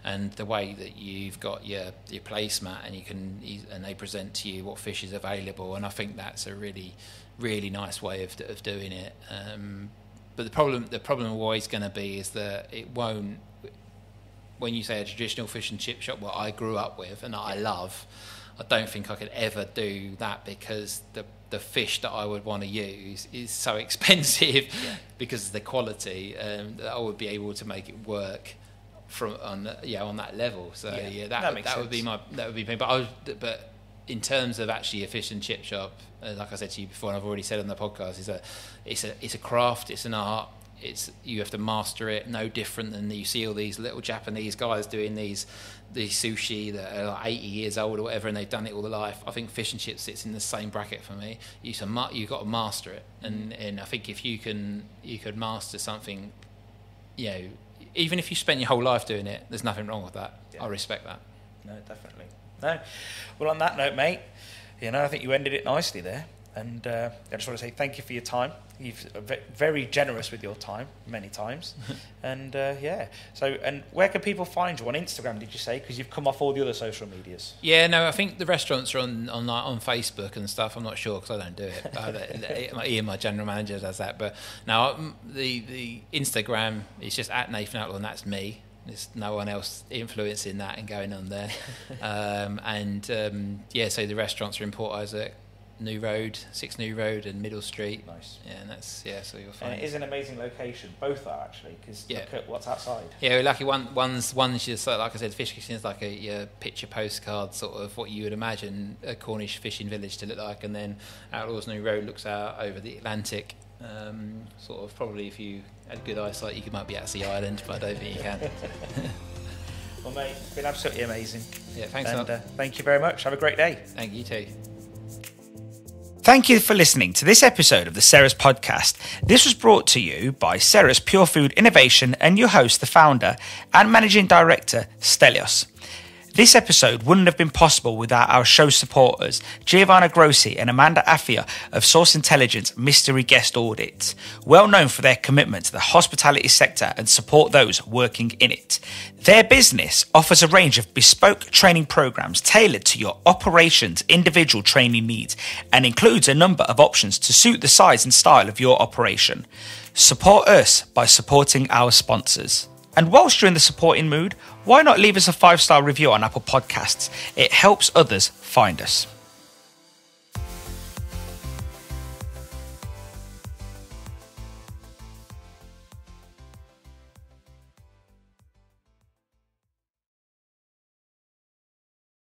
and the way that you've got your placemat and they present to you what fish is available, and I think that's a really nice way of doing it. But the problem always going to be is that it won't. When you say a traditional fish and chip shop, what I grew up with and I love, I don't think I could ever do that, because the fish that I would want to use is so expensive because of the quality, that I would be able to make it work on that level. So that would be me. But in terms of actually a fish and chip shop, like I said to you before, and I've already said on the podcast, it's a craft, it's an art. You have to master it. No different than you see all these little Japanese guys doing these sushi that are like 80 years old or whatever, and they've done it all their life. I think fish and chips sits in the same bracket for me. You've got to master it, and I think if you could master something, even if you spend your whole life doing it, there's nothing wrong with that. I respect that. No, definitely. No. Well, on that note, mate, I think you ended it nicely there. And I just want to say thank you for your time. You've very generous with your time many times. And so, and where can people find you? On Instagram, did you say? Because you've come off all the other social medias. Yeah, no, I think the restaurants are on Facebook and stuff. I'm not sure because I don't do it. Ian, my general manager, does that. But now the Instagram is just at Nathan Outlaw, and that's me. There's no one else influencing that and going on there. So the restaurants are in Port Issac, New Road, 6 New Road and Middle Street. Nice. Yeah, and so you'll find. And it is an amazing location. Both are actually, because look at what's outside. Yeah, we're lucky. One's just like I said, Fish Kitchen is like a picture postcard, sort of what you would imagine a Cornish fishing village to look like, and then Outlaws New Road looks out over the Atlantic. Sort of probably if you had good eyesight, you might be at Sea Island, but I don't think you can. Well, mate, it's been absolutely amazing. Yeah, thanks. And thank you very much. Have a great day. Thank you too. Thank you for listening to this episode of the Ceres podcast. This was brought to you by Ceres Pure Food Innovation and your host, the founder and managing director, Stelios. This episode wouldn't have been possible without our show supporters, Giovanna Grossi and Amanda Affia of Source Intelligence Mystery Guest Audits, well known for their commitment to the hospitality sector and support those working in it. Their business offers a range of bespoke training programs tailored to your operations' individual training needs and includes a number of options to suit the size and style of your operation. Support us by supporting our sponsors. And whilst you're in the supporting mood, why not leave us a 5-star review on Apple Podcasts? It helps others find us.